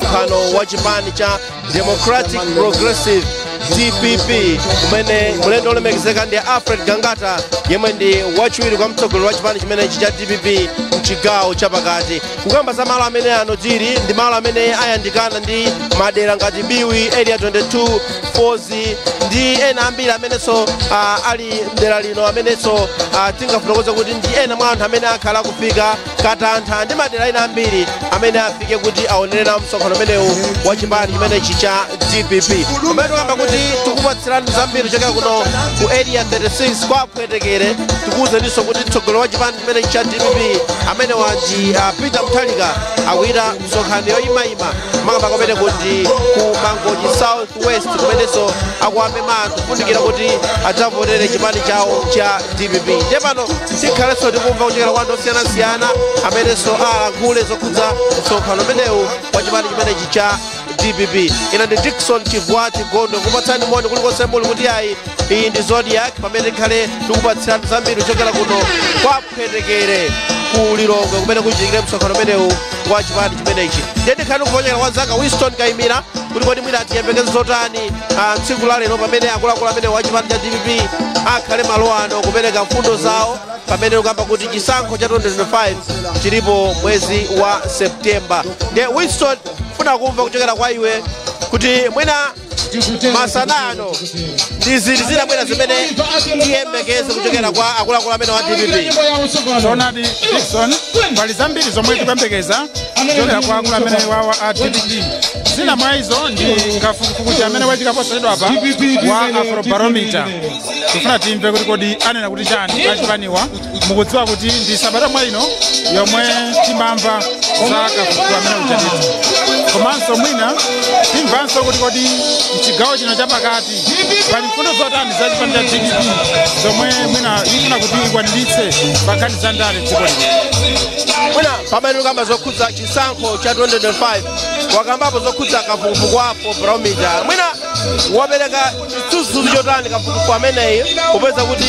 Mkano wa chipani cha Democratic Progressive DPP kumene mulendo olemekezeka ndi Alfred Gangata yemwe ndi wachiwiri kwa mtsogoleri wa chipani chimene cha DPP mchigawo chapakati. Kukamba za malo amene anodziri ndi malo amene ayandikana ndi madera ngati Biwi, Area 22, Fozi ndi ena ambiri amenenso ali mdera lino amenenso tingafotokoza kuti ndi ena mwa anthu amene akhala kufika Katantha ndi madera ena ambiri amene afike kuti aonerera msonkhano umenewu wa chipani chimenechi cha DPP. Kumene tukamba kuti tikupatsirani zambiri chokera kuno ku Area 36 kwa Pwetekere. Tikuwuzeninso kuti mtsogoleri wa chipani chimenechi cha DPP amene wanji Peter Mutharika akuyita msonkhano yoyimayima makamba kumene kuti ku Mangochi South West kumenenso akuambe manthu kufundikira kuti adzavotere chipani chawo cha DPP. Ndiye pano tikhalenso tikumva kuchokera kwa anthu osiyanasiyana amenenso alankhule zokhudza msonkhano umenewu wa chipani chimenechi cha DPP. Ina ndi Dickson Chivwati Gondo kupatsani moni kulikonse muli kuti ayi iyi ndi Zodiac pamene tikhale tikupatsirani zambiri kuchokera kuno kwa Pwetekere ku Lilongwe kumene kuchitikire msonkhano umenewu wa chipani chimenechi. Ndiye tikhale tikuvonyera kwa Zaka Winston Kayimira kuti kodi mwina atiyembekeze zotani tsiku la lero pamene akuluakulu amene wa chipani cha DPP akhale malo ano kupereka mfundo zawo pamene tikamba kuti chisankho cha 2025 chilipo mwezi wa Septemba. Ndiye Winston funa kumva kuchokera kwa iwe kuti mwina masanano ndi zina mwina zimene tiyembekeze kuchokera kwa akuluakulu amene wa DPP. Zonadi Dickson pali zambiri zomwe tikuyembekeza kuchokera kwa akulu amene wa DPP. Zina mwa izo ndi kafukufuku amene wachikaposedwa apa wa Afrobarometer. Tifuna timve kuti kodi anena kuti chani achipaniwa mukudziwa kuti ndi sabata mwa ino yomwe timamva za kafukufuku amene uchanitsa. Komanso mwina timvanso kuti kodi mchigawo chino chapakati pali mfundo zotani za chipani cha DPP zomwe mwina ifuna kuti ikwaniritse pakati za ndale dziko lino. Mwina pamene tikamba zokhudza chisankho cha 2025 wakambapo zokhudza kafukufuku wa Afrobarometer. Mwina wapereka chitsutsu chotani kafukufuku ameneyi kupeza kuti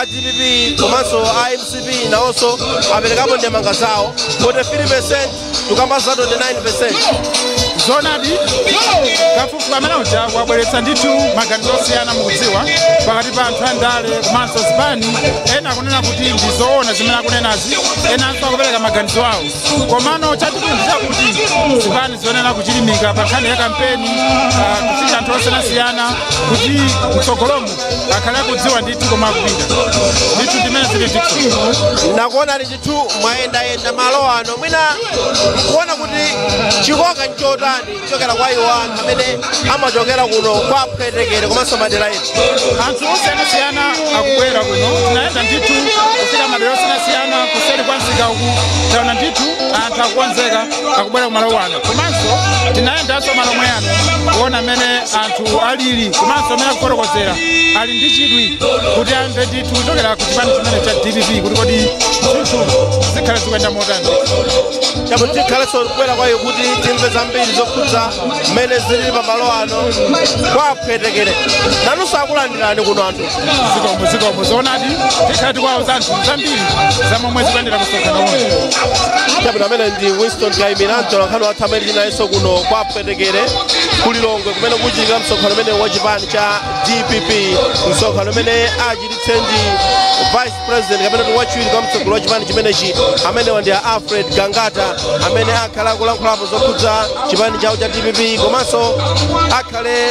a DPP komanso a MCP nawonso aperekapo ndemanga zawo 43% tukamba za 29%. Zonadi kafukufuku amene uja wabweretsa ndithu maganizo osiyana mukudziwa pakati pa anthu andale komanso zipani ena akunena kuti ndizoona zimene akunenazi enanso akupereka maganizo awo. Komano chachikulu chakuti zipani zonena kuchilimika pa nkhani ya kampeni kufika anthu osiyanasiyana kuti mtsogolomo akhale akudziwa ndithu koma akupita ndithu ndimene zili Dickson. Nakuona ali ndithu mwayendayenda malo ano mwina kuona kuti chikoka nchotani kuchokera kwa iwo anthu amene amachokera kuno kwa Pwetekere komanso madera ena. Anthu osiyanasiyana akubwera kuno tinayenda ndithu kufika madera osiyanasiyana kuseri kwa msika uku taona ndithu anthu akukonzeka akubwera kumalo ano. Komanso tinayendanso malo mwayano kuona amene anthu alili komanso amene akufotokozera ali ndi chidwi kuti amve ndithu kuchokera ku chipani chimene cha DPP kuti kodi zinthu zikhale zikuyenda motani. Chapo tikhalenso kubwera kwa iwo kuti timve zambiri zokhudza mmene zili pa malo ano kwa Pwetekere. Nanunso akulandirani kuno anthu. Zikomo zonadi tikhale tikuwauza anthu zambiri za momwe zikuyendera msonkhano uno. Chapo amene ndi Winston Kayimira mtolankhani wathu amene tinayenso kuno kwa Pwetekere ku Lilongwe kumene kuchitikira msonkhano umene wa chipani cha DPP. Msonkhano umene achititse ndi Vice President kapena wachiwiri kwa mtsogoleri wa chipani chimenechi amene ndi Alfred Gangata amene akhala akulankhulapo zokhudza chipani chawo cha DPP komanso akhale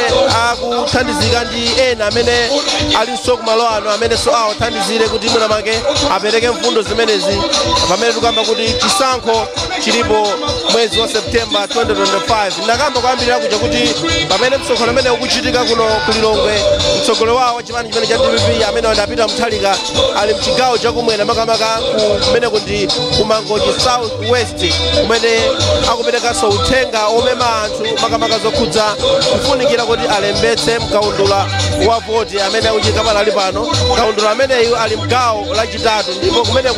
akuthandizika ndi ena amene alinso kumalo ano amenenso awathandizire kuti mwina make apereke mfundo zimenezi pamene tikamba kuti chisankho chilipo mwezi wa Septemba 2025. Nakamba kwambirira kuja kuti pamene msonkhano umene ukuchitika kuno ku Lilongwe mtsogoleri wawo wa chipani chimene cha DPP amene ndi Peter Mutharika ali mchigawo chakumwera makamaka kumene kuti ku Mangochi South West kumene akuperekanso uthenga omema anthu makamaka zokhudza kufunikira kuti alembetse mkaundula wa voti amene akuchitika pali pano. Kaundula ameneyu ali mgawo lachitatu ndipo kumene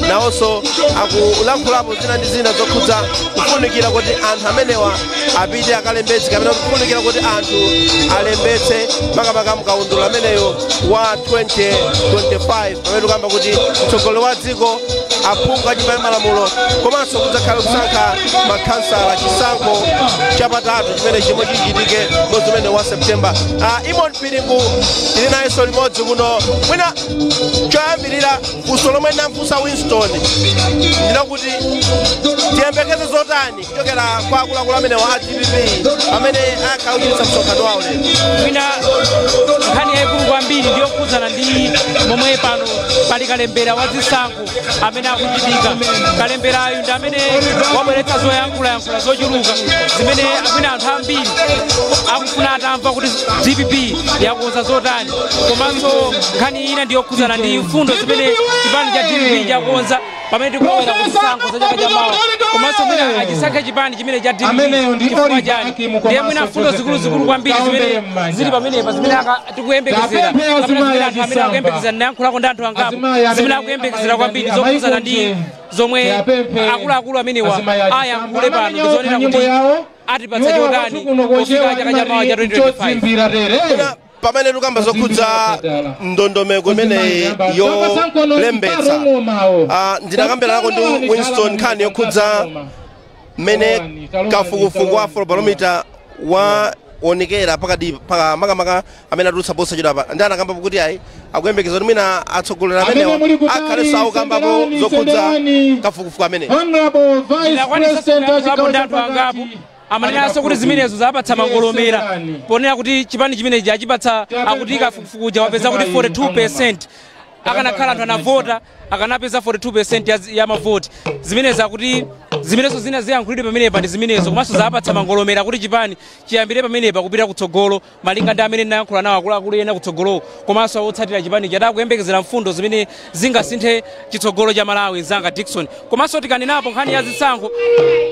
nawonso akulankhulapo zina ndi zina zokhudza kufunikira kuti anthu amenewa apite akalembetse kapena kufunikira kuti anthu alembetse makamaka mkaundula ameneyo wa 2025 pamene tikamba kuti mtsogoleri wa dziko aphungu a nyumba ya malamulo komanso kudzakhala kusankha makhansala chisankho chapatatu chimene chimwe chichitike mwezi umene wa Septemba. Imon Piringu tili nayenso limodzi kuno mwina choyambirira funso lomwe namfunsa Winston ndinakuti tiyembekeze zotani kuchokera kwa akuluakulu amene wa DPP amene akhala kuchititsa msonkhano wawo lero. Mwina nkhani yayikulu kwambiri ndiyokhudzana ndi momwe pano pali kalembera wa zisankho amene akuchitika. Kalemberayu ndi amene wabweretsa zoyankhula zochuluka zimene mwina anthu ambiri akufuna atamva kuti DPP yakonza zotani, komanso nkhani ina ndiyokhudzana ndi mfundo zimene chipani cha DPP chakonza pamene tikulowera kuzisankho za chaka chamawa, komanso mwina achisankhe chipani chimene cha DPP chifukwa chani. Ndiye mwina mfundo zikuluzikulu kwambiri zimene zili pamenepa zimene tikuyembekezera anthu amene akuyembekezera nayankhulako ndi anthu angapo zimene akuyembekezera kwambiri zokhudzana ndi zomwe akuluakulu amenewa ayankhule pano ndizonena kuti atipatsa chotani kufika chaka chamawa cha 2025. Pamene tukamba zokhudza ndondomeko imene yolembetsa ndinakambirako ndi Winston nkhani yokhudza mmene kafukufuku wa Afrobarometer waonekera pakati makamaka amene atulutsa posa chidapa ndi anakamba kuti ayi akuyembekeza kuti mwina atsogoleri amenewa akhalenso akukambapo zokhudza kafukufuku amene amanenanso kuti zimenezo zapatsa mangolomera ponena kuti chipani chimenechi achipatsa akuti kafukufuku wapeza kuti 42% akanakhala anthu anavota akanapeza 42% ya mavoti. Zimenezo akuti zimenezo zina ziyankhulidwe pamenepa ndi zimenezo komanso zapatsa mangolomera kuti chipani chiyambire pamenepa kupita kutsogolo malinga ndi amene nayankhula nawo akuluakulu ena kutsogolo komanso otsatira chipani chadakuyembekezera mfundo zimene zingasinthe chitsogolo cha Malawi Zanga Dickson. Komanso tikanenapo nkhani ya zisankho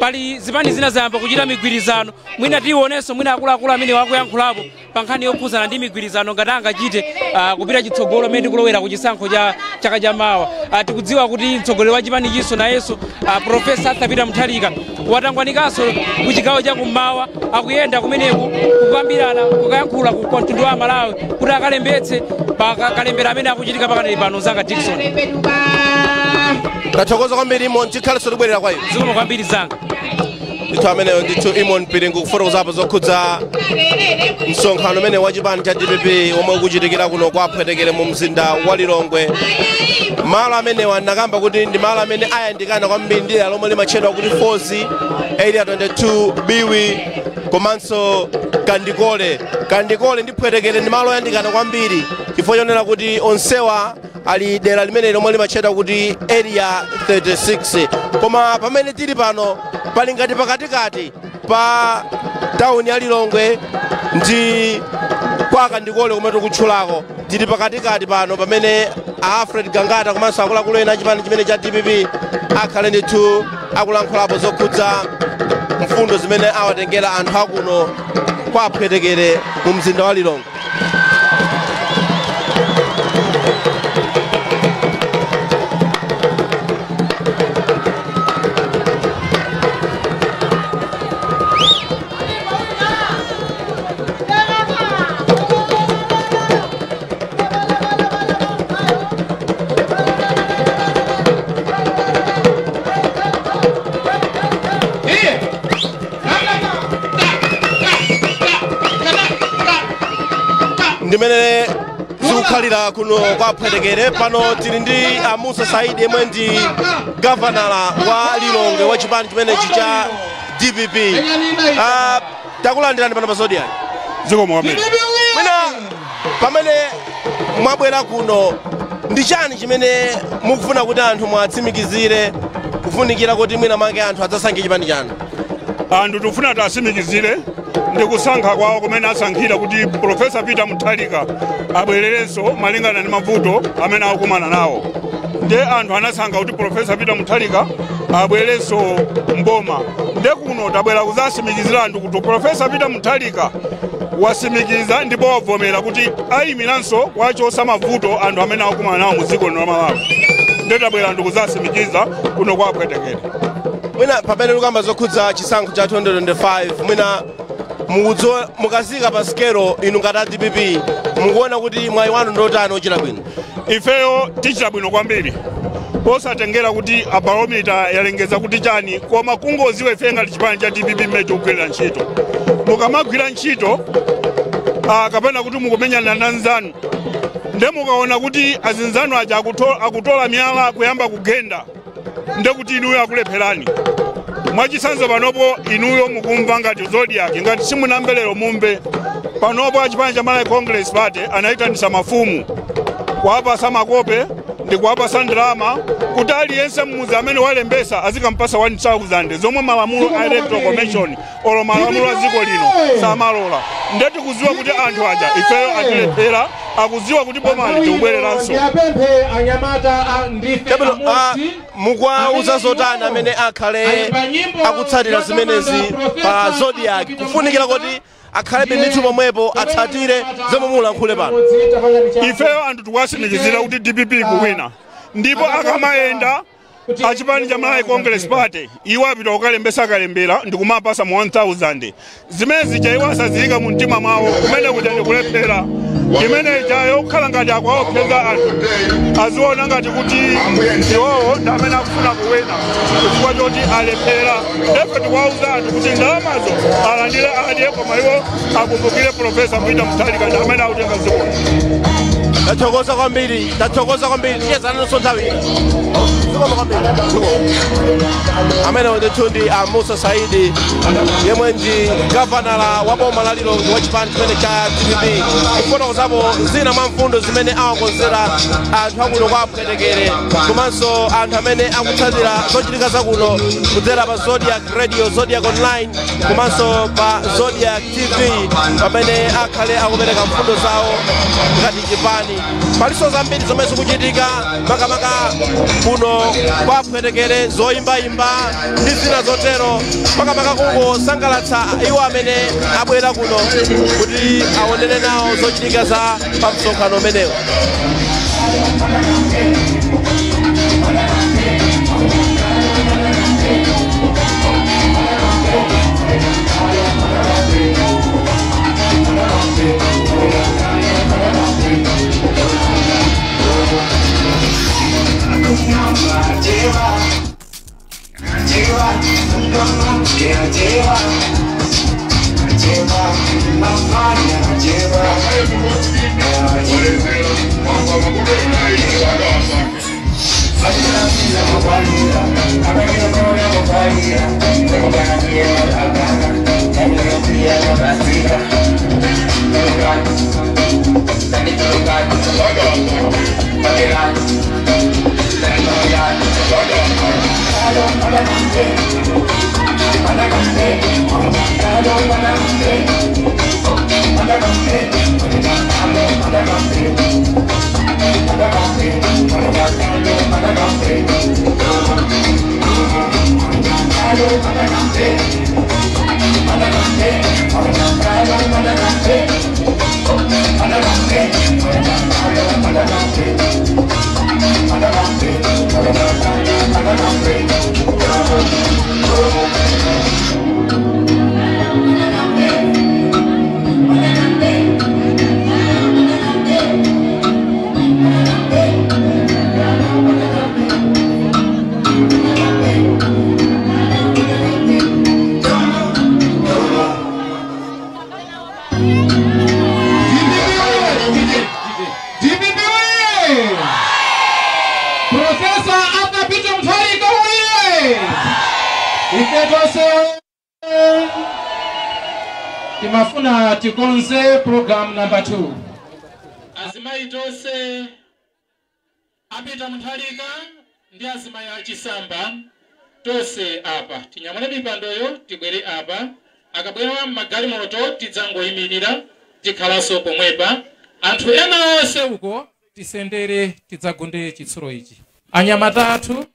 pali zipani zina zayamba kuchita migwirizano mwina tionenso mwina akuluakulu amene wakuyankhulapo pa nkhani yokhudzana ndi migwirizano ngati angachite kupita chitsogolo amene tikulowera ku chisankho cha chaka chamawa. Tikudziwa kuti mtsogoleri wa chipani chinso nayenso Profesa Arthur Peter Mutharika watangwanikanso ku chigawo cha kummawa akuyenda kumeneku kukambirana kukayankhula ku mtundu wa Malawi kuti akalembetse kalembera amene akuchitika pakati pano Zanga Dickson. Tathokoza kwambiri Imon tikhalenso tibwerera kwa iwe. Zikomo kwambiri Zanga. Ndithu ameneyo ndithu Imon Piringu kufotokozapo zokhudza msonkhano umene wa chipani cha DPP omwe ukuchitikira kuno kwa Pwetekere mu mzinda wa Lilongwe. Malo amenewa ndakamba kuti ndi malo amene ayandikana kwambiri ndi lomwe limatchedwa kuti Fozi area 22 Biwi komanso Kandikole ndi Pwetekere ndi malo oyandikana kwambiri chifukwa chonena kuti onsewa ali dera limene lomwe limatchedwa kuti area 36. Koma pamene tili pano pali ngati pakatikati pa tauni ya Lilongwe ndi kwa Kandikole kumene tikutchulako tili pakatikati pano pamene Alfred Gangata komanso akuluakulu ena chipani chimene cha DPP akhale ndithu akulankhulapo zokhudza mfundo zimene awatengera anthu akuno kwa Pwetekere mu mzinda wa Lilongwe. Ndimene zikukhalira kuno kwa Pwetekere pano tili ndi Musa Saidi yemwe ndi gavanala wa Lilongwe wa chipani chimenechi cha DPP. Takulandirani pano pasodi yani. Zikomo kwambiri. Mwina pamene mwabwera kuno ndi chani chimene mukufuna kuti anthu mwatsimikizire kufunikira kuti mwina mange anthu adzasankhe chipani chanu? Anthu tikufuna tasimikizire ndi kusankha kwawo kumene asankhira kuti Profesa Peter Mutharika abwererenso malingana ndi mavuto amene akukumana nawo. Nde anthu anasankha kuti Profesa Peter Mutharika abwererenso mboma. Nde kuno tabwera kuzasimikizira anthu kuti Profesa Peter Mutharika wasimikiza ndipo wavomera kuti ayimiranso kwachosa mavuto anthu amene akukumana nawo mu dziko la Malawi. Nde tabwera anthu kuzasimikiza kuno kwa Pwetekere. Mwina pamene lukamba zokhudza chisankho cha 2025 mwina mukazika pa skelo inu ngati DPP mukuona kuti mwayi wanu ndotani ochita bwino? Ifeyo tichita bwino kwambiri posatengera kuti abaromita yalengeza kuti chani koma kungoziwe fe ngati chipani cha DPP mmene chikugwirira ntchito. Mukamagwira ntchito kapena kuti mukumenyana na nzanu nde mukaona kuti azinzanu aja akutola miyala kuyamba kugenda nde kuti inuyo akulepherani. Mwachisanzo panopo inuyo mukumva ngati Zodiac ngati simunambelero mumve panopo achipani cha Malawi Congress Party anayitanisa mafumu kuwapasa makope ndi kuwapasa ndalama kuti aliyense mmuzi amene walembesa azikampasa 1,000 zomwe malamulo a Electoral Commission olo malamulo a dziko lino samalola. Ndeti kuziwa kuti anthu aja ifeyo atilephera akuziwa kuti bomali tikubwereranso. Mukwauza zotani amene akhale akutsatira zimenezi pa Zodiac kufunikira kuti akhalebe ndithu pomwepo atsatire zomwe mulankhule pano. Ifeyo anthu tikwasimikizira kuti DPP kuwina ndipo akamayenda achipani cha Malawi Congress Party iwo apita kukalembesa akalembera ndikumapasa mu 1,000 zimene zichaiwasa zilika mu mtima mwawo kumene kuti ndikulephera imene ijayo kukhala ngati akuwaopseza anthu aziona ngati kuti iwowo ndi amene akufuna kuwina chifukwa choti alephera. Efe tikuwauza anthu kuti ndalamazo alandire adye koma iwo akumbukire Profesa Peter Mutharika ndi amene akutenga dziko. Tathokoza kwambiri tiyezananso nthawi amene ndithu ndi Musa Saidi yemwe ndi gavanala wa boma la Lilongwe wa chipani chimene cha DPP kufotokozapo zina mwa mfundo zimene awakonzera anthu akuno kwa Mkwetekere komanso anthu amene akutsatira zochitika zakuno kudzera pa Zodiac Radio, Zodiac Online komanso pa Zodiac TV pamene akhale akupereka mfundo zawo ngati chipani. Paliso zambiri zomwe zikuchitika makamaka kuno kwa Mkwetekere zoyimbayimba ndi zina zotero makamaka kungosangalatsa iwo amene abwera kuno kuti aonere nawo zochitika za pa msonkhano umenewo. Timafuna tikonze program number 2. Azimai tose apita Mutharika ndi azimai achisamba tose apa tinyamule mipandoyo tibwere apa akabwera magalimoto tidzangoyimirira tikhalaso pomwepa anthu ena onse uko tisendere tidzagunde chitsulo ichi. Anyamata athu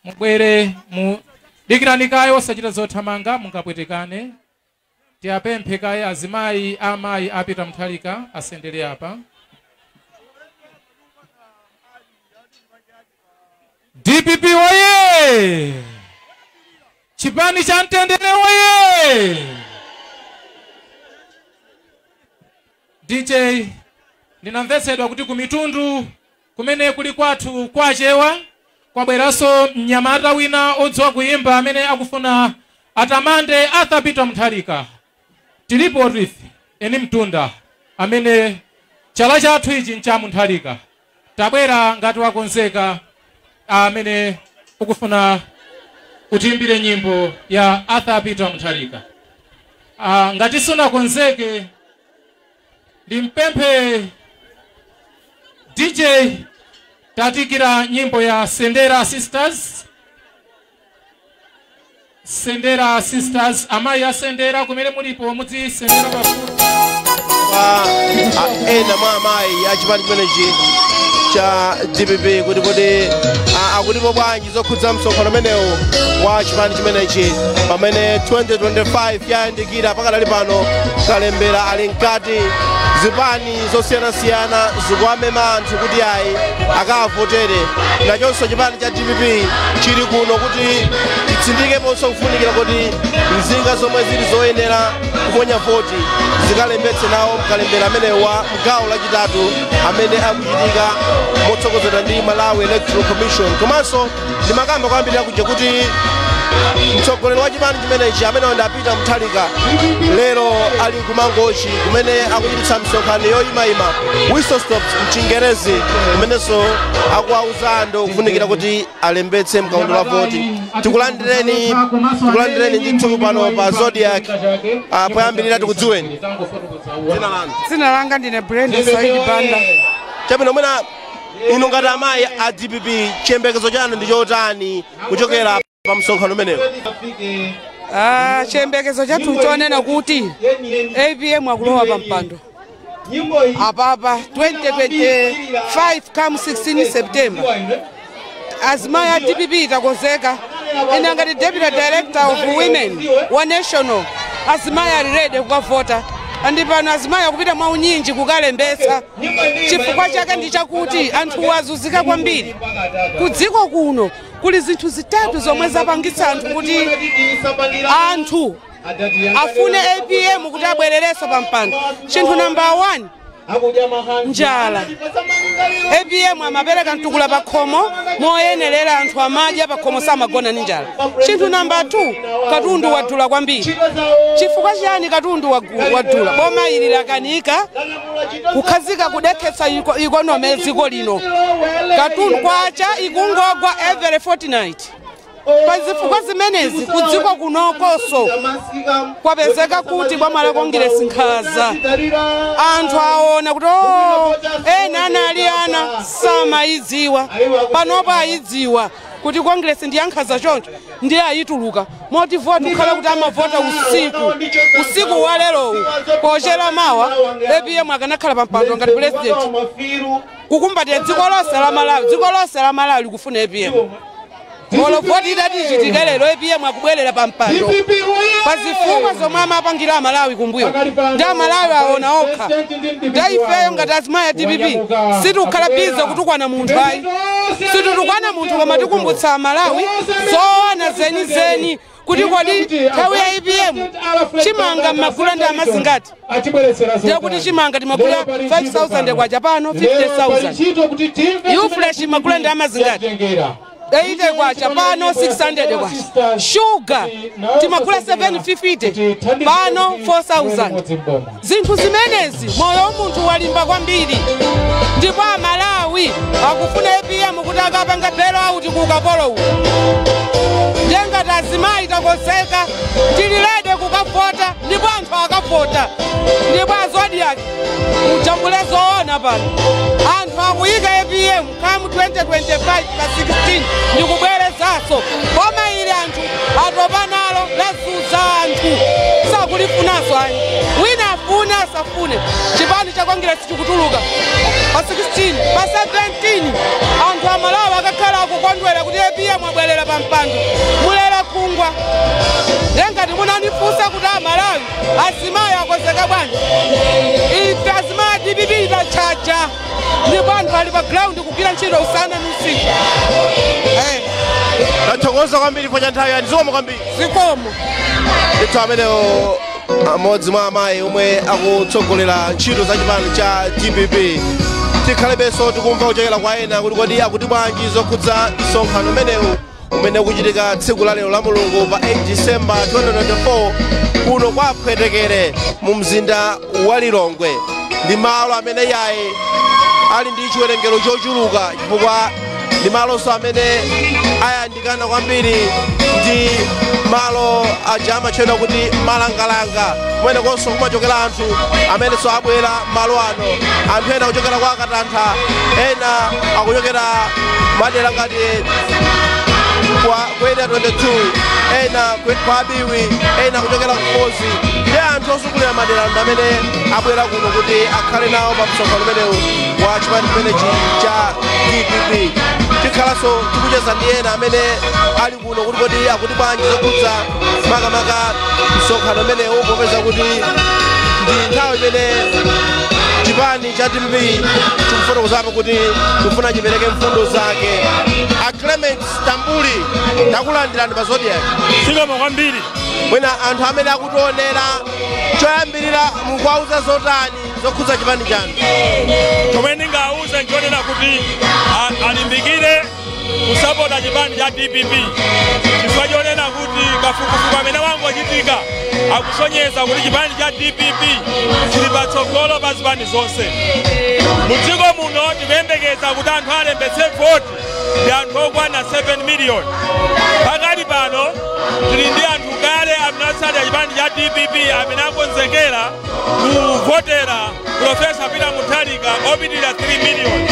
mubwere mu dikiranikayo osachita zothamanga mungapwetekane. Tiapemphe kaye azimayi amayi apita Mutharika asendere apa. DPP oye! Chipani cha Mtendere oye! DJ ndinamvesedwa kuti kumitundu kumene kuli kwathu kwachewa kwabweranso mnyamata wina odziwa kuyimba amene akufuna atamande Arthur Peter Mutharika. Tilipo riff eni mtunda amene chala chathu ichi ncha Mutharika. Tabwera ngati wakonzeka amene ukufuna utimbire nyimbo ya Arthur Peter Mutharika. Ngati sunakonzeke ndimpemphe DJ tatikira nyimbo ya Sendera Sisters. Sendera Sisters, amayi ya Sendera kumene mulipo mudzi Sendera pafupi. Ena amayi ya chipani chimenechi cha DPP kuti akulipo bwanji zokhudza msonkhano umenewu wa chipani chimenechi pamene 2025 yayandikira pakadali pano kalembera ali mkati zipani zosiyanasiyana zikuwamema anthu kuti ayi akavotere nachonso chipani cha DPP chili kuno kuti chitsindikeponso kufunikira kuti nzinga zomwe zili zoyenera kuponya voti zikalembetse nawo mkalembera amenewu wa mgawo lachitatu amene akuchitika motsogozedwa ndi Malawi Electoral Commission. Komanso ndimakamba kwambirira kuja kuti mtsogoleri wa chipani chimenechi amene ndi Peter Mutharika lero ali kumangochi kumene akuchititsa msonkhano yoyimayima whistle stop mchingerezi kumenenso akuwauza anthu kufunikira kuti alembetse mkaundula wa voti. Tikulandireni ndithu pano pa Zodiac. Poyambirira tikudziweni. Dzina langa ndine Brenda Said Banda. Chabwino mwina inu ngati amayi a DPP chiyembekezo chanu ndi chotani kuchokera pa msonkhano umenewu? Chiyembekezo chathu chonena kuti APM akulowa pa mpando apapa 2025 come 16 September. Azimayi a DPP itakonzeka. Ine ngati Deputy Director of Women wa National azimayi ali ready kukavota. Andi pano azimayi akupita mwaunyinji kukalembetsa. Chifukwa chake ndi chakuti anthu wazunzika kwambiri. Kudziko kuno kuli zinthu zitatu zomwe zapangitsa anthu kuti anthu afune APM kuti abwererenso pa mpando. Chinthu number 1 njala. APM amapereka mtukula pa khomo moyenerera anthu amadya pa khomo samagona ndi njala. Chinthu number 2 katundu wadula kwambiri. Chifukwa chani katundu wadula? Boma ili lakanika kukhazika kudekhetsa ikonomi dziko lino. Katundu kwacha ikungogwa every fortnight. Pazifukwa zimenezi kudziko kunokoso kwapezeka kuti boma la Congress nkhaza anthu aona kuti ena anali ana samaidziwa panopa ayidziwa kuti Congress ndi yankhaza choncho ndiye ayituluka moti vote kukhala kuti amavota usiku wa lerowu pochera mawa APM akanakhala pa mpando ngati president kukumbatira dziko lonse la Malawi likufuna APM. Molo voti idati ichitika lero APM akubwerera pa mpando pazifukwa zomwe amapangira Amalawi kumbuyo ndi Amalawi aona okha ndi ifeyo ngati azimayi a DPP sitikukhala bize kutukwana munthu ayi situtukwana munthu koma tikumbutsa Amalawi zoona zenizeni kuti kodi nthawi ya APM chimanga m'magulu ndi amazingati ndiye kuti chimanga timagula 5,000 kwacha pano 50,000 Ufresh magulu ndi amazingati 80 kwacha pano 600 kwacha. Sugar timagula 750 pano 4,000. Zinthu zimenezi moyo w'umunthu walimba kwambiri. Ndipo Amalawi akufuna APM kuti akapanga belo auti ku ukapolo uwu. Ngati azimayi takonzeka tililede kukavota ndipo anthu akavota. Ndipo Zodiac mujambule zoona pano. Anthu akuyika APM kamu 2025 pa 16 ndikubwerezaso koma ili anthu atopa nalo lazuza anthu sakulifunaso ayi wina afune asafune chipani cha Congress chikutuluka pa 16 pa 17 anthu Amalawi akakhala akukondwera kuti APM abwerera pa mpando mulera kungwa ngati munanifunsa kuti Amalawi azimayi akonzeka bwanji ife azimayi DPP itachacha ndipo anthu ali pa ground kugwira ntchito usana nusiku. Tathokoza kwambiri ponya nthawi yani zikomo kwambiri. Zikomo. Ndithu amenewo amodzi mwa amayi omwe akutsogolera ntchito za chipani cha DPP. tikhalebenso tikumva kuchokera kwa ena kuti kodi akuti bwanji zokhudza msonkhano umenewu umene ukuchitika tsiku la lero la Mulungu pa 8 December 2024 kuno kwa Pwetekere mu mzinda wa Lilongwe. Ndi malo amene yayi ali ndi chiwerengero chochuluka chifukwa ndi malonso amene ayandikana kwambiri ndi malo aja amatchedwa kuti malangalanga kumene konso kumachokera anthu amene so abwera malo ano. Anthu ena akuchokera kwa Katantha, ena akuchokera madera ngati kwa Area 22, ena kwa Abiwi, ena kuchokera Kukozi. Ndi anthu osukulira madera amene abwera kuno kuti akhale nawo pa msonkhano umenewu wa chipani chimenechi cha DPP. Tikhalanso tikucheza ndi ena amene ali kuno kuti kodi akuti bwanji zokhudza makamaka msonkhano umenewu popeza kuti ndi nthawi imene chipani cha DPP chikufotokozapo kuti kufuna chipereke mfundo zake. A Clement Stambuli ndakulandirani pa Zodiac. Sikoma kwambiri. Mwina anthu amene akutionera choyambirira mukuwauza zotani zokhudza chipani chanu? Chomwe ndingawuze nchonena kuti alimbikire kusapota chipani cha DPP. Chifukwa chonena kuti kafukufuku amene wangochitika akusonyeza kuti chipani cha DPP chili patsogolo pa zipani zonse. Mudziko muno tikuyembekeza kuti anthu alembetse voti ndi anthu okwana 7 million. Pakali pano tili ndi anthu kale amene atsatira chipani cha DPP amene akonzekera kuvotera Profesa Peter Mutharika opitirira 3 million.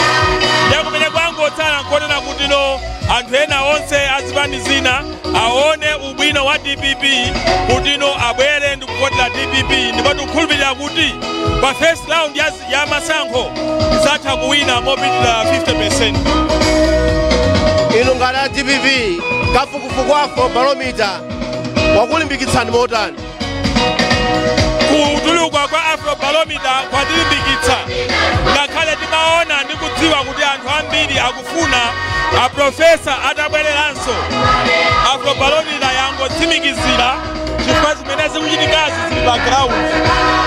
Ndiye kumene kwangotsala nkonena kuti no anthu ena onse azipani zina aone ubwino wa DPP kuti no abwere ndi kuvotera DPP. Ndipo tikukhulupirira kuti pa first round ya masankho izatha kuwina mopitirira 50%. Inu ngati DPP kafukufuku wafo barometer wakulimbikitsani motani? Kutuluka kwa Afrobarometer kwadilimbikitsa ngakhale timaona ndi kudziwa kuti anthu ambiri akufuna aprofesa atabwereranso. Afrobarometer yangotsimikizira chifukwa zimene zikuchitikazi zili background.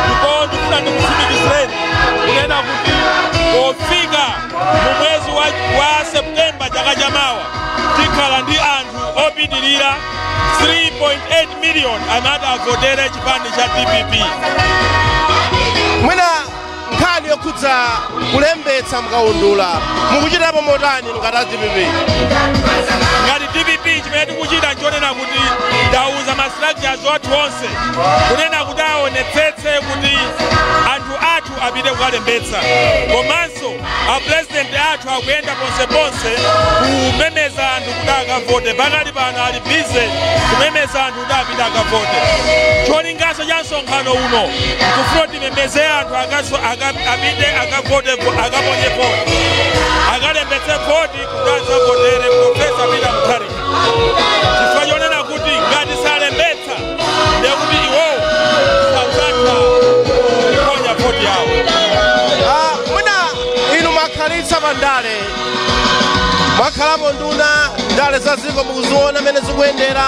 Ndipo ndikufuna ndikutsimikizireni kunena kuti pofika mu mwezi wa September chaka chamawa tikhala ndi anthu opitirira 3.8 million amene avotere chipani cha DPP. Mwina nkhani yokhudza kulembetsa mkaundula mukuchitapo motani ngati DPP? Ngati DPP chimene tikuchita nchonena kuti ndauza ma structures wathu onse kunena kuti aonetsetse kuti anthu athu apite kukalembetsa. Komanso a president athu akuyenda ponseponse kumemeza anthu kuti akavote. Pakali pano ali bize kumemeza anthu kuti apite akavote. Cholingaso cha msonkhano uno nkufuna timemeze anthu apite akavote, akaponye voti, akalembetse voti kuti azavotere Profesa Peter Mutharika. Chifukwa chonena kuti ngati salembetsa ndiye kuti iwowo sadzatha kuponya voti yawo. Mwina inu makhalitsa pa ndale, mwakhalapo nduna ndale za ziko mukuziona mene zikuyendera.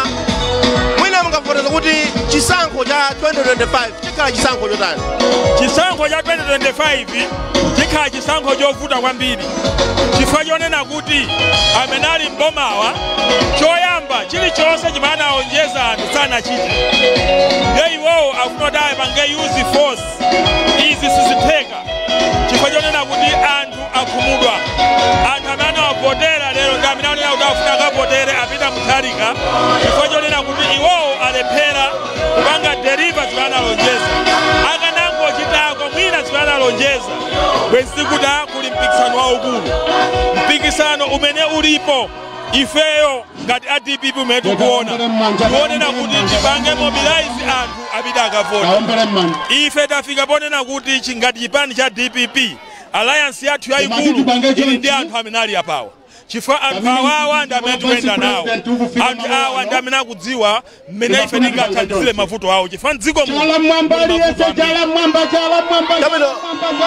Mwina mungavotereza kuti chisankho cha 2025 chikhala chisankho chotani? Chisankho cha 2025 chikhala chisankho chovuta kwambiri. Chifukwa chonena kuti amene ali mbomawa choyamba chilichonse chimene aonjeza anthu sanachite. Ndiye iwowo afuna kuti apange use force. Izi sizitheka. Chifukwa chonena kuti anthu akhumudwa. Anthu amene avotera lero ndi amene anena kuti afuna akavotere apita Mutharika. Chifukwa chonena kuti iwowo alephera kupanga deliver zimene alonjeza. Akanangochitako mwina zimene alonjeza bwenzi kuti kuli mpikisano waukulu. Mpikisano umene ulipo ifeyo ngati a DPP umene tikuona kuonena kuti tipange mobilize anthu apite akavote. Ife tafika ponena kuti ngati chipani cha DPP alliance yathu yayikulu ili ndi anthu amene ali apawa. Chifukwa anthu awawa ndi amene tikuyenda nawo. Anthu awa ndi amene akudziwa mmene ife tingathandizire mavuto awo. Chifukwa m'dziko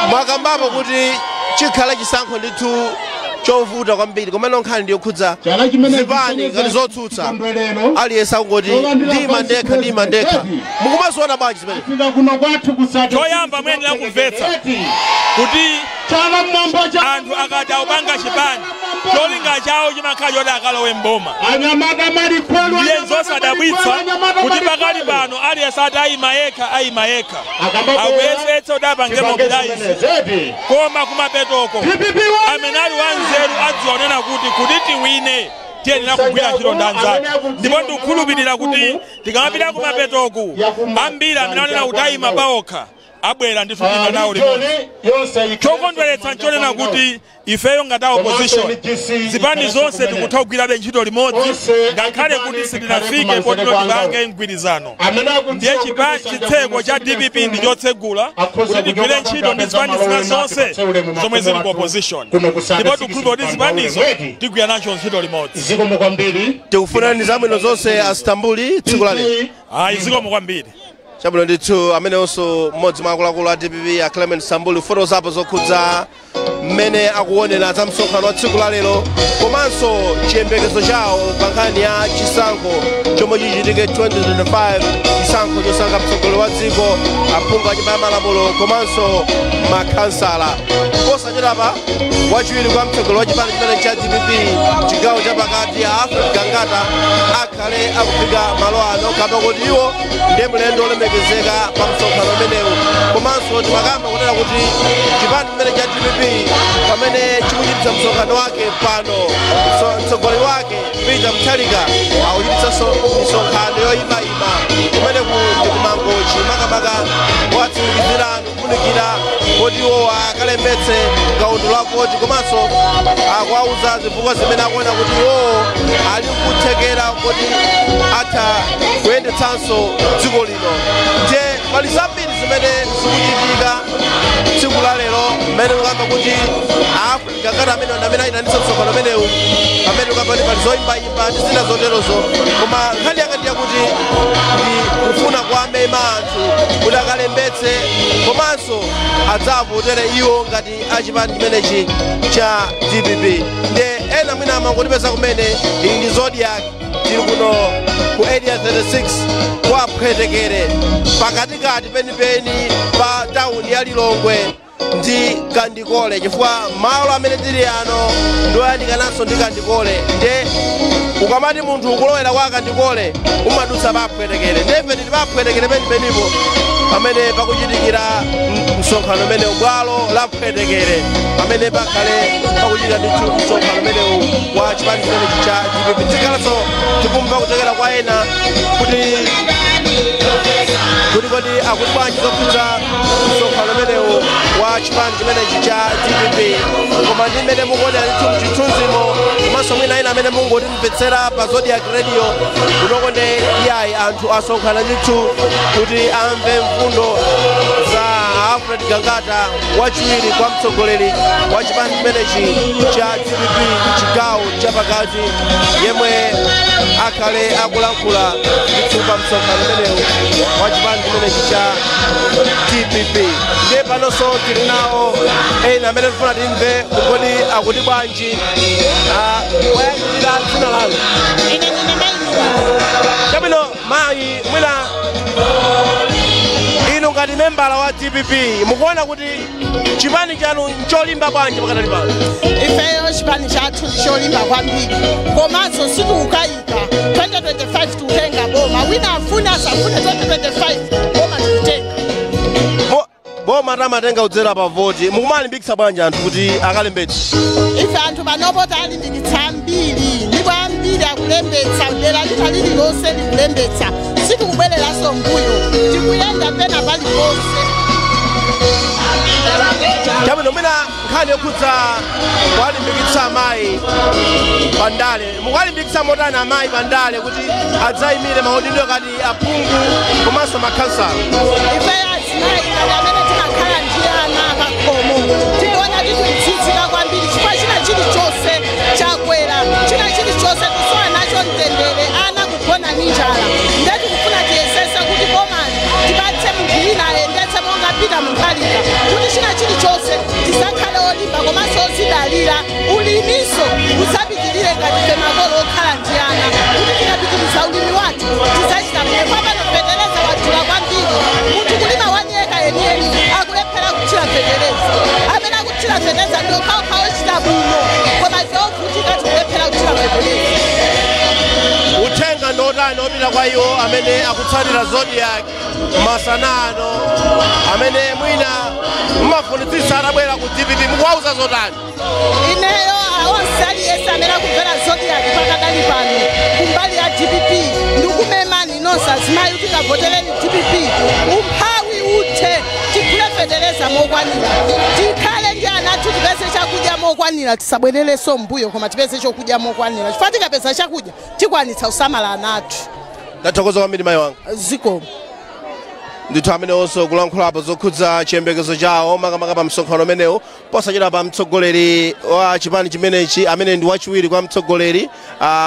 mwakambapo kuti chikhale chisankho ndithu chovuta kwambiri komene nkhani ndiyokhudza zipani ngati zotsutsa aliyense akungoti ndima ndekha. Mukumaziona bwanji zimene? choyamba mwene lakumvetsa kuti anthu akati akupanga chipani cholinga chawo chimakhala choti akalowe mboma. Ndiye zosadabwitsa kuti pakali pano aliyense ati ayima yekha akuyesetsa kuti apange mobilize, koma kumapetoko amene ali wanzeru adzionera kuti tiwine tiyenera kugwira ntchito ndi anzake. Ndipo ndikukhulupirira kuti tikamapita kumapetoku ambiri amene anena kuti ayima paokha abwera ndi tutima nawo limodzi. Chokondweretsa nchonena kuti ifeyo ngati opposition zipani zonse tikutha kugwirabe ntchito limodzi ngakhale kuti sitinafike potino tipange mgwirizano. Ndiye chitseko cha DPP ndi chotsegula kuti tigwire ntchito ndi zipani zina zonse zomwe zili ku opposition, ndipo tikhulupirira kuti zipanizo tigwira nacho ntchito limodzi. Tikufunani zabwino zonse Astambuli tsiku lale. Zikomo kwambiri. Chabwino ndithu amenenso mmodzi mwa akuluakulu a DPP a Clement Sambuli foto zapo zokhudza mmene akuonera za msonkhano wa tsiku la lero komanso chiyembekezo chawo pa nkhani ya chisankho chomwe chichitike 2025, chisankho chosankha mtsogoleri wa dziko, aphungu a nyumba ya malamulo komanso makhansala. Posachedwapa wachiwiri kwa mtsogoleri wa chipani chimene cha DPP chigawo chapakati ya Alfred Gangata akhale akufika malo ano kamba kuti iwo ndiye mlendo olemekezeka pa msonkhano umenewu. Komanso timakamba kunena kuti chipani chimene cha DPP pamene chikuchititsa msonkhano wake pano, mtsogoleri wake Peter Mutharika akuchititsanso misonkhano yoyimayima kumene ndi kumangochi makamaka watsimikizirani kufunikira kuti iwo akalembetse kaundu la voti komanso akuwauza zifukwa zimene akuona kuti iwo ali kuthekera kuti atha kuyendetsanso dziko lino. Ndiye pali zambiri zimene zikuchitika tsiku la lero mmene ukamba kuti Alfred Gangata amene ayitanitsa msonkhano umenewu pamene ukamba kuti pali zoyimbayimba ndi zina zoterozo, koma nkhani yake ndiye kuti ndi kufuna kwa amema anthu kuti akalembetse komanso adzavotere iwo ngati achipani chimenechi cha DPP. Ndiye ena mwina amangotipeza kumene ili ndi Zodiac tili kuno ku area 36 kwa Pwetekere pakatikati penipeni pa tawuni ya Lilongwe ndi Kandikole, chifukwa malo amene tili ano ndoyandikananso ndi Kandikole. Ndiye ukamati munthu ukulowera kwa Kandikole umadutsa pa Pwetekere, ndife tili pa Pwetekere penipenipo pamene pakuchitikira msonkhano umene bwalo la Pwetekere pamene pakhale pakuchitika ndi msonkhano umenewu wa chipani chimenechi cha DPP. Tikalanso tikumva kuchokera kwa ena kuti kodi akuti bwanji zokhudza msonkhano umenewu wa chipani chimenechi cha DPP, koma ndi mmene mukuonera ndi chithunzimo komanso mwina ena amene mungotimvetsera pa Zodiac Radio kunoko ndi iyayi anthu asonkhana ndithu kuti amve mfundo za Alfred Gangata wachiwiri kwa mtsogoleri wa chipani chimenechi cha DPP chigawo chapakati yemwe akhale akulankhula ndithu pa msonkhano umenewu wa chipani chimenechi cha DPP. Ndiye panonso tili nawo ena amene tifuna timve kodi akuti bwanji wayang'anira dzina lanu. Chabwino mayi mwina inu ngati membala wa DPP mukuona kuti chipani chanu ncholimba bwanji pakatali pano? Ifeyo chipani chathu ndicholimba kwambiri komanso sitikukayika 2025 tikutenga boma, wina afuna asafune 2025 boma tikutenga. Boma tamatenga kudzera pa voti mukumalimbikitsa bwanji anthu kuti akalembetse? Ife anthu panopota alimbikitsa ambiri ndipo ambiri akulembetsa dera lina lililonse likulembetsa, sitikubwereranso mbuyo tikuyenda pena paliponse. Chabwino mwina nkhani yokhudza kuwalimbikitsa amayi pandale, mukalimbikitsa motani amayi pandale kuti adzayimire maudidwe kati aphungu komanso makhansala? Ifeyo azimayi kati amene timakhala ndi ana pakhomo tiona tikutsitsika kwambiri chifukwa china chilichonse chakwera, china chilichonse kusowa nacho mtendere, ana kugona ndi njala. Ndiye tikufuna tiyesese kuti bomani tibatse munthu wina ayendetse monga Peter Mutharika kuti china chilichonse tisakhale olimba komanso ozidalira, ulimiso usapitirire ngati ife makolo okhala ndi ana kuti tikapitiriza ulimi wathu tizachita bwino. Pamene kupetereza wadula kwambiri, munthu kulima wanyeka yeniyeni akulephera kuchira petereza. kuchilafeneza ndio kawo chita bwino koma zovutika tikulephera kuchilafeneza. Uthenga ndotani opita kwa iwo amene akutsatira Zodiac masanano amene mwina mmafunitsitsa atabwera ku DPP mukuwauza zotani? Ineyo onse aliyense amene akumvera Zodiac pakadali pano kumbali ya DPP ndikumemani nonse azimayi kuti kavotereni DPP umphawi uthe tikulefedereza mokwanira tikhale ndi anathu tipeze chakudya mokwanira tisabwerereso mbuyo koma tipeze chokudya mokwanira chifukwa tikapeza chakudya tikwanitsa kusamala anathu. Ndathokoza kwambiri mayi wanga. Zikomo. Ndithu amene onse kulankhulapo zokhudza chiyembekezo chawo makamaka pa msonkhano umenewu posachedwa pa mtsogoleri wa chipani chimenechi amene ndi wachiwiri kwa mtsogoleri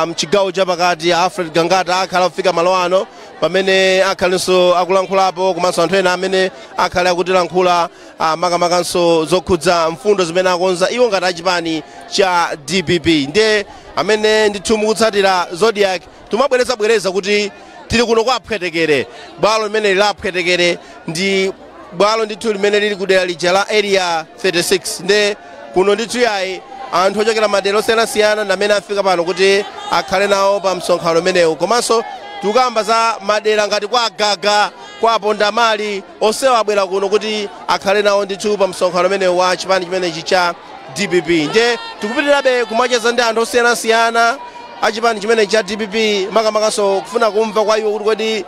mchigawo chapakati Alfred Gangata akhala kufika malo ano pamene akhalenso akulankhulapo komanso anthu ena amene akhale akutilankhula makamakanso zokhudza mfundo zimene akonza iwo ngati achipani cha DPP ndiye amene ndithu mukutsatira Zodiac tumabwereza kuti tili kuno kwa Pwetekere bwalo limene la Pwetekere ndi bwalo ndithu limene lili kudera lija la area 36 nde kuno ndithu yayi anthu ochokera madera osiyanasiyana namene afika pano kuti akhale nawo pa msonkhano umenewu komanso tukamba za madera ngati kwa Agaga kwa Pondamali onsewa abwera kuno kuti akhale nawo ndithu pa msonkhano umenewu wa chipani chimenechi cha DPP nde tikupitirabe kumacheza ndi anthu osiyanasiyana achipani chimene cha DPP makamakanso kufuna kumva kwa iwo kuti kodi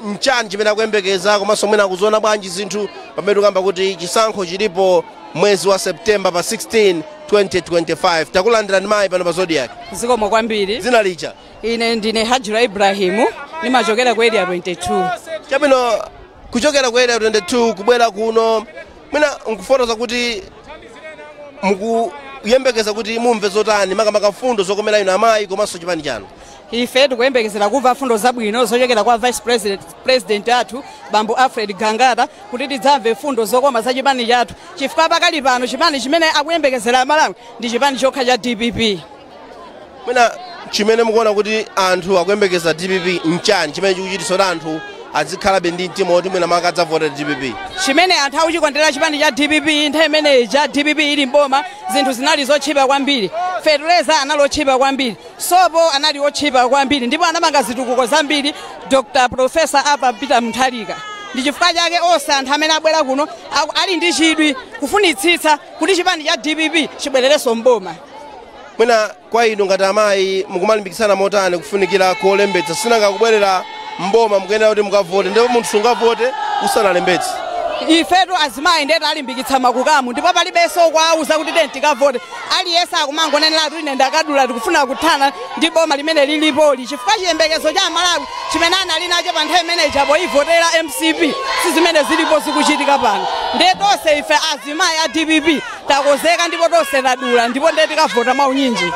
mchani chimene akuyembekeza komanso mwina akuziona bwanji zinthu pamene tukamba kuti chisankho chilipo mwezi wa Septemba pa 16 2025 takulandirani mayi pano pa Zodiac. Zikomo kwambiri. Zina lija? Ine ndine Hajira Ibrahimu nimachokera ku area 22. Chabwino kuchokera ku area 22 kubwera kuno mwina nkufotoza kuti mukuyembekeza kuti mumve zotani makamaka mfundo zokomera ino amayi komanso chipani chanu? Ife tikuyembekezera kumva mfundo zabwino zochokera kwa Vice President athu Bambo Alfred Gangata kuti tidzamve mfundo zokoma za chipani chathu chifukwa pakali pano chipani chimene akuyembekezera Malawi ndi chipani chokha cha DPP. Mwina chimene mukuona kuti anthu akuyembekeza DPP mchani chimene chikuchititsa anthu azikhalabe ndi mtima oti mwina makadzavota DPP? Chimene anthu akuchikondera chipani cha DPP nthawi imeneyi cha DPP ili mboma zinthu zinali zochipa kwambiri, fertilizer anali ochipa kwambiri, sopo anali ochipa kwambiri ndipo anamanga zitukuko zambiri Dr. Professor Ava Peter Mutharika. Ndi chifukwa chake onse anthu amene abwera kuno ali ndi chidwi kufunitsitsa kuti chipani cha DPP chibwererenso mboma. Mwina kwa inu ngati amayi mukumalimbikitsana motani kufunikira kolembetsa sinanga kubwerera mboma mukuyenera kuti mukavote ndipo munthu sungavote usanalembetse? Ifetu azimayi ndeti alimbikitsa makukamu ndipo palibenso kwauza kuti tenti tikavote aliyense akumangonenera kuti ine ndakadula tikufuna kuthana ndi boma limene lilipoli chifukwa chiyembekezo cha Malawi chimene anali nacho pa nthawi imeneyi chapoivotera MCP si zimene zilipo zikuchitika pano. Ndiye tonse ife azimayi a DPP takozeka ndipo tonse tadula ndipo ndeti tikavota mwaunyinji.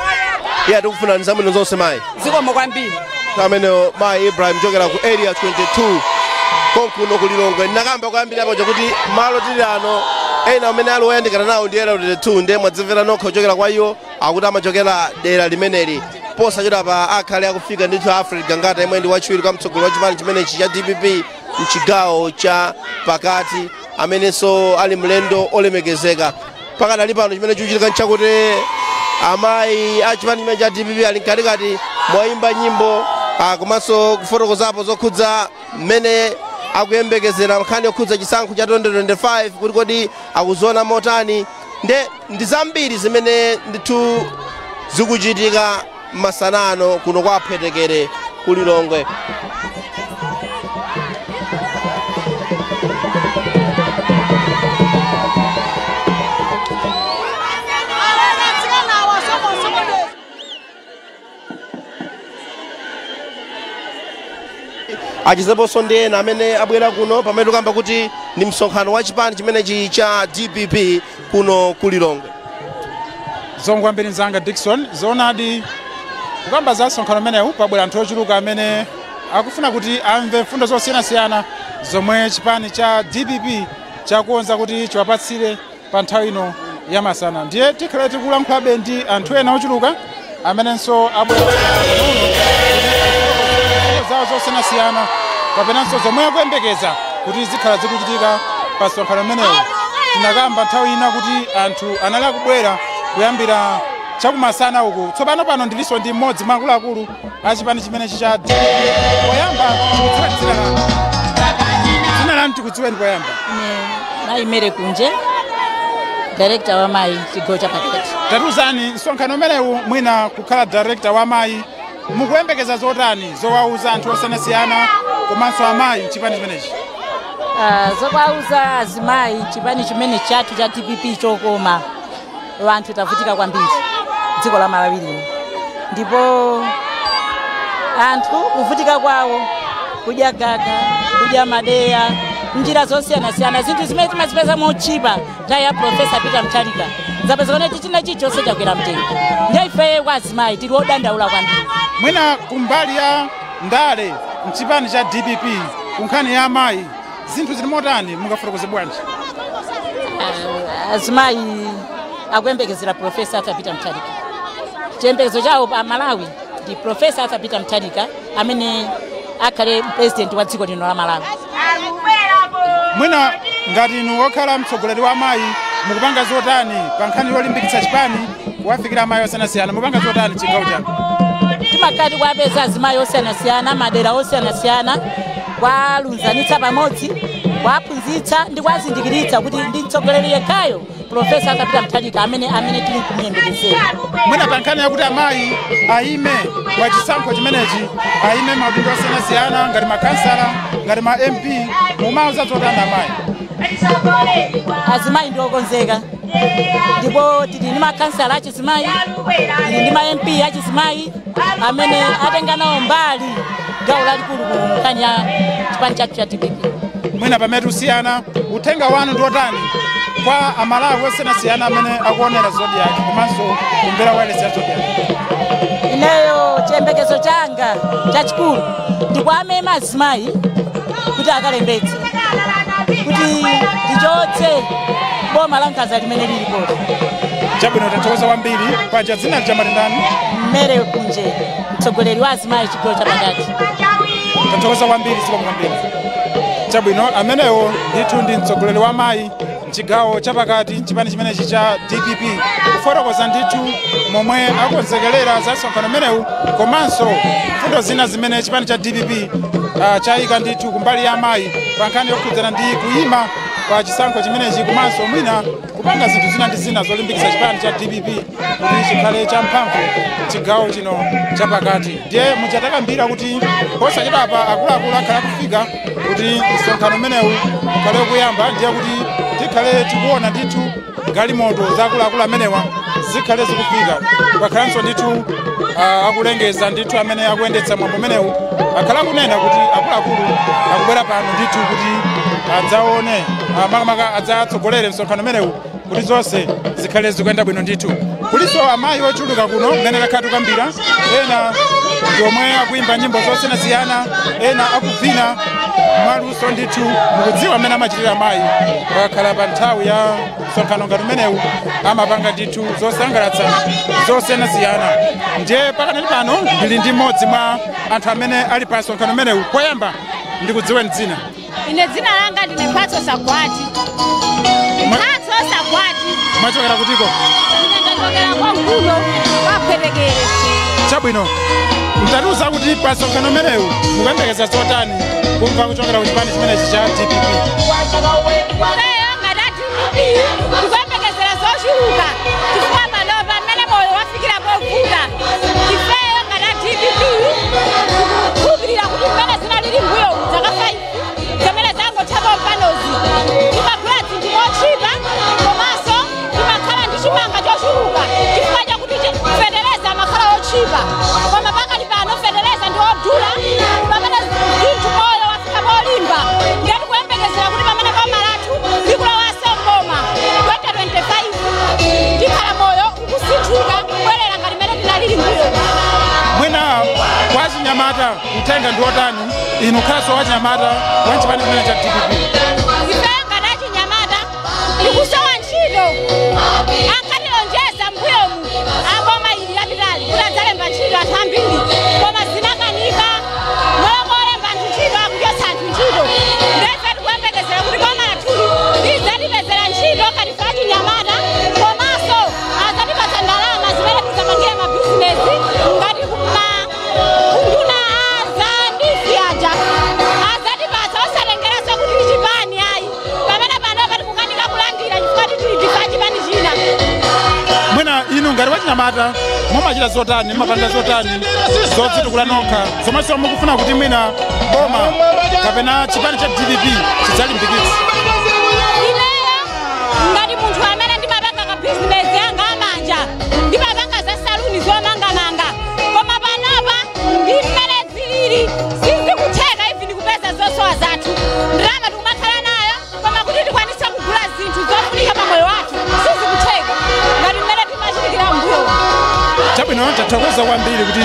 Iya tikufuna nzabwino zonse mayi. Zikomo kwambiri. Amene mayi Ibrahim chokera ku area 22 konkuno kulilongwe nakamba kwambiri apo kuti malo tili ano ena amene ali oyandikana nawo ndi area 22 ndiye mwadzimvera nokha kuchokera kwa iyo akuti amachokera dera limeneli posachedwa pa akhale akufika ndithu Alfred Gangata yemwe ndi wachiwiri kwa mtsogoleri wa chipani chimenechi cha DPP mchigawo cha pakati amenenso ali mlendo olemekezeka pakadali pano chimene chikuchitika nchakuti amayi a chipani chimene cha DPP ali mkatikati mwayimba nyimbo komanso kufotokozapo zokhudza mmene akuyembekezera nkhani yokhudza chisankho cha 2025 kuti kodi akuziona motani ndi zambiri zimene ndithu zikuchitika masanano kuno kwa Pwetekere kulilongwe. achizeponso ndi ena amene abwera kuno pamene tukamba kuti ndi msonkhano wa chipani chimenechi cha DPP kuno kulilongwe. Zongwa mbiri nzanga Dickson zonadi kukamba za msonkhano umenewu pabwera anthu ochuluka amene akufuna kuti amve mfundo zosiyanasiyana zomwe chipani cha DPP chakuonza kuti chiwapatsire pa nthawi ino ya masana. Ndiye tikhale tikulankhulabe ndi anthu ena ochuluka amenenso abwera zawo zosiyanasiyana kapenanso zomwe akuyembekeza kuti zikhala zikuchitika pa msonkhano umenewu. tinakamba nthawi ina kuti anthu anali akubwera kuyambira chakumasana uku. Tsopano pano ndilinso ndi mmodzi mwa akuluakulu a chipani chimenechi cha DPP. Poyamba tikudziwa dzina lanu tikudziweni poyamba. Mayi Mere Kunje, director wa mayi chigawo cha pakati. Tatuzani msonkhano umenewu mwina kukhala director wa mayi mukuyembekeza zotani zowauza anthu osiyanasiyana komanso amayi chipani chimenechi? Zowauza azimayi chipani chimene chathu cha DPP chokoma anthu tavutika kwambiri dziko la Malawi lino, ndipo anthu kuvutika kwawo kudya gaga, kudya madeya, njira zosiyanasiyana, zinthu zimene timazipeza mochipa nthawi ya Profesa Peter Mutharika zapeza kuti china chilichonse chakwera mtengo. Ndiye ife azimayi tili odandaula kwambiri. Mwina kumbali ya ndale mchipani cha DPP kunkhani ya amayi zinthu zili motani mungafotokoze bwanji? Azimayi akuyembekezera Profesa Peter Mutharika. Chiyembekezo chawo pa Malawi ndi Profesa Peter Mutharika amene akhale president wa dziko lino la Malawi. Mwina ngati inu okhala mtsogoleri wa amayi mukupanga zotani pa nkhani yolimbikitsa chipani kuwafikira amayi osiyanasiyana, mukupanga zotani chigawo chanu? Timakati kuwapeza azimayi osiyanasiyana, madera osiyanasiyana, kwalunzanitsa pamodzi, kwaphunzitsa ndi kwazindikiritsa kuti ndi mtsogoleri yekhayo Profesa Peter Mutharika amene tili kumuyembekezera. Mwina pa nkhani yakuti amayi ayime kwa chisankho chimenechi, ayime maudindo osiyanasiyana ngati makansala, ngati ma MP, mumauza zotani amayi? Azimayi ndi okonzeka, ndipo tili ndi makansala achizimayi, tili ndi ma MP achizimayi amene atenga nawo mbali gawo lalikulu ku nkhani ya chipani chathu cha DPP. Mwina pamene tusiyana uthenga wanu ndi otani kwa amalawi osiyanasiyana amene akuonera Zodiac komanso kumvera wireless ya Zodiac? Ineyo chiyembekezo changa chachikulu ndi kwa amene azimayi kuti akalembetse kuti tichotse boma la nkhanza limene lilipo. Chabwino, tathokoza kwambiri. Paja dzina lijamati ndani? Mere Kunje, mtsogoleri wa azimayi chigawo cha pakati. Tathokoza kwambiri, sipo kwambiri. Chabwino, amenewo ndithu ndi mtsogoleri wa amayi mchigawo cha pakati chipani chimenechi cha DPP kufotokoza ndithu momwe akonzekelera za msonkhano umenewu komanso mfundo zina zimene chipani cha DPP chayika ndithu kumbali ya amayi pa nkhani yokhudzana ndi kuyima kwa chisankho chimenechi komanso mwina kupanga zinthu zina ndi zina zolimbikitsa chipani cha DPP kuti chikhale cha mphamvu chigawo chino cha pakati. Ndiye muchatakambira kuti posachedwapa akuluakulu akhala kufika kuti msonkhano umenewu ukhale kuyamba, ndiye kuti tikhale tikuona ndithu galimoto za akuluakulu amenewa zikhale zikufika. Pakhalanso ndithu akulengeza ndithu amene akuyendetsa mwambo umenewu akhala kunena kuti akuluakulu akubwera pano ndithu kuti adzaone makamaka adzatsogolere msonkhano umenewu kuti zonse zikhale zikuyenda bwino ndithu. Kulinso amayi ochuluka kuno mmene takhala tikambira, ena ndiomwe akuimba nyimbo zosiyanasiyana, ena akuvina mwaluso ndithu mukudziwa amene amachitira amayi pakhala pa nthawi ya msonkhano ngati umenewu amapanga ndithu zosangalatsa zosiyanasiyana. Ndiye pakanali pano ndili ndi mmodzi mwa anthu amene ali pa msonkhano umenewu. Poyamba ndikudziweni dzina? Ine dzina langa ndine Mphatso Sagwati. Mphatso Sagwati. Mwachokera kutiko? Ine ndachokera kwa Mkulo, kwa Pwetekere. Chabwino, mtatiuza kuti pa msonkhano umenewu mukuyembekeza zotani kumva kuchokera ku chipani chimenechi cha DPP? Ifeyo ngati DPP tikuyembekezera zochuluka chifukwa panopa amene moyo wafikira povuta. Ifeyo ngati DPP tikukhulupirira kuti mmene zinalili mbuyo zaka 5 zimene zangothapo mpanozi timagula zinthu zochipa komanso timakhala ndi chimanga chochuluka chifukwa chakuti Federeza amakhala ochipa, koma pakali pano Federeza ndi odula pamene zinthu moyo wafika polimba. Ndiye tikuyembekezera kuti pamene pamalatu likulowanso mboma 2025 tikhala moyo ukusinthika kubwerera ngati mmene tinalili mbuyo. Mwina kwa Chinyamata uthenga ndi otani inu khaso wa Chinyamata wa chipani chimene cha DPP? Ifeyo ngati Chinyamata tikusowa ntchito. Ankatilonjeza mbuyomu aboma ili lapitali kuti adzalemba ntchito anthu ambiri, koma zinakanika molemba anthu ntchito akudyetsa anthu ntchito. Ndiye tikuyembekezera kuti boma lathuli lidzatipezera ntchito anyamata mumachita zotani mapanda zotani zodzitukula nokha zomweso mukufuna kuti mwina boma kapena chipani cha DPP chidzalimbikitsa ngati munthu amene ndimapanga ka business yanga amanja ndimapanga za saluni zomangamanga koma panapa ndi mmene zilili sizikutheka ivi ndikupeza zosowa zathu ndalama tikumakhala nayo koma kuti tikwanisa kugula zinthu zofunika pa moyo wathu sizikutheka ngati mmene timachitikira mbuyo chabwino tathokoza kwambiri kuti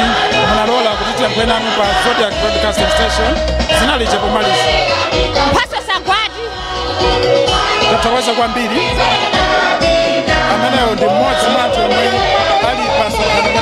munalola kuti tiyankhule nanu pa Zodiac Broadcasting Station zinali chapomaliza mphaso sagwati tathokoza kwambiri ameneyo ndi mmodzi mwa anthu omwe ali pasonkhano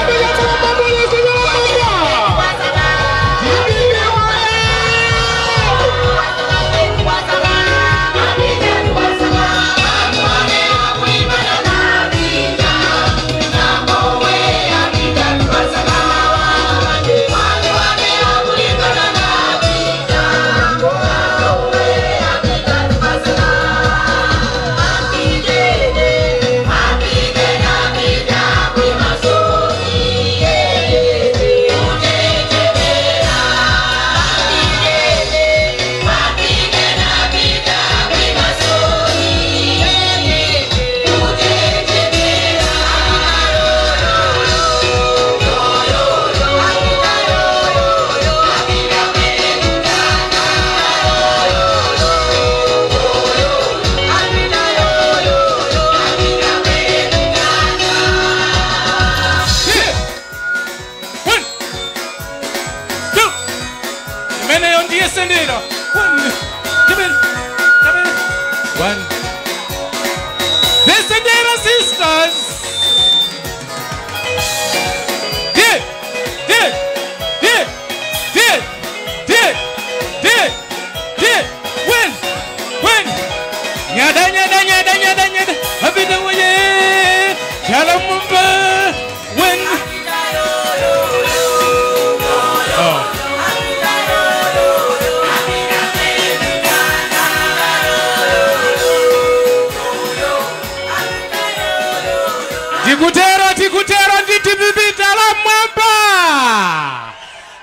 tikutero ndi DPP talamwamba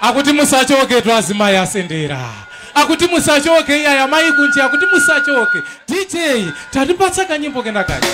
akuti musachoke twazimayi asendera akuti musachoke iyaya mayi kunji akuti musachoke DJ tatipatsa kanyimbo kena kachi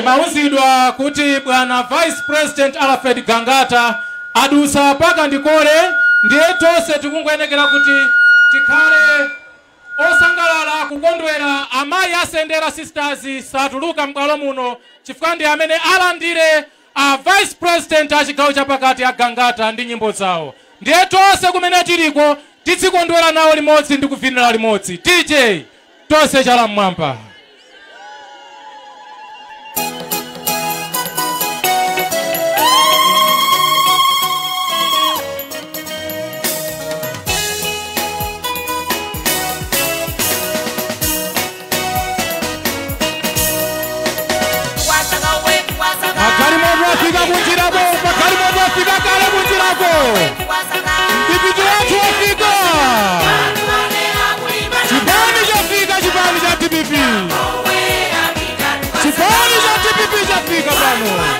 Ndimauzidwa kuti bwana Vice President Alfred Gangata adusa paka ndikole ndiye tonse tikungoyenekera kuti tikhale osangalala kukondwera amayi asendera sisters satuluka m'bwalo muno chifukwa ndi amene alandire a Vice President achigawo chapakati a Gangata ndi nyimbo zawo. Ndiye tonse kumene tiliko tizikondwera nawo limodzi ndi kuvinira limodzi. DJ tonse chala mmwamba. Fika kunjirako, pakali moto fika kale kunjirako. Ndipiti watu wafika. Chipani cha TPP. Chipani cha TPP chafika pano.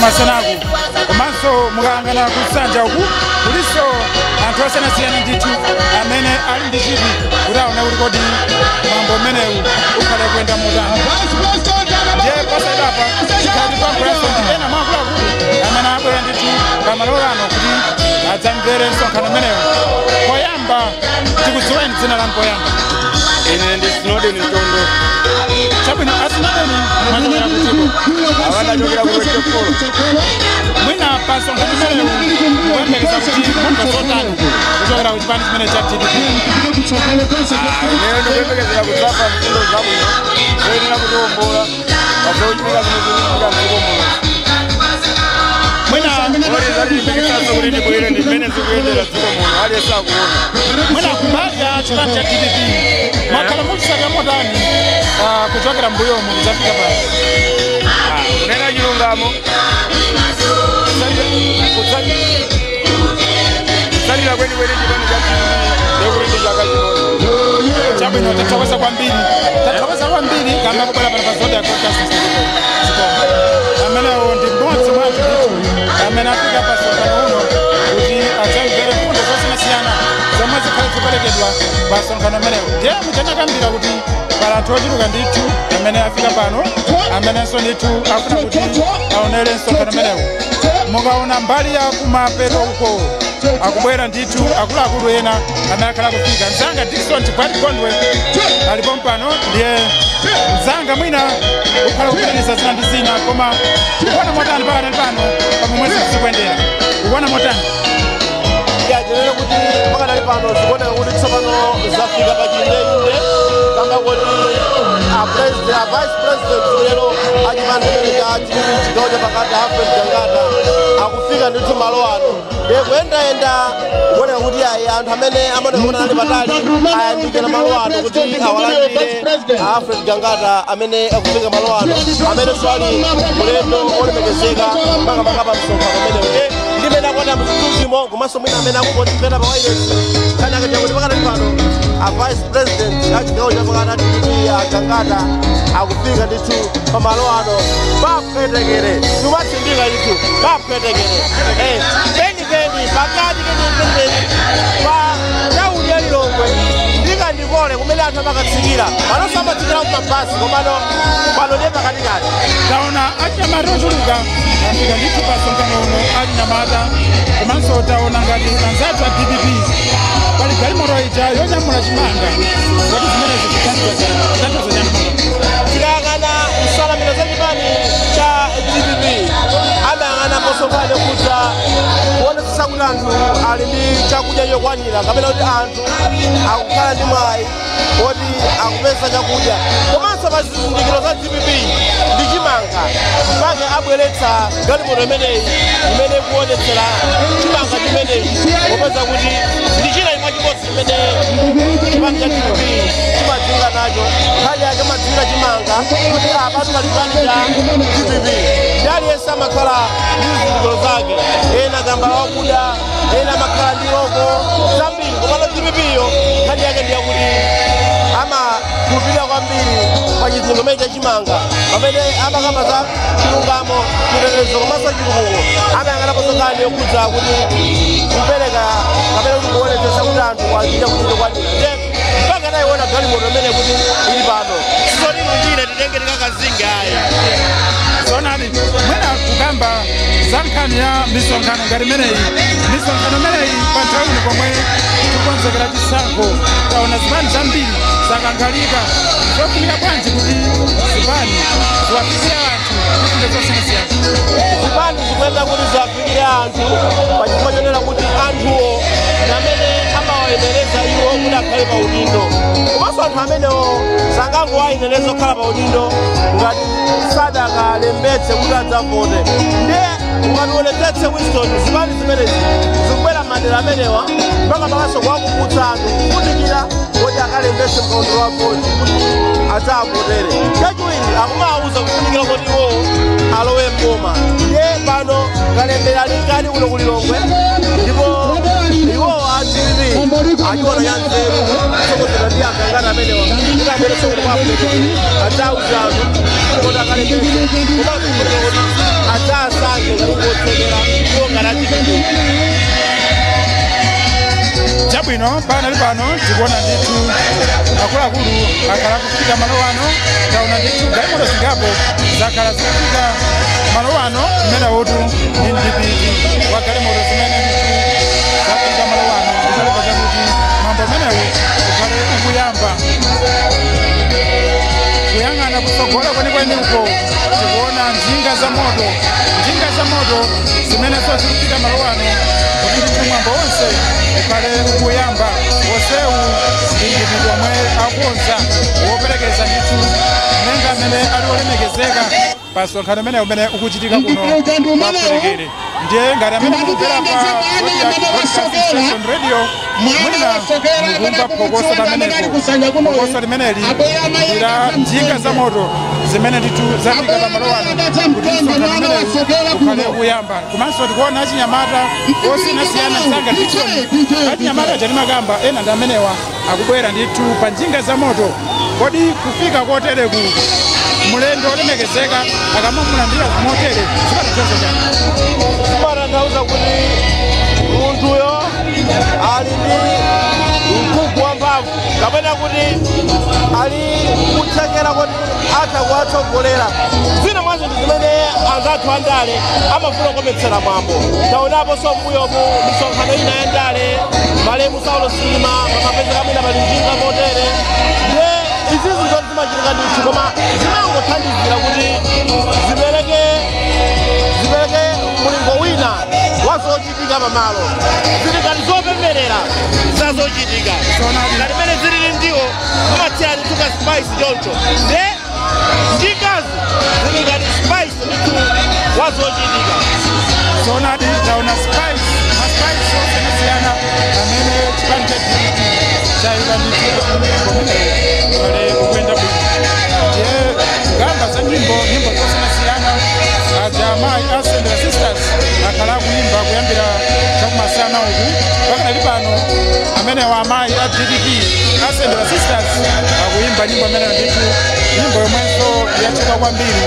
Masanagu komanso mukangana kusanja uku kuliso anthu osanasiyana ndithu amene ali ndi chidwi kuti aone kuti kodi mwambo umenewu ukhale kuyenda motani. Ndiye pasadapa chikhati pambuyaso ndi ena mwaakuluakulu amene abwera ndithu pamalo ano kuti adzamvere msonkhano umenewu. Poyamba tikudziweni dzina lanu poyamba. Ine ndi Snowden Ntondo. Chabwino Snowden mwachokera kutiko. Awandachokera kuwechefolo. Mwina pasonkhano umenewu kuyembekeza kuti mwambo zotani kuchokera kuchipani chimene cha TPP. Ine ndikuyembekezera kudzapa mfundo zabwino zoyenera kutiwombola pazochitika zimezikuitika mdziko muno. Zalimbikitsaso kuti ndibwere ndi mmene zikuyendera dziko muno aliyense akuona. Mwina kumbali ya chipani cha TPP mwakhala mukusaka motani kuchokera mbuyomu kudzafika pano. Kunena chilungamo kusalira kwenikweni chipani cha TPP ndekuti ndi chaka chinozo. Chabwino tathokoza kwambiri kamba kubwera pano pa Zodiac Broadcasting amenewo ndi mmodzi mwa anthu ndithu amene afika pa msonkhano uno kuti adzamvere mfundo zosiyanasiyana zomwe zikhale zikuperekedwa pa msonkhano umenewu. Ndiye muchanakambira kuti pali anthu ochuluka ndithu amene afika pano amenenso ndithu afuna kuti aonere msonkhano umenewu. Mukaona mbali ya kumapeto uko akubwera ndithu akuluakulu ena amene akhala kufika. Mzanga Dickson Chibwati Gondwe alipo mpano, ndiye mzanga mwina ukhala kupitiriza zina ndi zina, koma ukuona motani mpaka pano pamwe zikuyendera ukuona motani? Yajenera kuti pakadali pano zikuoneka kuti tsopano zafika pachiyendeyinde kamba kuti vice president lero achipani cha chigawo chapakati Alfred Gangata akufika ndithu malo ano. Ndiye kuyendayenda kuoneka kuti ayi anthu amene amaonekana ali patali ayandikira malo ano kuti awalandire Alfred Gangata amene akufika malo ano, amene ali mulendo olemekezeka mpaka pa msonkhano umenewu. Ndimene akwata muzituzimo komanso mwina amene akungondipeta pa wireless kana akaja kuti pakadali pano a vice president achigawo chapakati DPP agangata akufika ndithu pamalo ano papwetekere timatsindika ndithu papwetekere penipeni pakati kenipeni pa tauni ya Lilongwe ndikandikole kumene anthu amakatsikira panonso amatsikira kumabasi komano pano ndiye pakatikati taona achinyamata ochuluka afika ndithu pa msonkhano uno achinyamata komanso taona ngati anzathu a DPP pali galimoto ija yonyamula chimanga kuti zimenezo zithandiza tikayang'ana msalamiro za chipani cha DPP amayang'ana posopano kuja kuonetsa kuti anthu ali ndi chakudya chokwanira kapena kuti anthu akukhala ndi mwayi kuti akupeza chakudya komanso pa zizindikiro za DPP ndi chimanga mpaka abweretsa galimoto imeneyi imene kuonetsera chimanga chimeneyi popeza kuti ndi china chimodzi chimene chipani cha DPP chimadzinga nacho nkhani yake madzinga chimanga kuti apatu palipani cha DPP ndi aliyense amakhala ndi zizindikiro zake ena gamba wakuda ena amakhala ndi loko zambiri komano DPP-yo nkhani yake ndi yakuti amakhulupirira kwambiri pa chizindikiro cha chimanga pamene amakamba za chilungamo chitetezo komanso chitukuko amayang'ana posokani yokhudza kuti kupereka kapena kuti kuonetsetsa kuti anthu achita kuti chokwanira mpaka nayiona galimoto imene kuti ili pano sizonino njira titenge tikakazinge ayi zonani mwina kugamba za nkhani ya misonkhano ngati imeneyi misonkhano imeneyi pa nthawi ino pomwe tikukonzekera chisankho taona zipani zambiri zakangalika zofunika bwanji kuti zipani ziwafikire anthu kufunde zosiyanasiyana zipani zikuyenera kuti ziwafikire anthu pachifukwa chonena kuti anthuwo ndi amene amawayenereza iwo kuti akhale pa udindo komanso anthu amenewo sangangowayenereza kukhala pa udindo ngati sadakalembetse kuti adzavote ndiye ukationetsetse Winston zipani zimenezi zikubwera madera amenewa mpaka pakaso kuwakuputsa anthu kufunikira kuti akalembetse mkaundula wa voti kuti adzavotere chachiwiri akumawuza kufunikira kuti iwo alowe mboma ndiye pano kalembera linkani kuno ku Lilongwe ndipo iwo adipiri achiona cha nzeru kusokozera ndi agangata amenewa kuti abweretse kuti kwafunikira adzawuza anthu kuti akalembetse kumakufunikira kuti adzasange ngatinkotsekera iwo ngati chabwino panali pano tikuona ndithu akuluakulu akhala kufika malo ano taona ndithu galimoto zingapo zakhala zikufika malo ano mmene wotu ndi mdipiti wa galimoto zimene ndithu zafika malo ano kusaleka chakuti mambo amenewo ukhale ukuyamba kuyang'ana kusogola kwenikweni uko tikuona njinga za moto zimenezo zikufika malo ano kuti ndithu mwambo wonse ukhale ukuyamba wosewu ndingiti omwe akonza woperekeza ndithu nenga amene ali olemekezeka pa msonkhano umene ukuchitika kuno paperekere ndiye ngati amene mukumvera pa radio mwina mukumva phokoso pamenepo phokoso limeneli ndila njinga za moto zimene ndithu zafika pa malo ano kuti msonkhano umenewu ukhale ukuyamba komanso tikuona achinyamata osiyanasiyana msanga tichoni achinyamata chatimakamba ena ndi amenewa akubwera ndithu pa njinga za moto kodi kufika kotereku mulendo olemekezeka akamamulandira motere zimatochoza chani zimatanthauza kuti munthuyo ali ndi mkugu wamphamvu kapena kuti ali kutsekera kuti atha kuwatsogolera zina mwazo ndi zimene anzathu andale amafuna kukometsera mwambo taonaponso mbuyomu misonkhano ina ya ndale malemu Saulo Silima pamapeza kamwina pali njinga motere ndiye izizi zoti zimachitika ndithu koma zimangothandizira kuti zipereke mulingo wina wazochitika pamalo zili ngati zopemberera zazochitika ngati mene zilili ndiwo kumatsirani tuka spice choncho nde njingazi zili ngati spice ndithu wazochitika zonadi taona spice maspice osiyanasiyana amene chipani cha DPP chayika ndithu ale kupenda bwino ndiye kugamba za nyimbo zosiyanasiyana ajamayi asendera sisters akhala kuimba kuyambira chakumasana uku pakanali pano amene wa amayi a DPP Sendera Sisters akuimba nyimbo imene ndithu nyimbo yomwenso yatchuka kwambiri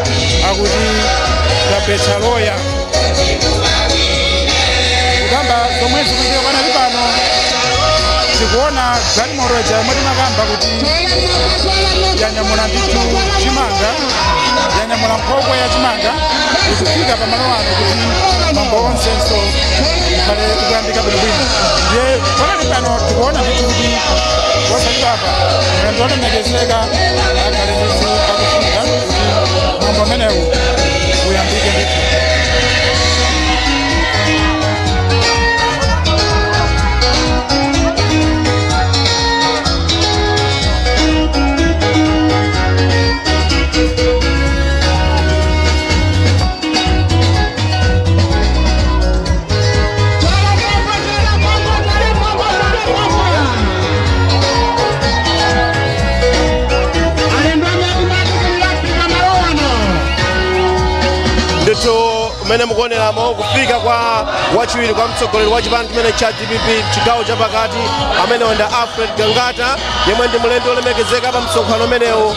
akuti Tabecha Loya kugamba zomwezi kuitika panali pano tikuona galimoto ija yomwe timakamba kuti yanyamula ndithu chimanga yanyamula nkhokwe ya chimanga ikufika pamalo ano kuti mambo onsenso kale kuyambika bwinobwino ndiye panali pano tikuona ndithu kuti wasachapa mulendo olemekezeka akhale ndithu akufika kuti mambo amenewu uyambike ndithu. Mene mukuoneramo kufika kwa wachiwiri kwa mtsogoleri wa chipani chimene cha DPP chigawo chapakati amene wanda Alfred Gangata yemwe ndi mulendo olemekezeka pa msonkhano umenewu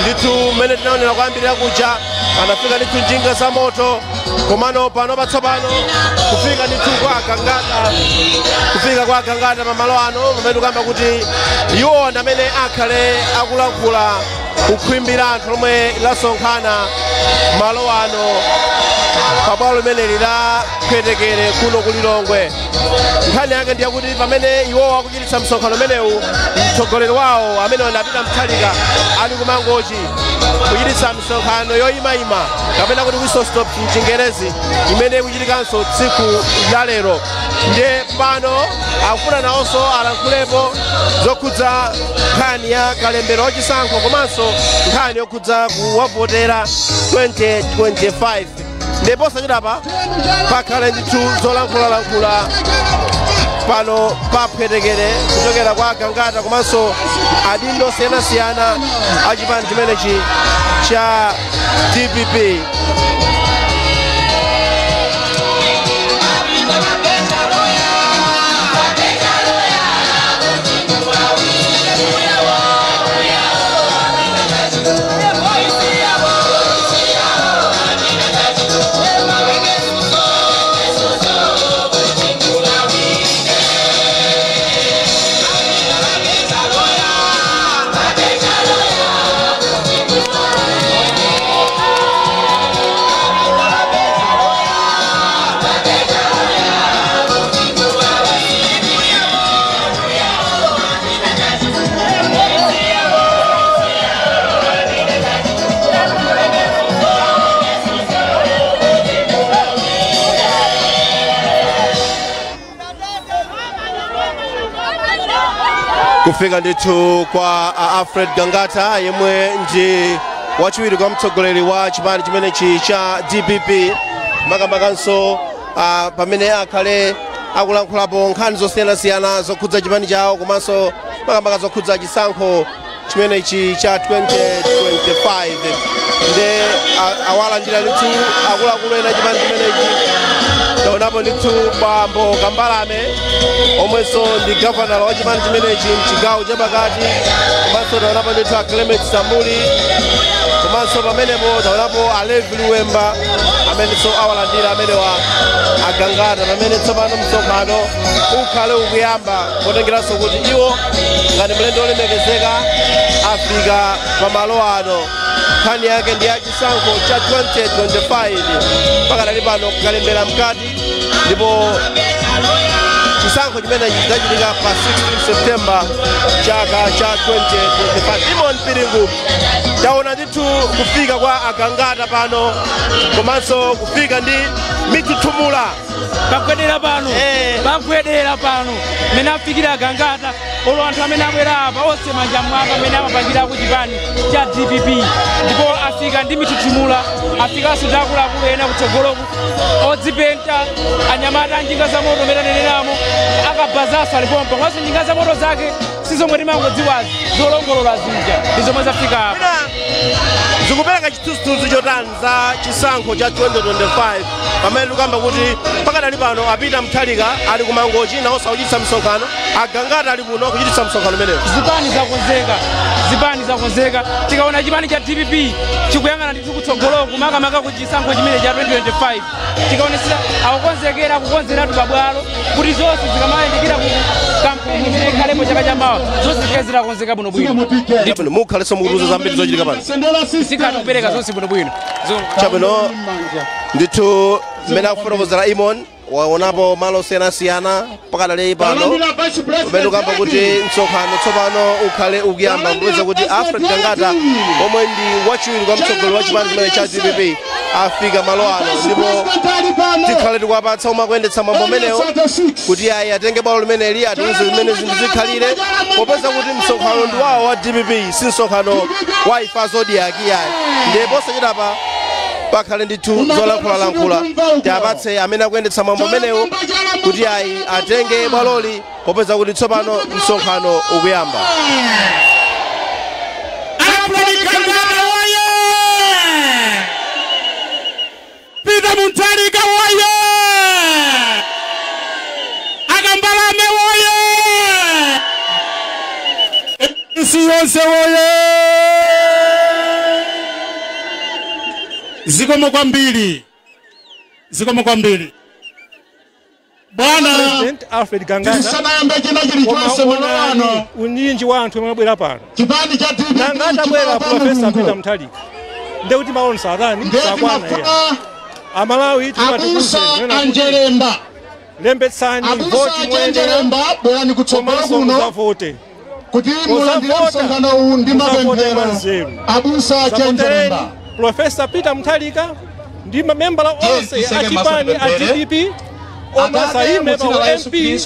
ndithu mmene tinaonera kwambirira kuja anafika ndithu njinga za moto komano pano patsopano kufika ndithu kwa Gangata pamalo ano pamene tikuyamba kuti iwo ndi amene akhale akulankhula kukhwimbira anthu lomwe lasonkhana malo ano pabwalo limeneli la Pwetekere kuno kulilongwe. Nkhani yake ndi yakuti pamene iwo akuchititsa msonkhano umenewu mtsogoleri wawo amene wanapita Mthalika ali kumangochi kuchititsa msonkhano yoyimayima kapena kuti whistle stop mchingerezi imene ikuchitikanso tsiku la lero. Ndiye pano akufuna nawonso alankhulepo zokhudza nkhani ya kalembero wachisankho komanso nkhani yokhudza kuwavotera 2025. Ndipo sachitapa pakhale ndithu zolankhula pano pa Pwetekere kuchokera kwa Gangata komanso adindo osiyanasiyana a chipani chimenechi cha DPP. Kufika ndithu kwa Alfred Gangata yemwe ndi wachiwiri kwa mtsogoleri wa chipani chimenechi cha DPP makambakanso pamene akhale akulankhulapo nkhani zosiyanasiyana zokhudza chipani chawo komanso makambaka zokhudza chisankho chimenechi cha 2025 nde awalandira ndithu akuluakulu ena chipani chimenechi. Taonapo ndithu Bambo Kambalame omwenso ndi governor wa chipani chimenechi mchigawo chapakati komanso taonapo ndithu Clement Sambuli komanso pamenepo taonapo Alevi Luwemba amenenso awalandira amenewa Gangata pamene tsopano msonkhano ukhale ukuyamba potengeranso kuti iwo ngati mlendo olemekezeka afika pamalo ano. Nkhani yake ndi ya chisankho cha 2025 pakadali pano kukalembera mkati ndipo chisankho chimenechi chidachitika pa 16 September chaka cha 2025. Imon Piringu taona ndithu kufika kwa Gangata pano komanso kufika ndi mitutumula bakwedera pano mene afikira Gangata olo anthu amene abwera apa onse manja mwapa amene amapangira ku chipani cha DPP ndipo afika ndi mitutumula afikanso ndi akuluakulu ena kutsogoloku odzipenta anyamata a njinga za moto amene aneneramo akabvazaso alipompa komanso njinga za moto zake sizomwe timangodziwazi zolongolola zija ndi zomwe zafika apa zikupereka chithunzithunzi chotani za chisankho cha 2025 pamene tikamba kuti pakadali pano apita Mutharika ali kumangochi nawo sauchititsa msonkhano, agangata ali kuno kuchititsa msonkhano umenewo. zipani zakonzeka tikaona chipani cha DPP chikuyang'ana ndithu kutsogolo kumakamaka ku chisankho chimene cha 2025 tikaonesa akukonzekera kukonzeratu pabwalo kuti zonse zikamayendekera ku kampeni imene ikhalepo chaka chamawa zonse zikazira konzeka bwinobwino. Ndipo mukhalenso mukutuza zambiri zochitika pano. Tikhati kupereka zonse bwinobwino. Chabwino ndithu mmene akufotokozera Imon waonapo malo osiyanasiyana pakadali pano pamene ukamba kuti msonkhano tsopano ukhale ukuyamba kupeza kuti Alfred Gangata omwe ndi wachiwiri kwa mtsogoleri wa chipani chimene cha DPP afika malo ano, ndipo tikhale tikuwapatsa omwe akuyendetsa mwambo umenewo kuti ayi atenge bwalo limeneli atiuze zimene zinthu zikhalire, popeza kuti msonkhano ndi wawo wa DPP si msonkhano wa ifa Zodiac yayi. Ndipo posachedapa pakhale ndithu zolankhula tiapatse amene akuyendetsa mwambo umenewo kuti ayi atenge bwaloli popeza kuti tsopano msonkhano ukuyamba. Peter Mutharika woye! Akambalame woye! Isi yonse woye! Zikomo kwambiri. Bwana President Alfred Gangata unyinji wa anthu mwabwera pano Gangata bwera Professor Peter Mutharika ndekuti maonsa adani sakwana ya Amalawi timatukuze Anjeremba lembetsani voti mwenera bwerani kutsogolo kuno vote kuti mulandire msonkhano uwu ndi mapemphero abusa Anjeremba. Professor Peter Mutharika ndi mamembala onse a chipani a DPP omasaime pa MP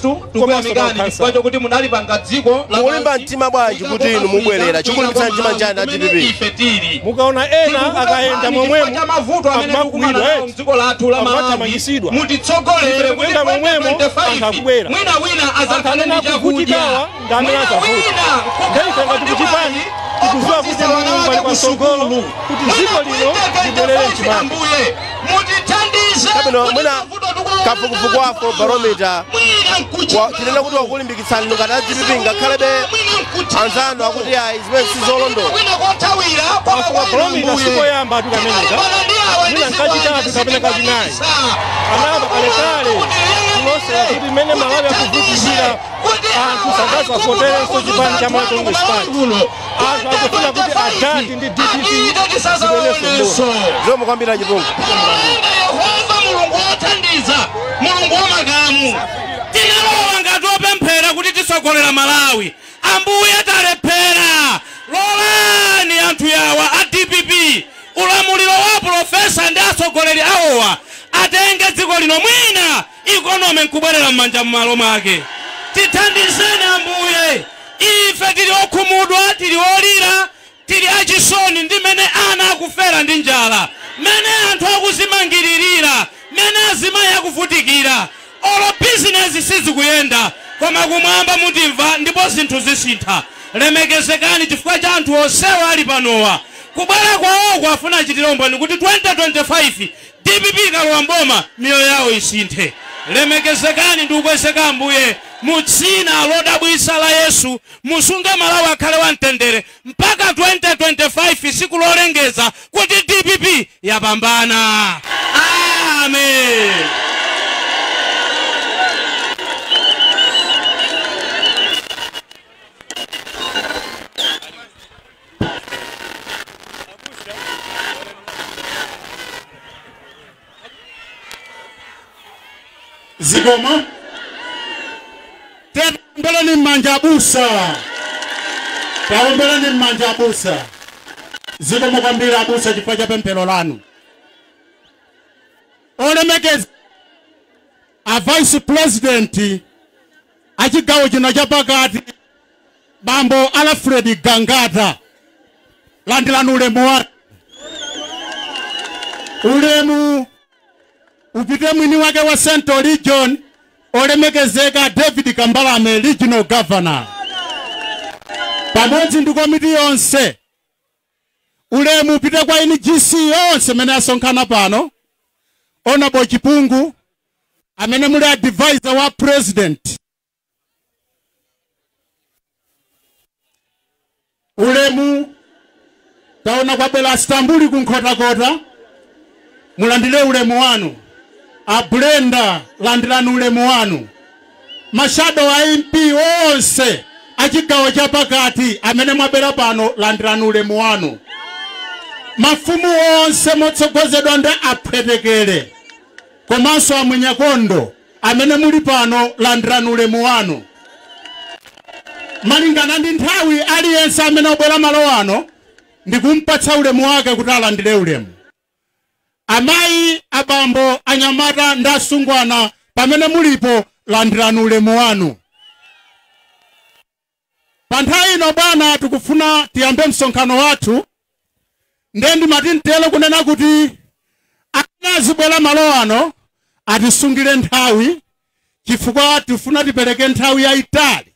kwacho kuti munali pangadziko mulimba mtima bwanji kuti inu mubwerera chikulimbitsa mtima njani a DPP mukaona ena akaenda momwemo amakwidwa mdziko lathu la Malawi mutitsogolere kuenda momwemo akakubwera wina azakhanena kuvutikawa ndamene azavuta ndaitenga tikuchipani tikuziwa kuti Mulungu ali pasogolo kuti dziko lino libwerere mchipani. Kabino mwina kafukufuku wako barometa tinena kuti wakulimbikitsani ngati a DPP ngakhalebe anzano akuti ayi zimene sizolondola. Kafukufuku barometa sikoyamba tukameneka mwina nkachitatu kapena kachinayi anaba kalekale kulosera kuti mmene Malawi akuvutikira anthu sakaza foterenso chipani cha Malawi Congress Party anthu akufuna kuti adati ndi DPP zibwereso zomwe kwambira chipungu Yehova Mulungu wothandiza Mulungu wamagamu tinalowa ngati opemphera kuti tisogolera Malawi ambuye talephera lolani anthu yawa a DPP ulamuliro wa profesa ndi asogoleri awowa atenge dziko lino mwina ikonomi nkubwerera m'manja m'malo mwake. Tithandizeni ambuye ife tili okhumudwa tili olira tili achisoni ndi mene ana akufera ndi njala mene anthu akuzimangiririra mene azimayi akuvutikira olo bizinesi sizikuyenda koma kumwamba mutimva ndipo zinthu zisintha. Lemekezekani chifukwa cha anthu onsewa ali panowa kubwera kwawo kwafuna chitilombo ni kuti 2025 DPP kalowa mboma miyoyo yawo isinthe. Lemekezekani ndi kukwezeka ambuye mudzina lodabwisa la Yesu musunge Malawi akhale wamtendere mpaka 2025 siku lolengeza kuti DPP yapambana. Amen. Zigoma Tembele ni manjabusa Tembele ni manjabusa Zigoma kwambira abusa chifukwa cha pemphero lanu. Olemekeza a vice president achigawo chino chapakati bambo Alfred Gangata landilani ulemu wake. Ulemu upite mwini wake wa Central Region olemekezeka David Kambalame Regional Governor. Pamodzi ndi komiti yonse ulemu upite kwa NGC yonse mene asonkhana pano. Honorable Chipungu amene muli advisor wa president. Ulemu taona kwa bela Stambuli kunkhota-kota. Mulandile ulemu wanu. Ablenda landilani ulemu wanu. Mashado wa MP onse achigawo cha pakati amene mwabera pano landilani ulemu wanu. Mafumu onse motsogozedwa ndi apwetekere. Komanso amwenyakondo amene muli pano landilani ulemu wanu. Malingana ndi nthawi aliyense amene obwera malo ano ndikumpatsa ulemu wake kuti alandire ulemu. Amayi, abambo, anyamata ndi asungwana pamene mulipo landirani ulemu wanu. Pa nthawi ino bwana tikufuna tiyambe msonkhano wathu. Ndendi matintelo kunena kuti azibwera malo ano atisungire nthawi chifukwa tifuna tipereke nthawi yayitali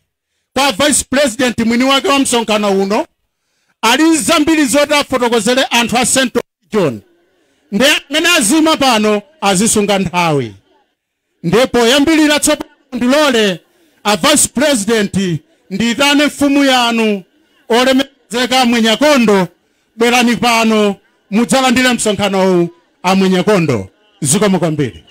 kwa vice president mwini wake wa msonkhano uno. Ali zambiri zoti afotokozere anthu a Central Region. Nde mene azima pano azisunga nthawi. Ndipo yambilira tsopano ndilole a vice president nditane mfumu yanu olemekezeka Mwenyakondo, bwerani pano mudzalandire msonkhano huu a Mwenyakondo. Zikomo kwambiri.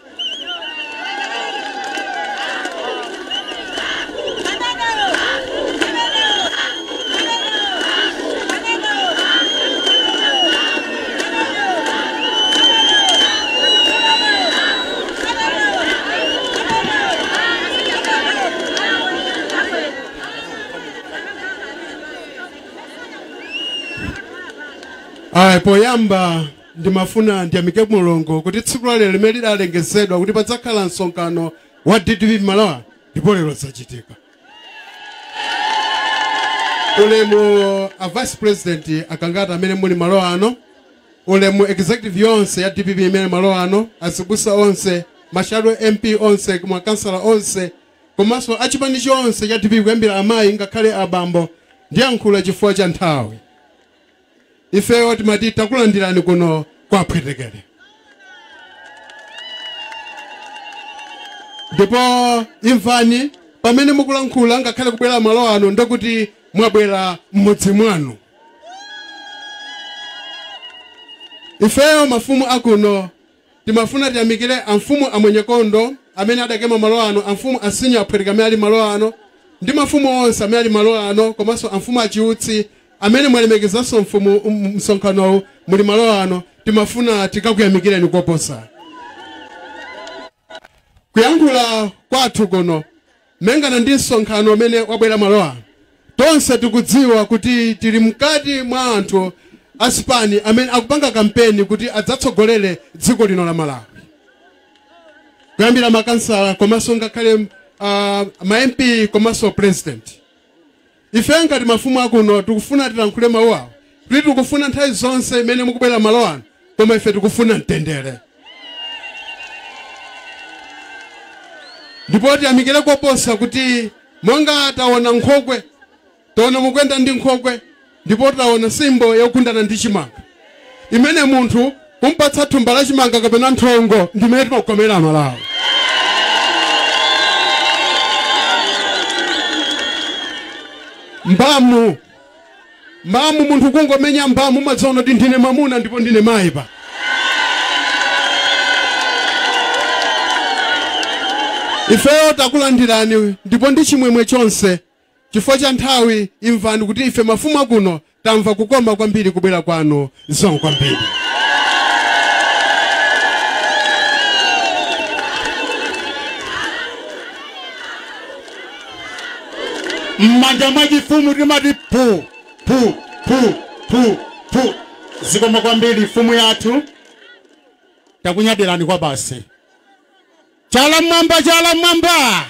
Poyamba ndimafuna ndiyamike Mulungu kuti tsiku lero limene lidalengezedwa kuti padzakhala msonkhano wa DDP Malawa ndipo lero zachitika. Ulemu a vice president akangata amene muli malo ano, ulemu executive yonse ya DPP imene malo ano, azibusa onse, mashado MP onse, makansala onse, komanso achipani chonse cha DPP kuyambira amayi ngakhale abambo ndiyankhula chifukwa cha nthawi. Ifeyo timati takulandirani kuno kwa apwetekere. Ndipo imvani pamene mukulankhula ngakhale kubwera malo ano ndokuti mwabwera mmodzi mwanu. Ifeyo mafumu akuno timafuna tiyamikire amfumu a Mwenyakondo amene adakema malo ano, amfumu asinya apwetekere amene ali malo ano, ndi mafumu onse amene ali malo ano, komanso amfumu achiutsi amene mwalemekezanso mfumu msonkhano muli malo ano. Timafuna tikakuyamikireni koposa. Kuyankhula kwathu kuno mengana ndi msonkhano amene wabwera malo ano, tonse tikudziwa kuti tili mkati mwa anthu asipani amene akupanga kampeni kuti adzatsogolere dziko lino la Malawi. Kuyambira makansala komanso ngakhale ma MP komanso president. Ife ngati mafumu akuno tikufuna tilankhule mawu awo kuti tikufuna nthawi zonse imene mukubwera malo ano, koma ife tikufuna mtendere. Ndipo tiyamikire koposa kuti monga taona nkhokwe, taona mukwenda ndi nkhokwe, ndipo taona simbo yokundana ndi chimanga imene munthu kumpatsa thumba la chimanga kapena nthongo ndimene timakomera Malawi. Mbamu munthu kungomenya mbamu madzono kuti ndine mamuna ndipo ndine mayi pa. Ifeyo takulandirani ndipo ndi chimwemwe chonse chifukwa cha nthawi. Imvani kuti ife mafumu akuno tamva kukoma kwambiri kubwera kwanu. Zikomo kwambiri. Mmanja mwachifumu timati pu pu pu pu pu. Zikomo kwambiri fumu yathu. Takunyadirani kwa basi. Chala mwamba, chala mwamba.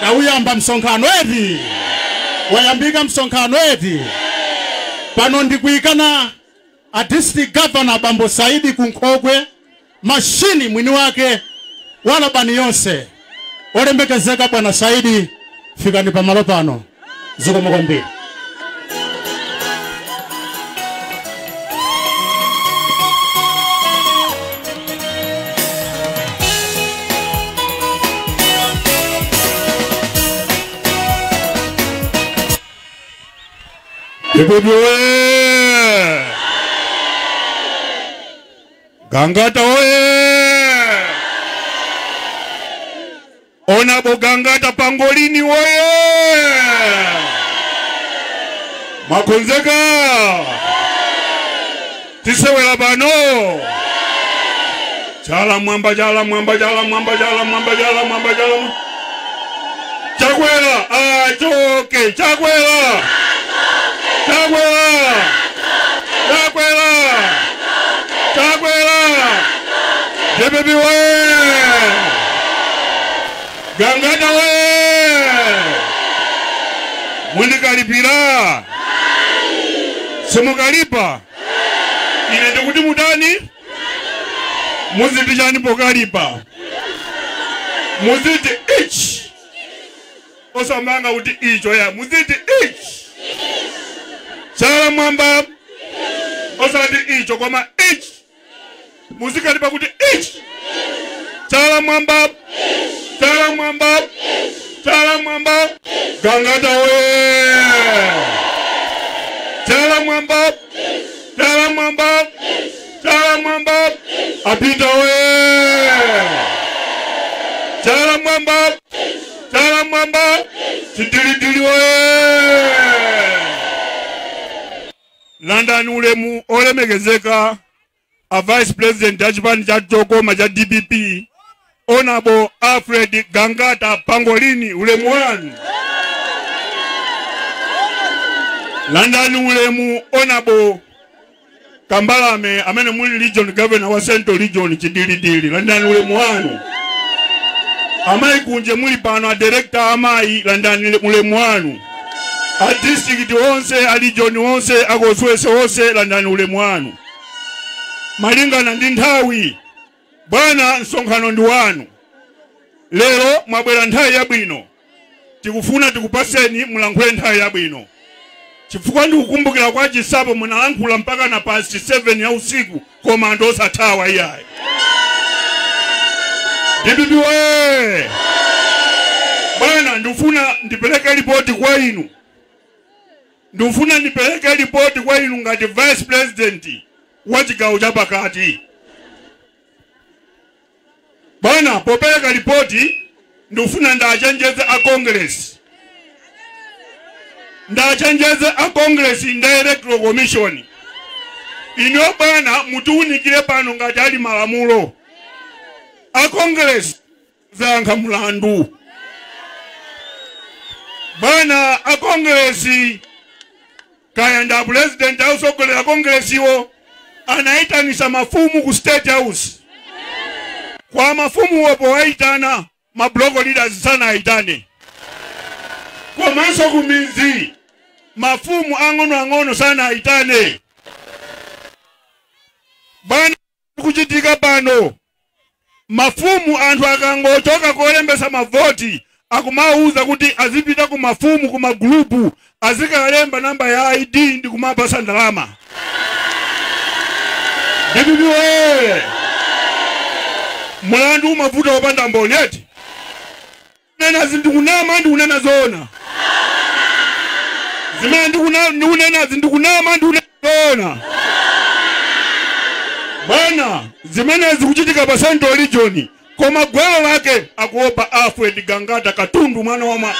Tauyamba msonkhano eti. Wayambika msonkhano eti. Pano ndikuikana a district governor Bambo Saidi Kunkhokwe, mashini mwini wake wala bani yonse. Olemekezeka Bwana Saidi, fikani pamalo pano. Zikomo kwambiri. DPP oye! Gangata oye! Honorable Gangata Pangolini oye! Makonzeka! Tisewela bano! Chala mwamba jala mwamba jala mwamba jala mwamba jala mwamba jala Chakwela achoke Chakwela Chakwela Chakwela Chakwela DPP we Gangata we Mundikalipira Semukalipa Ine ndikuti mutani Muziti chani pokalipa Muziti ich Osambanga uti icho ya Muziti ich Chala mwamba Osati icho kwa ma ich Muzikalipa kuti ich Chala mwamba Chala mwamba Chala mwamba Gangata we Chala mwamba Chala mwamba Chala mwamba Apita we Chala mwamba Chala mwamba Chidili we London ulemu olemegezeka a Vice President Achipani cha Chokoma cha DPP Honorable Alfred Gangata Pangolini ulemu wanu London ulemu Honorable Kambalame amene muli region governor wa Central Region chidilidili London ulemu wanu Amai kunje muli pano a director amai London ulemu wanu a district onse a region onse a Koswese onse London ulemu wanu malingana ndi nthawi bwana nsonkhano ndi wanu lero mwabwera nthawi yabwino tikufuna tikupaseni mulankhule nthawi yabwino chifukwa ndikukumbukira kwa chisapo munalankhula mpaka na past 7 ya usiku koma ndo osathawa iyayi DPP we bwana ndifuna ndipeleke ripoti kwa inu ndifuna ndipeleke ripoti kwa inu ngati Vice President wa chigawo cha pakati bwana popeleka ripoti ndifuna ndachenjeze a Congress ndachenjeze a Congress ndi Electoral Commission ino bwana mutiunikire pano ngati ali malamulo a Congress zankha mulandu bwana a Congress kayenda president ausogolera Congress iwo anaitanisa mafumu ku State House kwa mafumu wapo waitana mablogo leaders sana aitane kwa manso kuminzi mafumu ang'ono sana aitane bana kuchitika pano mafumu anthu akangochoka kolembesa mavoti akumauza kuti azipita ku mafumu ku magrupu azikalemba namba ya ID ndi kumapasa ndalama DPP we mulandu mavuta opanda mbonyeti nena zindikunama ndikunena zona zimene ndikunena zindikunama ndikunena zona bwana zimene zikuchitika pa Central Region koma gwelo lake akuopa Alfred Gangata Katundu mwana wa mamuna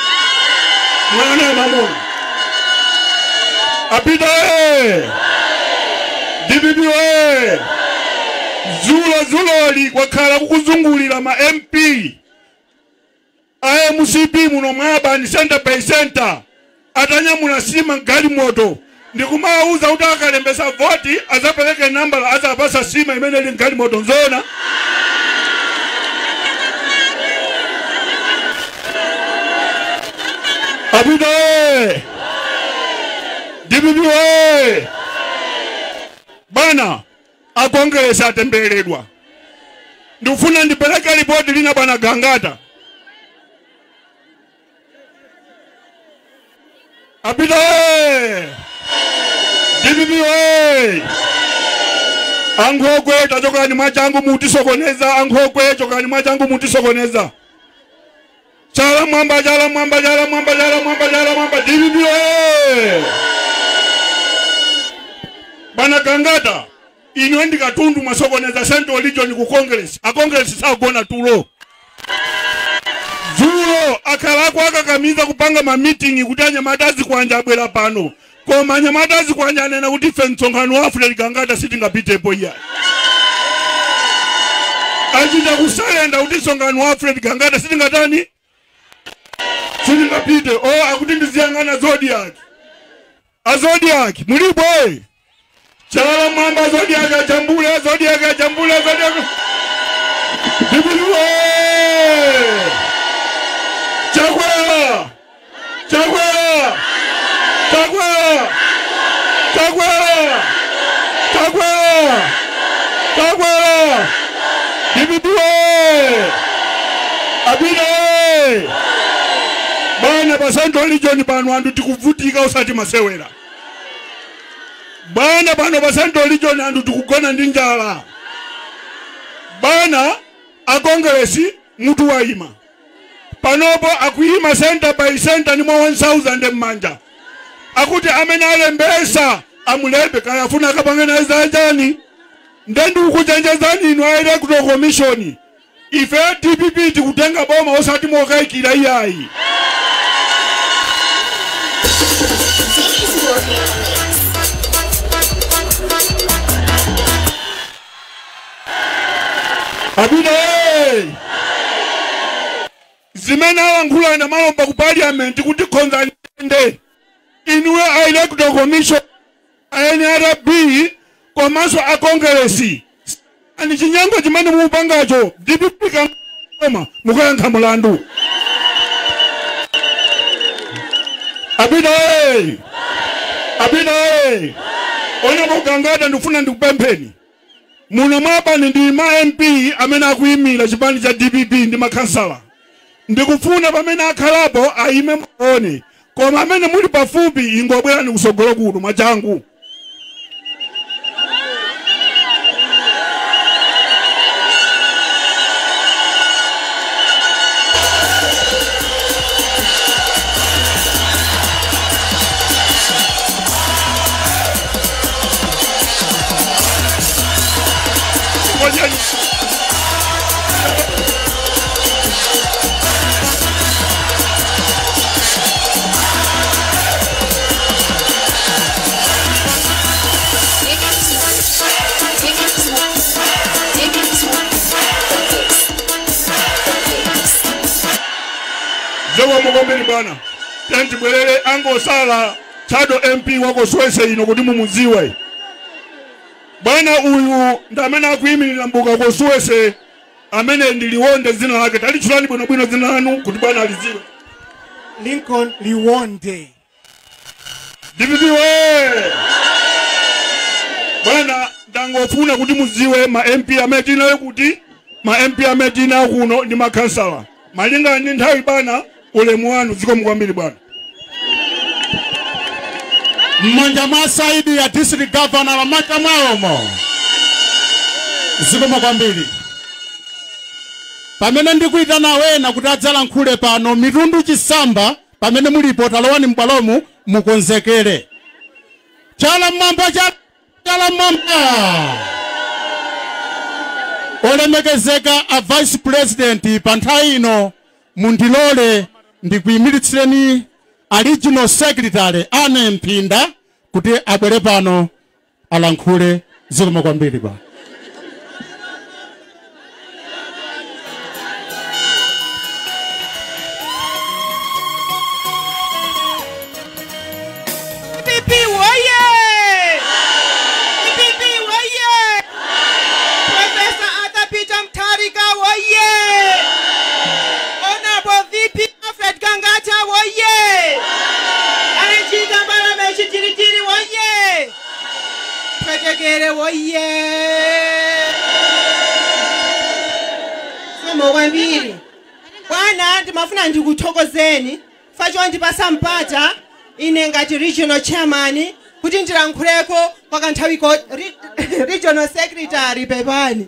apita DPP we zuloli kwakhala kukuzungulira ma MP AMCP muno mwabani center by center atanyamula sima gali moto ndikumauza kuti akalembesa voti azapeleke nambala azapasa sima imene ili gali moto nzona apita DPP we bana a Congress atembeledwa ndifuna ndipeleke ripoti lina bwana Gangata apita DPP we ankhokwe tachokani mwachangu mutisokoneza ankhokwe chokani mwachangu mutisokoneza chala mwamba DPP we Bana Gangata ino ndi katundu mwasokoneza Central Region ku Congress. A Congress sagona tulo. Zulo akalako akakamiza kupanga ma meeting kuti anyamatazi kwanja abwera pano. Koma anyamatazi kwanja anena kuti fe msonkhano wa Africa Gangata sitingapitepo iya. Ajita kusalenda kuti msonkhano wa Africa Gangata sitingatani? Sitingapite. Oh akuti ndiziyangana Zodiac. A Zodiac mulipo Chala mamba Zodiac ajambule Zodiac. Bibuliwe Chakwera Bibuliwe Abine Bana ba Central Region pano andu tikuvutika usati masewera. Bana bano ba Central Region andu tukugona ndi njala. Bana a Congress mutu waima. Panopo akuima center by center ni 1000 mmanja. Akuti amene alembesa amulebe kayafuna kapangena zanjani. Ndendu ukujanjazani ino electoral commission. Ife DPP tikutenga boma osati mokaikira iyayi. Abine Zimena wangula na malomba ku parliament kuti konza nde inuwe electoral commission NRB komanso a Congress ani chinyango chimene mupangacho DPP kama mukayankha mulandu. Abine ona mugangata ndifuna ndikupempheni muno mwapani ndi ma MP amene akuyimira chipani cha DPP ndi makansala. Ndikufuna pamene akhalapo aime muone koma amene muli pafupi ingobwera ndi kusogolo kuno mwachangu. Zewa mugombeni bana. Tenti bwelele ango sala Chado MP wako Swese ino kuti mumuziwe. Bana uyu ndamene akuyimirira mbuga ko Swese amene ndiliwonde zina lake talichulani bwino zina lanu kuti bana aliziwe. Lincoln Liwonde. DPP we. Bana ndangofuna kuti muziwe ma MP ametina kuti ma MP ametina kuno ndi makansala. Malinga ndi nthawi bana ulemu wanu ziko mukwambiri bwana. Mmanja mwa saidi ya district governor la mata mwaomo ziko mukwambiri. Pamene ndikuitana wena kuti adzala nkhule pano mitundu chisamba pamene mulipo talowani mbwalomu mukonzekere. Chala mwamba. Olemekezeka a vice president pa nthawi ino mundilole ndikuyimilitsireni a regional secretary Ane Mpinda kuti abwere pano alankhule zikomo kwambiri bwana. Mwambiri bwana ndimafuna ndikuthokozeni facho ndipasa mpata ine ngati regional chairman kuti ndilankhuleko kwa kanthawiko regional secretary pepani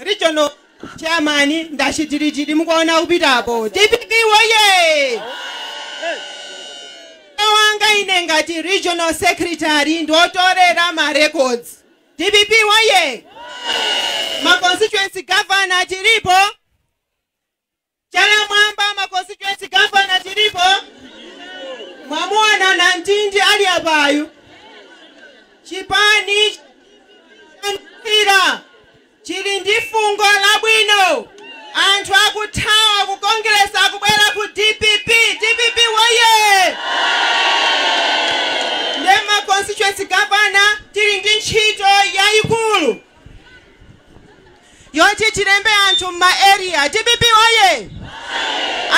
regional chairman ndachitiritiri mukuona kupitapo DPP woye wanga ine ngati regional secretary ndotorera ma records. DPP waye. Ma constituency governor tilipo. Chala mwamba ma constituency governor tilipo. Mwamuona na Ntindi ali abayu. Chipani chili ndi fungo labwino. Anthu akuthawa ku Congress akubwera ku DPP. DPP waye. Ndema constituency governor tili ndi ntchito yayikulu yoti tilembe anthu ma area. DPP waye.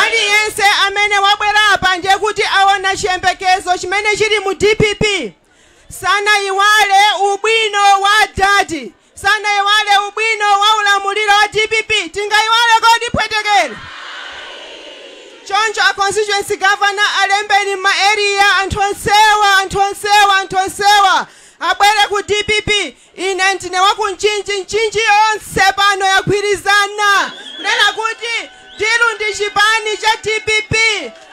Aliyense amene wabwera apa ndiye kuti aona chiyembekezo chimene chili mu DPP. Sana iwale ubwino wa dadi. Sana iwale ubwino wa ulamuliro wa DPP. Tingaiwale kodi pwetekere. Choncho a constituency governor alembeni ma area antonsewa. Abwere ku DPP. Ine ndine waku nchinji onse pano yagwirizana. Nena kuti dilu ndi chipani cha DPP.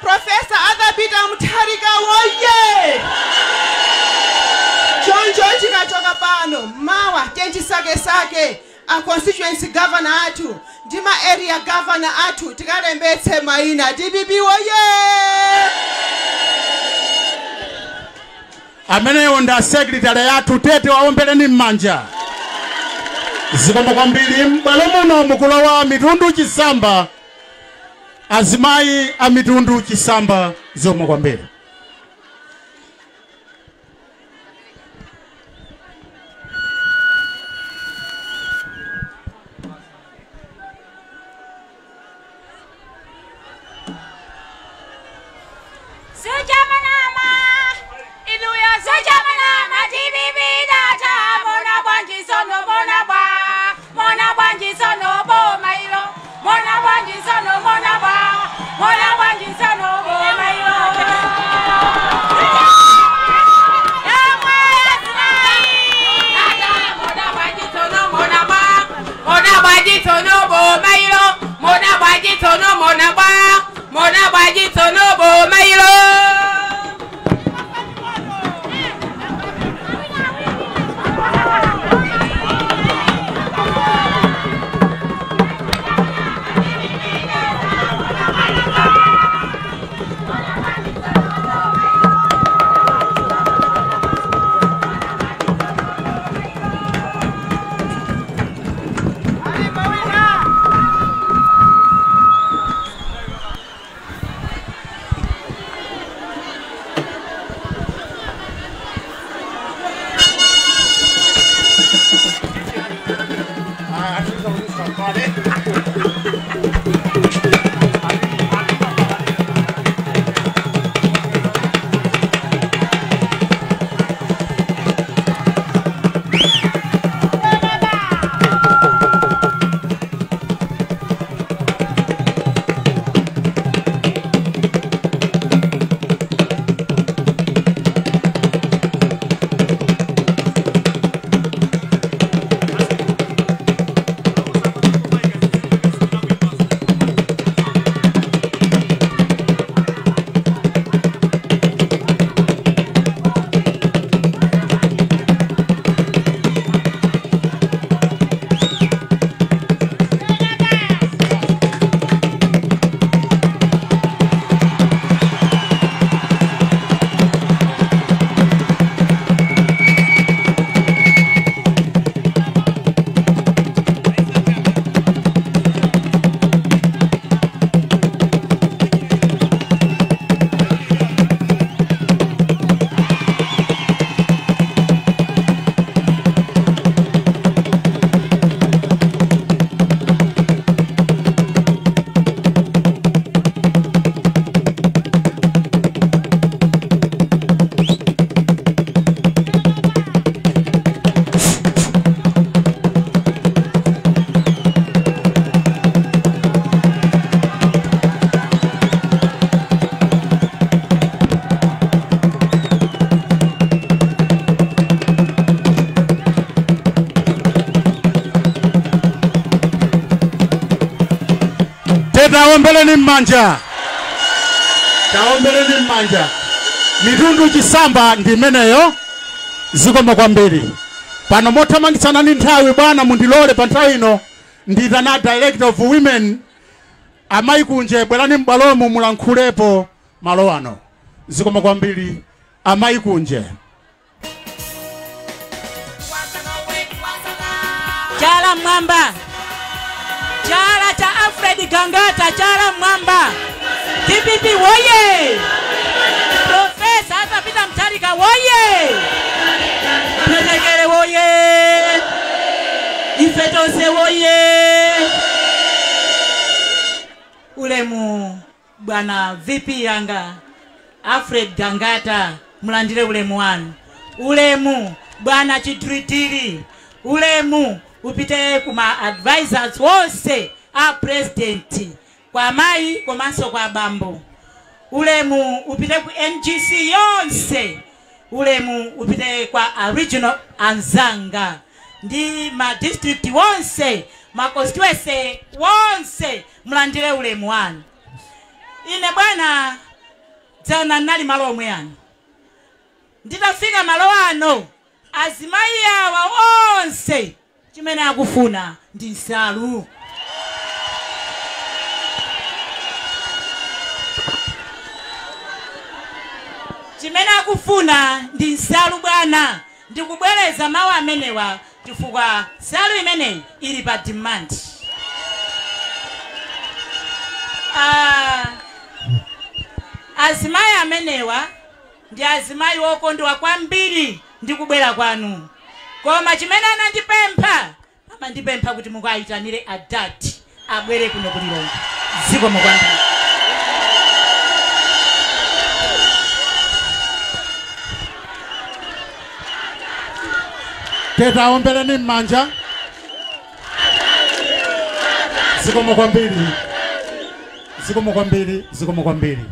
Professor Arthur Peter Mutharika woye. Choncho chikachoka pano mawa tenti sake a constituency governor atu ndima area governor atu tikalembetse maina. DPP woye. Ameneyo nda secretary yathu tete waombeleni mmanja. Zikomo kwambiri m'bwalo muno mukulowa mitundu chisamba. Azimayi a mitundu chisamba zikomo kwambiri. Taombeleni mmanja. Taombeleni mmanja. mitundu chisamba ndi imeneyo. Zikomo kwambiri. Pano mothamangitsana ndi nthawi bwana, mundilole pa nthawi ino nditana director of women amayi kunje, bwerani m'bwalomo mulankhulepo malo ano. Zikomo kwambiri amayi kunje. Chala mwamba, chala cha Alfred Gangata, chala mwamba. DPP woye! Profesa hata Peter Mutharika woye! Petekele woye! Ifetose woye! Ulemu bwana VP yanga Alfred Gangata, mulandire ulemu wanu. Ulemu bwana Chidritiri, ulemu upite kuma advisors wose a president kwa mai komanso kwa bambo. Ulemu upite ku NGC yonse. Ulemu upite kwa original anzanga ndi ma district wonse, ma constituency wonse, mulandire ulemu wanu. Ine bwana dzana nali malo omwe ano. Nditafika malo ano azimayi awa onse chimene akufuna ndi nsalu. Chimene akufuna ndi nsalu bwana. Ndikubwereza mawu amenewa chifukwa nsalu imeneyi ili pa demand. Azimayi amenewa ndi azimayi okondwa kwambiri ndikubwera kwanu. Koma chimene anandipempha, amandipempha kuti mukayitanire adati abwere kuno kulilonga. Zikomo kwambiri. Teta ombeleni mmanja. Zikomo kwambiri. Zikomo kwambiri, zikomo kwambiri.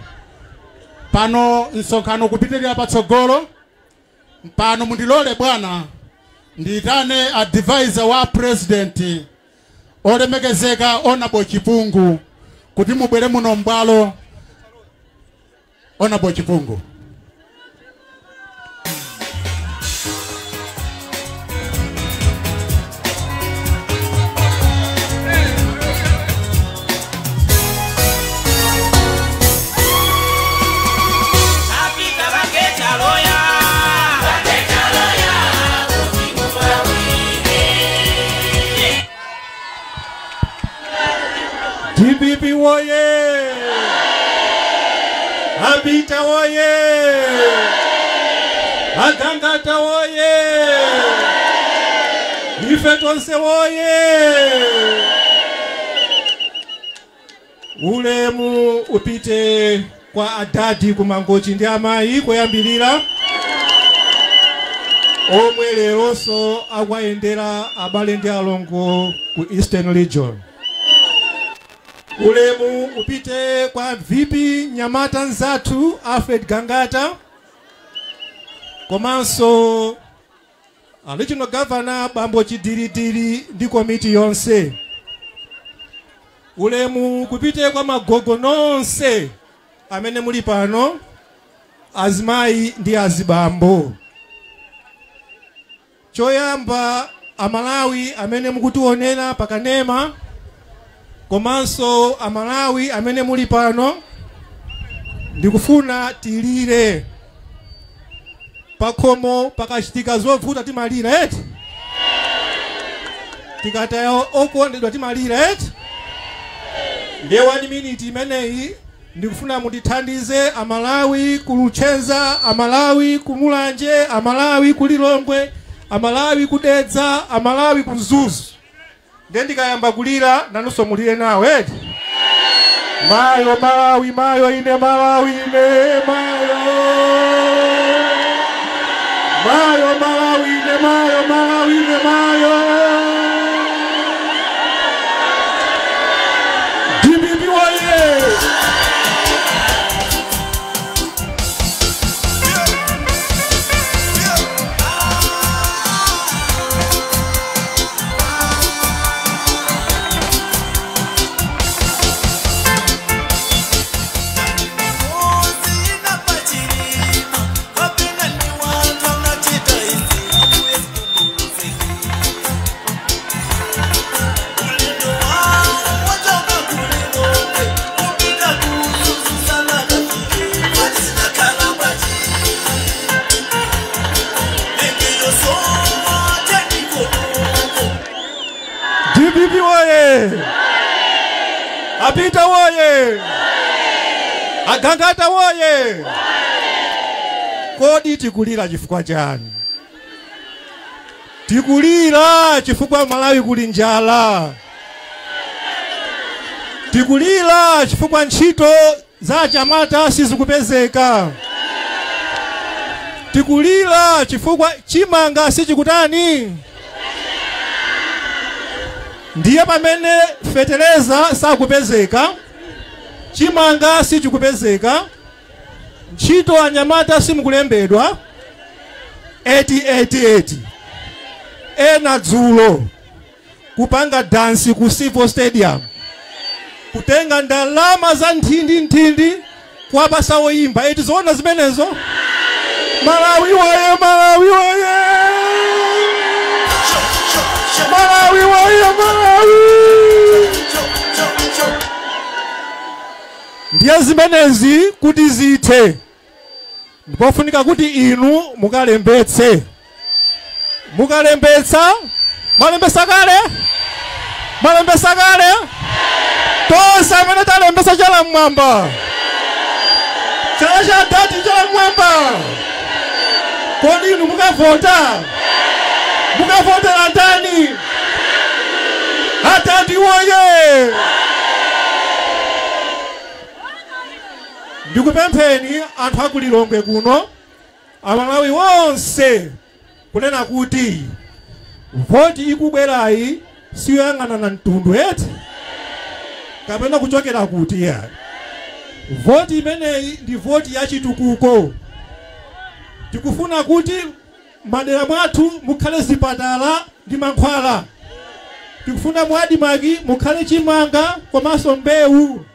Pano nsonkhano kupitirira patsogolo. Pano mundilole bwana nditane advisor wa president olemekezeka Honorable Chipungu kuti mubwere muno mbwalo. Honorable Chipungu. DPP woye! Abita woye! Agangata woye! Ifetonse woye! Ulemu upite kwa adadi kumangochi ndi amayi koyambirira. Omwe leronso akwayendera abale ndi alongo ku Eastern Region. Ulemu upite kwa VP Nyamata Nzatu Alfred Gangata, komanso Regional Governor Bambo Chidiridiri ndi komiti yonse. Ulemu kupite kwa magogo nonse amene muli pano, azimayi ndi azibambo. Choyamba amalawi amene mukutionera pakanema, komanso amalawi amene muli pano, ndikufuna tilire. Pakomo pakachitika zovuta timalira eti. Tikataya okondedwa timalira eti. Ndiye 1 minute imeneyi ndikufuna mutithandize amalawi kuluchenza, amalawi kumulanje, amalawi kulilongwe, amalawi kudedza, amalawi kuzuzu. Ndiye ndikayamba kulira nanunso mulire nawe eti. Mayo Malawi, mayo ine Malawi ine mayo. Mayo Malawi ine mayo, Malawi ine mayo. DPP woye! Uzina pachirima woye! Apita woye! Agangata woye! Kodi tikulira chifukwa chani? Tikulira chifukwa Malawi kuli njala. Tikulira chifukwa ntchito za Chamata sizikupezeka. Tikulira chifukwa chimanga sichikutani. Ndiye pamene feteleza sakupezeka, chimanga sichikupezeka, ntchito anyamata simukulembedwa. 80 ena dzulo kupanga dansi ku Civil Stadium, kutenga ndalama za nthindi kwa basa woyimba. Eti zoona zimenezo? Malawi woye, Malawi woye! Malawi woye, Malawi! Ndiye zimenezi kuti zithe, ndipofunika kuti inu mukalembetse. Mukalembetsa, mwalembesa kale? Mwalembesa kale? Tonse amene talembesa chala mmwamba. Chala cha dati chala mmwamba. Kodi inu mukavota? Mukavotera ndani? Atati woye! Ndikupempheni anthu akulilongwe kuno, Amalawi wonse, kunena kuti voti ikubwerayi siyoyang'ana na mtundu eti kapena kuchokera kuti ya. Voti imeneyi ndi voti ya chitukuko. Tikufuna kuti madera mwathu mukhale zipatala ndi mankhwala. Tikufuna mwadimagi mukhale chimanga komanso mbewu.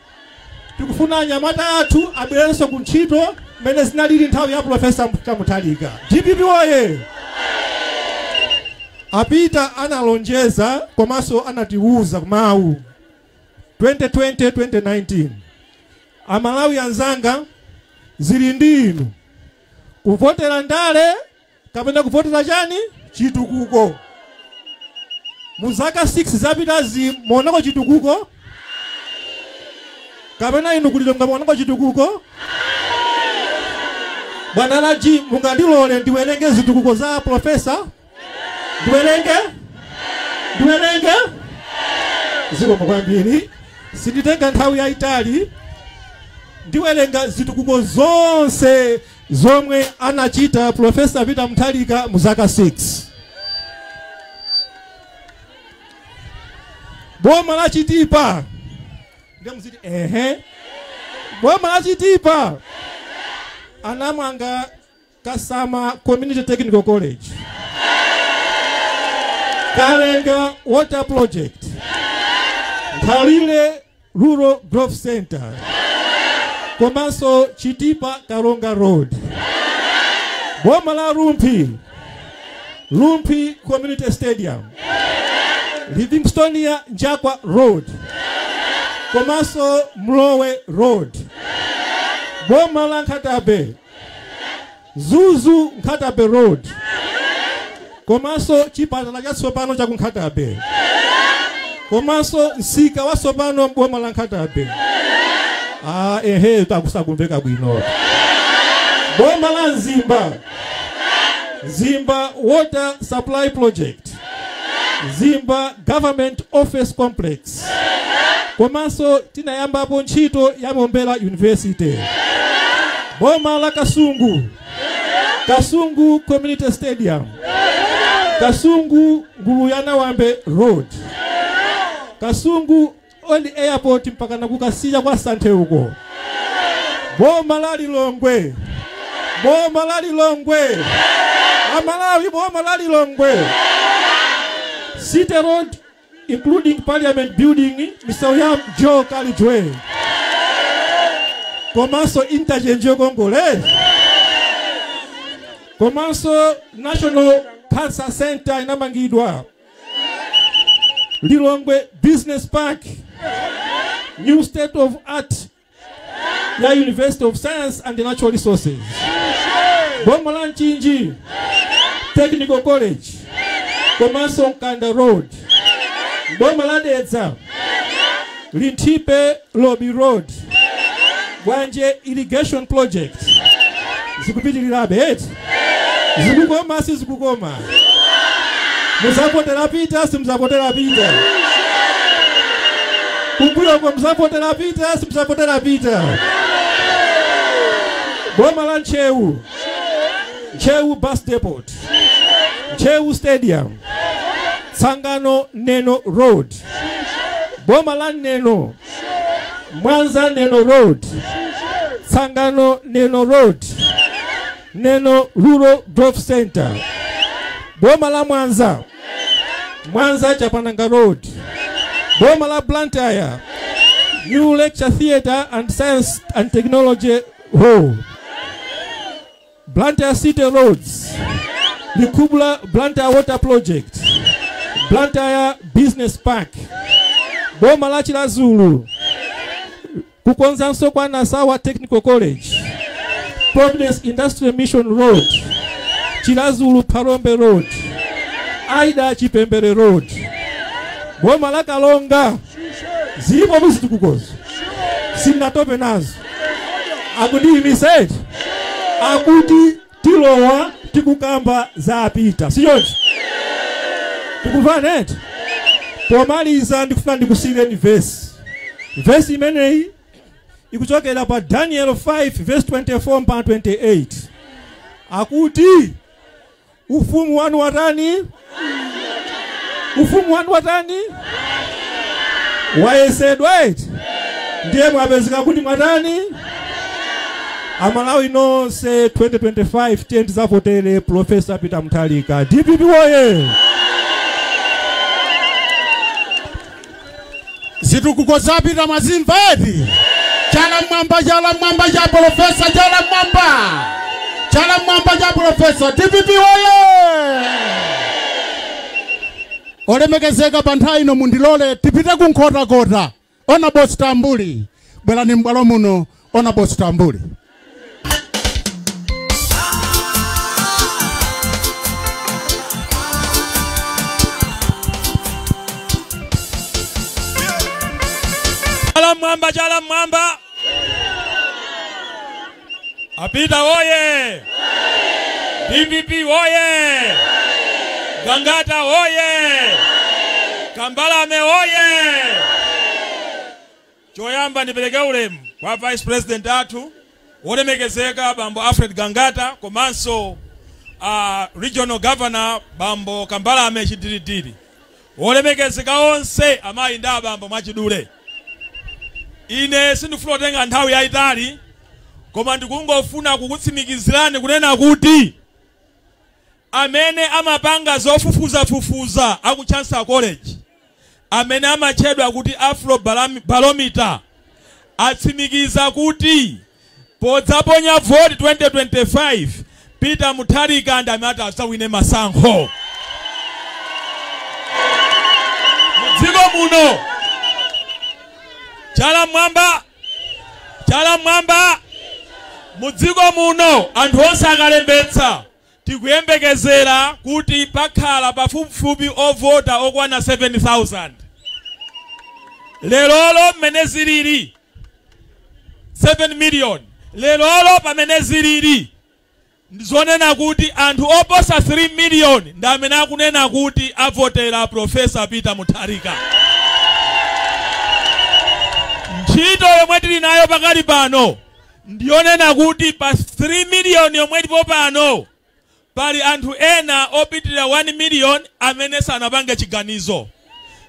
Tikufuna anyamata athu abwerenso ku ntchito mene zinalili nthawi ya Profesa Mutharika. DPP woye! Apita analonjeza komanso anatiuza kumawu 2020-2019. Amalawi anzanga zili ndi inu. Kuvotera ndale kapena kuvotera chani? Chitukuko. Muzaka 6 zapitazi muonako chitukuko? Kapena inu kulilonga muonako chitukuko? Bwana Laji, mungandilole ndiwerenge zitukuko za Profesa? Ndiwerenge? Ziko mkwambiri. Sinditenga nthawi ya Itali. Ndiwerenga zitukuko zonse zomwe anachita Profesa Peter Mutharika muzaka 6. Boma la Chitipa. Ndemuziti Boma la Chitipa. Anamanga Kasama Community Technical College. Kalenga Water Project. Kalile Rural Growth Center. Komanso Chitipa Karonga Road. Boma la Lumpi Community Stadium. Livingstonia Njakwa Road. Komanso Mlowe Road. Boma la Nkatabe. Zuzu Nkatabe Road. Komanso chipatala cha Sopano cha Nkatabe. Komanso nsika wa Sopano boma la Nkatabe. Takusakumveka bwino. Boma la Zimba Water Supply Project. Zimba Government Office Complex. Komanso tinayamba hapo ntchito ya Mombela University. Boma la Kasungu Community Stadium. Kasungu Nguluyana Wambe Road. Kasungu Old Airport mpaka na kukasija kwa Sante huko. Boma la Lilongwe. Amalawi Boma la Lilongwe. City Road including Parliament Building, Mr. William Joe Kalijwe. Komanso Interchange Gongole. Komanso National Cancer Center inamangidwa. Lilongwe Business Park. New State of Art ya University of Science and Natural Resources. Boma la Nchinji Technical College. Komanso Nkanda Road. boma la Dedza Linthipe Lobby Road Bwanje irrigation project zikupitirirabe eti zikukoma sizikukoma musapotera pita simsapotera pita kumbuyoko musapotera pita simsapotera pita boma la Nchewu bus depot Nchewu stadium Sangano Neno Road boma la Neno Mwanza Neno Road Sangano Neno Road Neno Rural Growth Center boma la Mwanza Chapananga Road boma la Blantyre New Lecture Theatre and Science and Technology Hall Blantyre City Roads Likubula Blantyre Water Project Blantyre Business Park boma la Chilazulu kukonza nsokwa na Sawa Technical College Providence Industrial Mission Road Chilazulu Parombe Road Aida Chipembere Road boma la Kalonga zilipo misitu kukozo sinatope nazo akuti imisaid akuti tilowa tikukamba zapita siyonji tukuvane eti pomaliza ndikufuna ndikusireni verse imeneyi ikuchokera pa Daniel 5 verse 24 mpaka 28 akuti ufumu wanu watani wayesedwa eti ndiye mwapezeka kuti mwatani Amalawi nonse 2025 tienti zavotere Professor Peter Mutharika DPP woye zitukuko zapita mazimva eti chala mwamba cha Professor chala mwamba cha Professor DPP woye olemekezeka panthawi ino mundilole tipite kunkhota ona bosi Tambuli bwera ni mbwalo muno ona bosi Tambuli Chala mwamba Apita woye DPP woye Gangata woye Kambalame woye choyamba nipeleke ulemu kwa Vice President atu wolemekezeka bambo Alfred Gangata komanso Regional Governor bambo Kambalame Chidiridiri wolemekezeka onse amayi nda bambo Mwachidule ine sindifuna tenga nthawi yaitali koma ndikungofuna kukutsimikizirani kunena kuti amene amapanga zofufuza aku Chancellor College amene amachedwa kuti Afro Barometer atsimikiza kuti podzaponya vote 2025 Peter Mutharika ndamati asawine masankho mudziko muno chala mwamba mudziko muno anthu onse akalembetsa tikuyembekezera kuti pakhala pafupifupi ovota okwana 7,000 lelolo mmene zilili 7 million lelolo pamene zilili ndizonena kuti anthu oposa 3 million ndamene akunena kuti avotera Professor Peter Mutharika ntchito yomwe tili nayo pakali pano ndionena kuti pa 3 million yomwe ndipo pano pali anthu ena opitirira 1 million amene sanapange chiganizo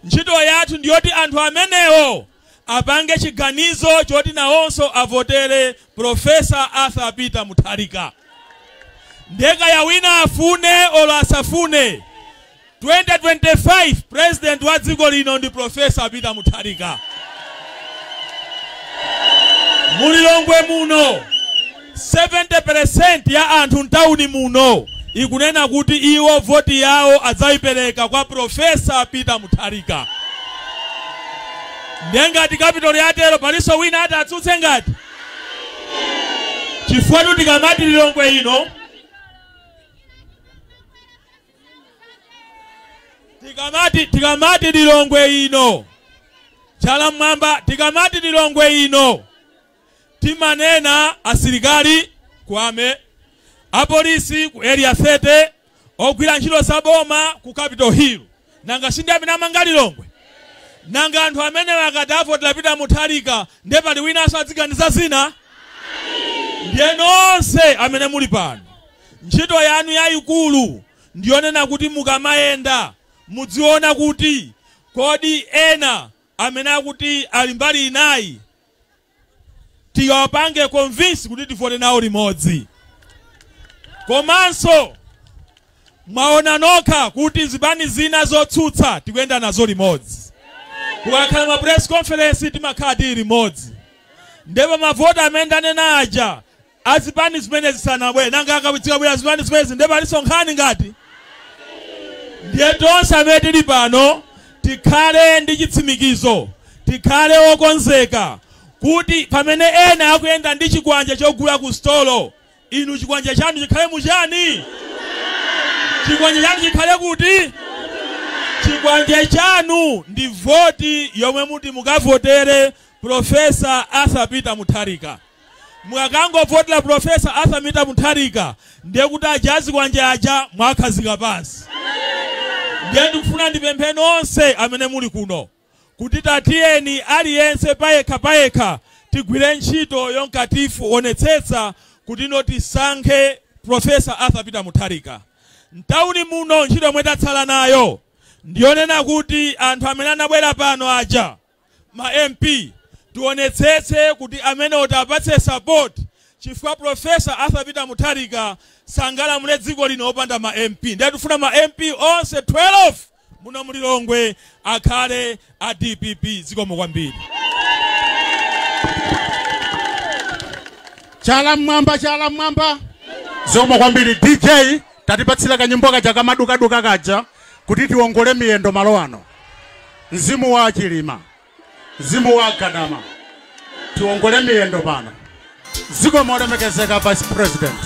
ntchito yathu ndiyoti anthu amenewo apange chiganizo choti nawonso avotere Professor Arthur Peter Mutharika ndeka ya wina afune olo asafune 2025 president wa dziko lino ndi Professor Peter Mutharika mulilongwe muno 70% ya anthu ntauni muno ikunena kuti iwo voti yawo adzayipereka kwa Professor Peter Mutharika ndengati capital yatero paliso wina atatsutse ngati chifukwa tikamati lilongwe ino tikamati Lilongwe ino chala mwamba tikamati Lilongwe ino timanena asilikali kwame apolisi ku area 30 ogwira ntchito zaboma ku Capitol Hill nanga sindi amene amanga Lilongwe nanga anthu amene akadavotera Peter Mutharika ndiye pali winanso adziganiza zina ndiye nonse amene muli pano ntchito yanu yayikulu ndiyonena kuti mukamayenda mudziona kuti kodi ena amene akuti ali mbali inayi tiwapange convince kuti tivote nawo limodzi. Komanso mwaona nokha kuti zipani zina zotsutsa tikuyenda nazo limodzi. Kukakhala ma press conference timakhala tili limodzi. Ndipo mavota amene anena aja azipani zimene zisanabwere nanga akawitzika bwera zipani zimene ndipo alisonkhani ngati ndiye tonse amene tili pano tikhale ndi chitsimikizo tikhale okonzeka kuti pamene ena akuyenda ndi chikwanja chogula ku stolo inu chikwanja chanu chikhale muchani chikwanja chanu chikhale kuti chikwanja chanu ndi voti yomwe muti mukavotere Professor Arthur Peter Mutharika. Mukangovotera Professor Arthur Peter Mutharika ndiye kuti ajazi kwanja aja mwakhazika pansi. Ndiye ndikufuna ndipemphe nonse amene muli kuno kuti tatiyeni aliyense payekha tigwire ntchito yonkatifu onetsetsa kuti notisankhe Professor Arthur Peter Mutharika. Mtauni muno ntchito yomwe tatsala nayo ndiyonena kuti anthu amene anabwera pano aja ma MP tionetsetse kuti amene otapatse support chifukwa Professor Arthur Peter Mutharika sangalamule dziko lino opanda ma MP. Ndiye tufuna ma MP onse 12 muno mu Lilongwe akhale a DPP zikomo kwambiri. Chala mwamba zikomo kwambiri. DJ tatipatsira kanyimbo kaja kamaduka kaja kuti tiongole miyendo malo ano. Mzimu wa Chilima, mzimu wa Gadama, tiongole miyendo pano. Zikomo olemekezeka Vice President.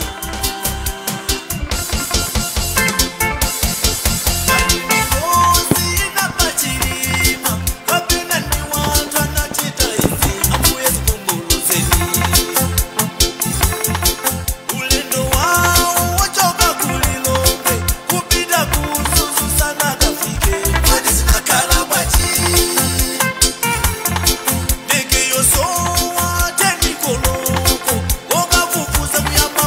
Yo so wa te Nicoloko, oga fufuza muyamba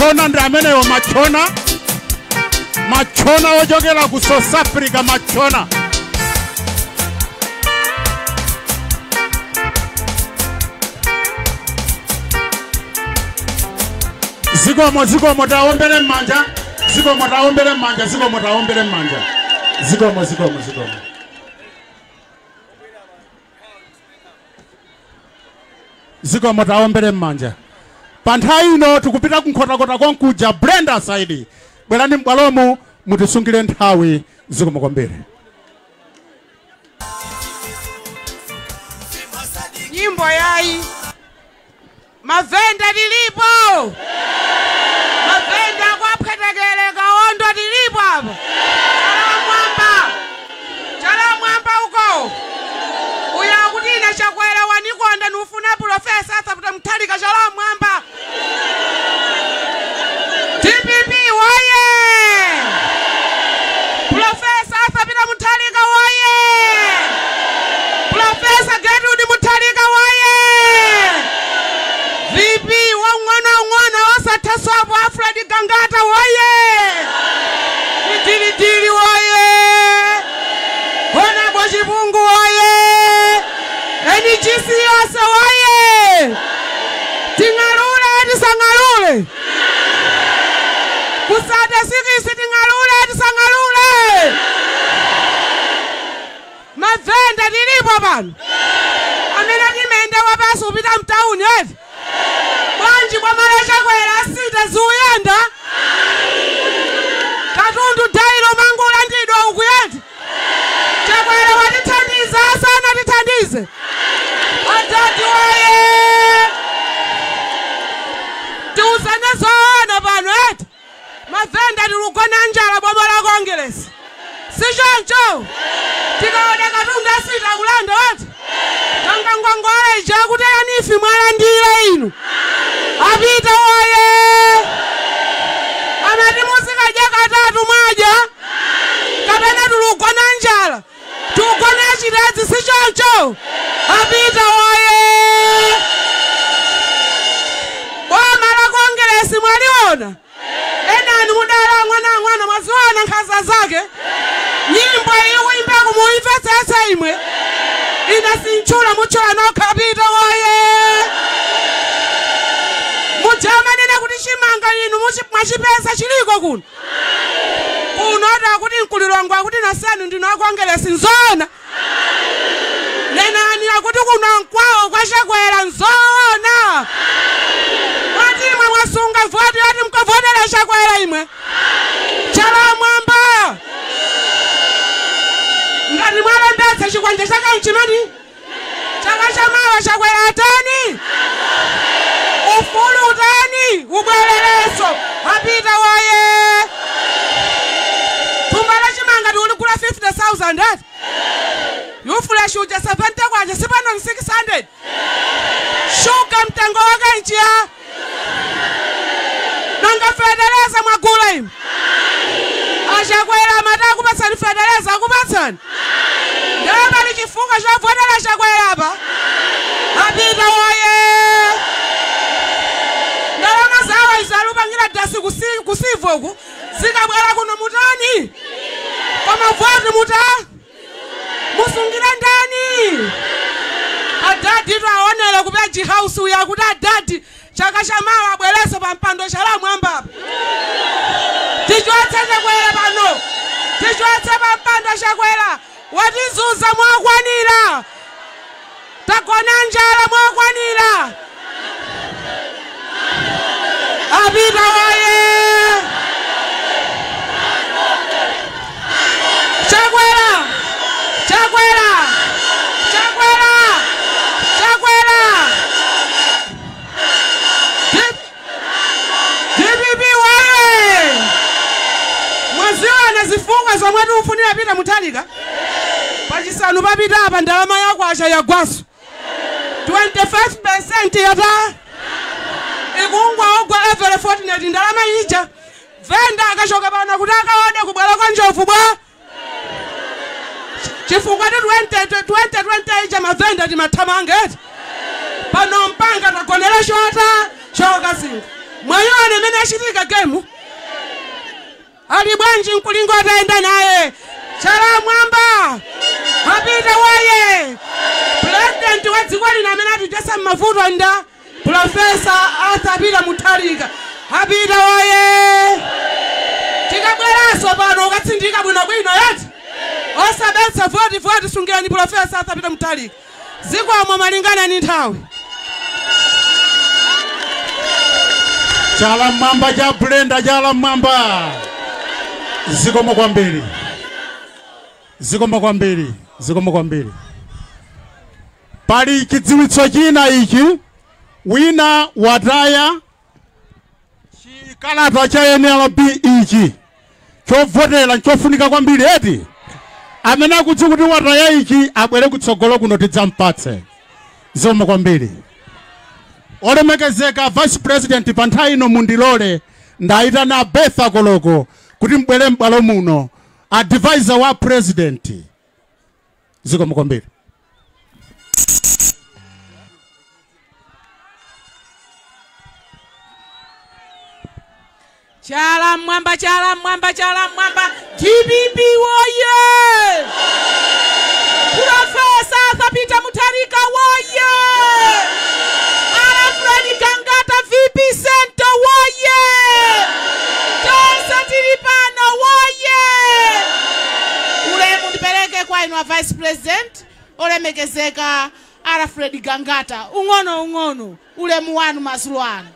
machona ndi amenewo machona ochokera ku South Africa machona. Zikomo taombere mmanja. Zikomo taombere mmanja. Zikomo. Zikomo taombere mmanja. Panthawi ino tikupita kunkhotakota konkuja Brenda side. Bwerani m'bwalomo mutisungire nthawi. Zikomo kwambiri. Nyimbo yayi Mavenda lilipo. Mavenda kwa pwetekele kaondo lilipo hapa. Chala mwamba uko. Uya kutina chakwera wanikonda nufuna profesa asa puta mtalika chala mwamba. TPP waye. Profesa asa puta mtalika waye. Profesa Gertrude Mutalika waye. VP wa mwana wasatasabu Alfred Gangata waye. Dili waye. Hona Boshibungu waye. NGC yose waye. Tingalule ati sangalule. Kusade sikisi tingalule ati sangalule. Mavenda lilipo bana. Amena nimenda wabasu upita mtauni eti. Banji kwa maresha kwela sita zuyenda. Katundu dailo mangula ndido ukuyenda. Chakwela watitandiza sana titandize. Atati waye. Tiusane zona bano eti. Mavenda lulukona njala bomola kongelesi. Sishoncho. Tikaone katunda sita kulanda wati. Kanga ngongole jakuta yanifi mwalandile inu. Apita waye. Amati musika jakatatu maja. Kapena tulukona njala. Tukona chirezi sichoncho. Apita waye. Wamala kongelesi mwaliona. Enani mudala mwana maziwana nkhaza zake. Nyimbo iwe imbe kumuive sasa imwe. Inasinchula muchana kapita waye. Mujama nina kuti chimanga inu mwachipesa chiliko kuno. Kuno ata kuti nkulilongo akuti nasenu ndino akongelesi nzona. Nenani akuti kuno nkwao kwa Chakwera nzona. Wati imwe mwasunga voti wati mkavotela Chakwera imwe. Chala mwamba. Ngati mwalembesa chikwanje chaka mchimani. Chaka chamawa Chakwera atani. Ufulu utani. Ubweleleso. Apita waye. Tumbala chimanga tulikula 50,000 ati. Yufula shuja 70 kwaje sipano 600. Shuka mtango wake nchia. Nanga fedeleza mwagula imu. Chakwera mata kupasani fedeleza kupasani. Ndaba lichifunga chavuatela Chakwera hapa. Apita waye. Ndalama zawa izalupa ngila dasi kusivoku. Zika bwala kuno mutani. Kama vwati muta. Musungira ndani. Adadi tu aonele kupeji house uya kuta adadi. Chaka chamawa bweleso pa mpando chala mwamba. Tichwatse Chakwera pano. Tichwatse pa mpando Chakwera. Watizuza mwakwanira. Takona njala mwakwanira. Apita waye. Chakwera. DPP waye. Mwaziwa anazifunga za mwetu ufunira pita Mutalika. Pachisanu papita hapa ndalama yako asha ya gwasu. 25% yata. Ikungwa ogwa every fortnight ndalama ija. Venda akashoka bana kutaka ode kubwala kwa njofu bwa. Chifukwa 20 ija mavenda di matamangeti. Pano mpanga takonela shota. Shoka singa. Mwayone mene achitika gemu. Ali bwanji mkulingo ataenda naye. Chala mwamba. Apita waye. President wa Zikwali na mena tutesa mafuto nda. Professor Arthur Peter Mutharika. Apita waye. Tikabweraso pano ukatsindika bwino yati. Osabetsa 40 sungirani Professor Arthur Peter Mutharika. Zikwamwa malingana ni nthawi. Chala mwamba ja Brenda chala mwamba. Zikomo kwambiri. Zikomo kwambiri. Zikomo kwambiri. Pali chidziwitso china ichi wina wataya chikalata cha NLB ichi chovotera chofunika kwambiri eti amene akudzi kuti wataya ichi abwere kutsogolo kuno tidzampatse. Zikomo kwambiri. Olemekezeka Vice President pa nthawi ino mundilole ndayitana Betha Koloko kuti mbwere m'bwalo muno advisor wa president. Zikomo kwambiri. Chala mwamba DPP woye. Professor Arthur Peter Mutharika woye. Alfred Gangata VP Center woye. Tonsa Tilipano woye. Ulemu ndipeleke kwa inu Vice President. Olemekezeka Alfred Gangata. Ungono. Ulemu wanu masulu anu.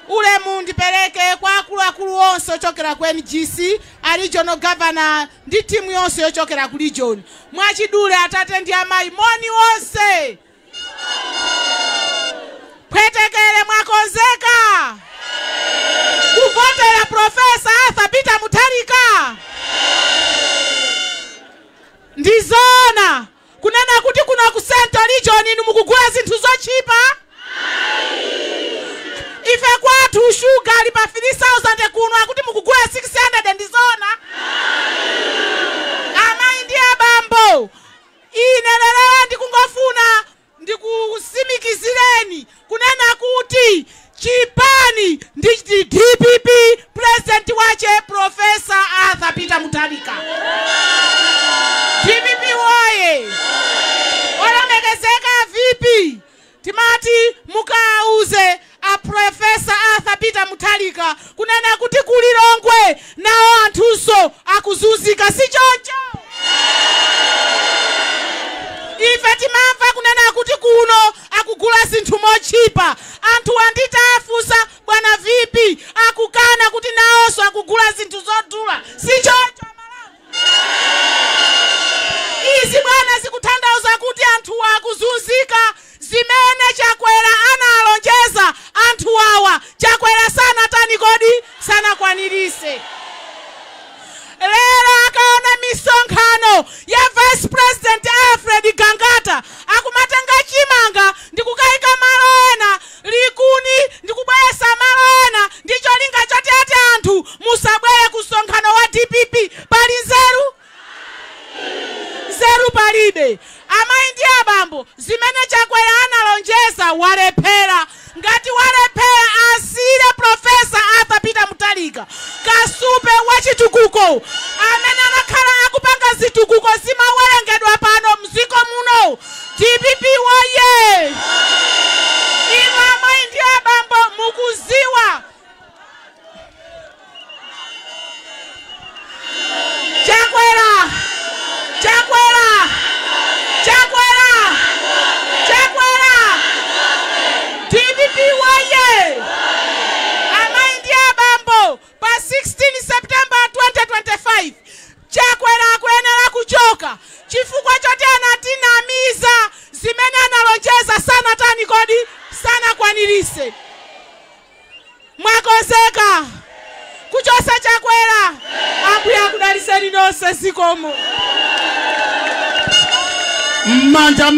Ulemu ndipeleke kwa akulu onse ochokera ku NGC, a regional governor ndi timu yonse yochokera ku region. Mwachidule atate ndi amayi moni onse. Pwetekele mwakonzeka. Kuvotera Professor Arthur Peter Mutharika. Ndizona kunena kuti kuno ku Central Region inu mukugula zinthu zochipa. Ife kwathu sugar ali pa 3000 kuno akuti mukugula 600 ndizona. Amayi ndi abambo. Ine lero ndikungofuna ndikusimikizireni kunena kuti chipani ndi DPP president wache Professor Arthur Peter Mutharika. DPP woye. Olemekezeka VP. Timati mukauze a Professor Arthur Peter Mutharika kunena kuti kulilongwe nao anthuso akuzunzika si choncho. Ife timamva kunena kuti kuno akugula zinthu mochipa. Anthu andita afusa bwana VP akukana kuti naonso akugula zinthu zodula si choncho. Izi bwana zikutanthauza kuti anthu akuzunzika. Zimene Chakwera analonjeza anthu awa Chakwera sana tani kodi sana kwanirise. Lero akaona misonkhano ya Vice President Alfred Gangata akumatenga chimanga ndikukaika malo ena likuni ndikubwesa malo ena ndicho linga chote ati anthu musabwere kusonkhano wa DPP pali nzeru palibe. Amayi ndi abambo zimene Chakwera analonjeza walephera. Ngati walephera asire Professor Arthur Peter Mutharika kasupe wachitukuko amene anakhala akupanga zitukuko zimawerengedwa pano mziko muno. DPP woye. Inu amayi ndi abambo mukuziwa Chakwera DPP woye. Amayi ndi abambo pa 16 September 2025 Chakwera akuyenera kuchoka chifukwa choti anatinamiza zimene analonjeza sana tani kodi sana kwanirise. Mwakonzeka kuchosa Chakwera. Ambuye akudaliseni nonse zikomo. Manja.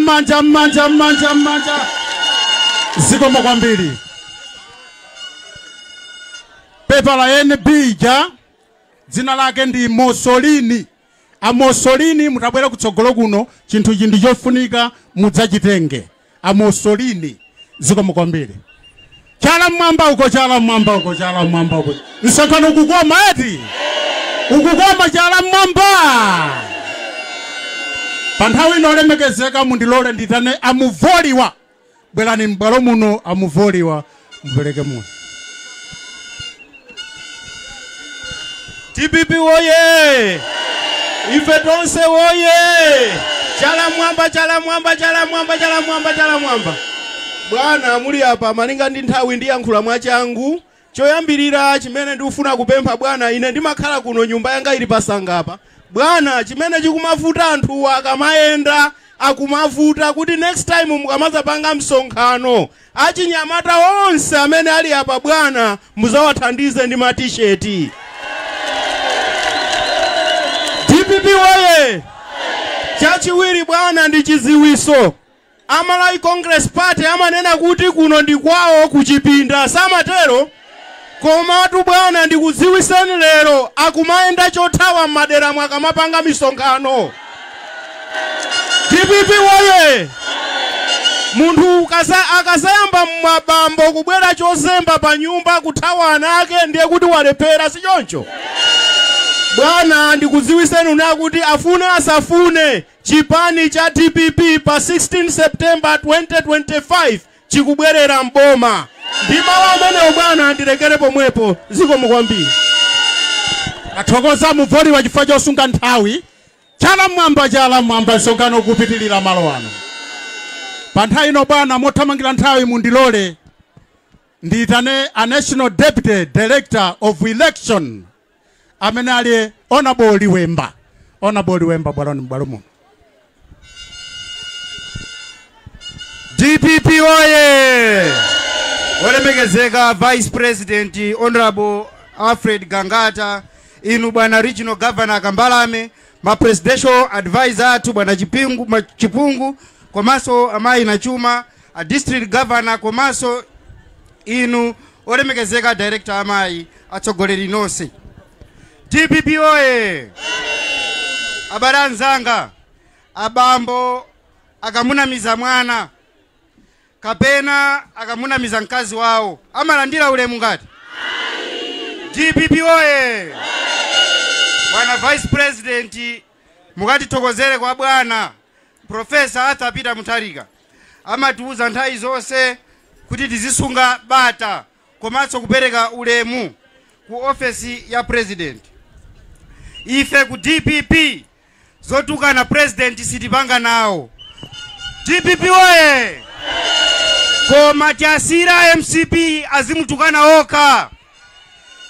Zikomo kwambiri. Pepa la NB ja dzina lake ndi Mussolini. A Mussolini mutabwera kutsogolo kuno chinthu chofunika mudzachitenge. A Mussolini. Zikomo kwambiri. Chala mwamba uko, chala mwamba uko, chala mwamba uko. Msonkhano ukukoma eti? Ukukoma chala mwamba. Panthawi inolemekezeka mundilole nditane amuvoliwa. Bwerani m'bwalo muno amuvoliwa mupereke muno. TPP woye! Ife tonse woye! Chala mwamba, chala mwamba, chala mwamba, chala mwamba, chala mwamba. Bwana muli apa malinga ndi nthawi ndi yankhula mwachangu. Choyambirira chimene ndikufuna kupempha bwana, ine ndimakhala kuno nyumba yanga ili pasangapa. Bwana chimene chikumavuta anthu akamayenda akumavuta kuti next time mukamazapanga msonkhano achinyamata onse amene ali apa bwana muzawathandize ndi ma t-shirt. TPP woye! Chachiwiri bwana ndi chiziwiso. Amalai Congress Party amanena kuti kuno ndi kwawo kuchipinda samatero. Komatu bwana ndikudziwiseni lero akumayenda chothawa madera mwakamapanga misonkhano. TPP woye! Munthu akasayamba mabambo kubwera chozemba pa nyumba kuthawa anake ndiye kuti walepera si choncho. Bwana ndikudziwiseni una kuti afune asafune chipani cha TPP pa 16 September 2025 chikubwerera mboma. Ndimawu amene bwana ndirekere pomwepo zikomo kwambiri. Athokoza muvoliwa chifukwa chosunga nthawi. Chala mwamba msonkhano kupitilira malo ano. Panthawi ino bwana mothamangira nthawi mundilole nditane a National Deputy Director of Election amene ali Honorable Liwemba. Honorable Liwemba bwana m'bwalo muno. DPP oye! Olemekezeka Vice President Honorable Alfred Gangata, inu bwana Regional Governor Kambalame, ma Presidential Advisor atu bwana Chipungu, komaso amayi na chuma, a District Governor komaso inu olemekezeka Director amayi atsogoleri nonse. DPP oye! Abaranzanga, abambo akamunamiza mwana kapena akamunamiza mkazi wao amalandira ulemu ngati? DPP oye! Bwana Vice President mukati tokozere kwa bwana Professor Arthur Peter Mutharika amatiuza nthawi zonse kuti tizisunga bata komanso kupereka ulemu ku office ya President. Ife ku DPP zotukana President sitipanga nawo. DPP oye! Koma tiasira MCP azimutukana oka.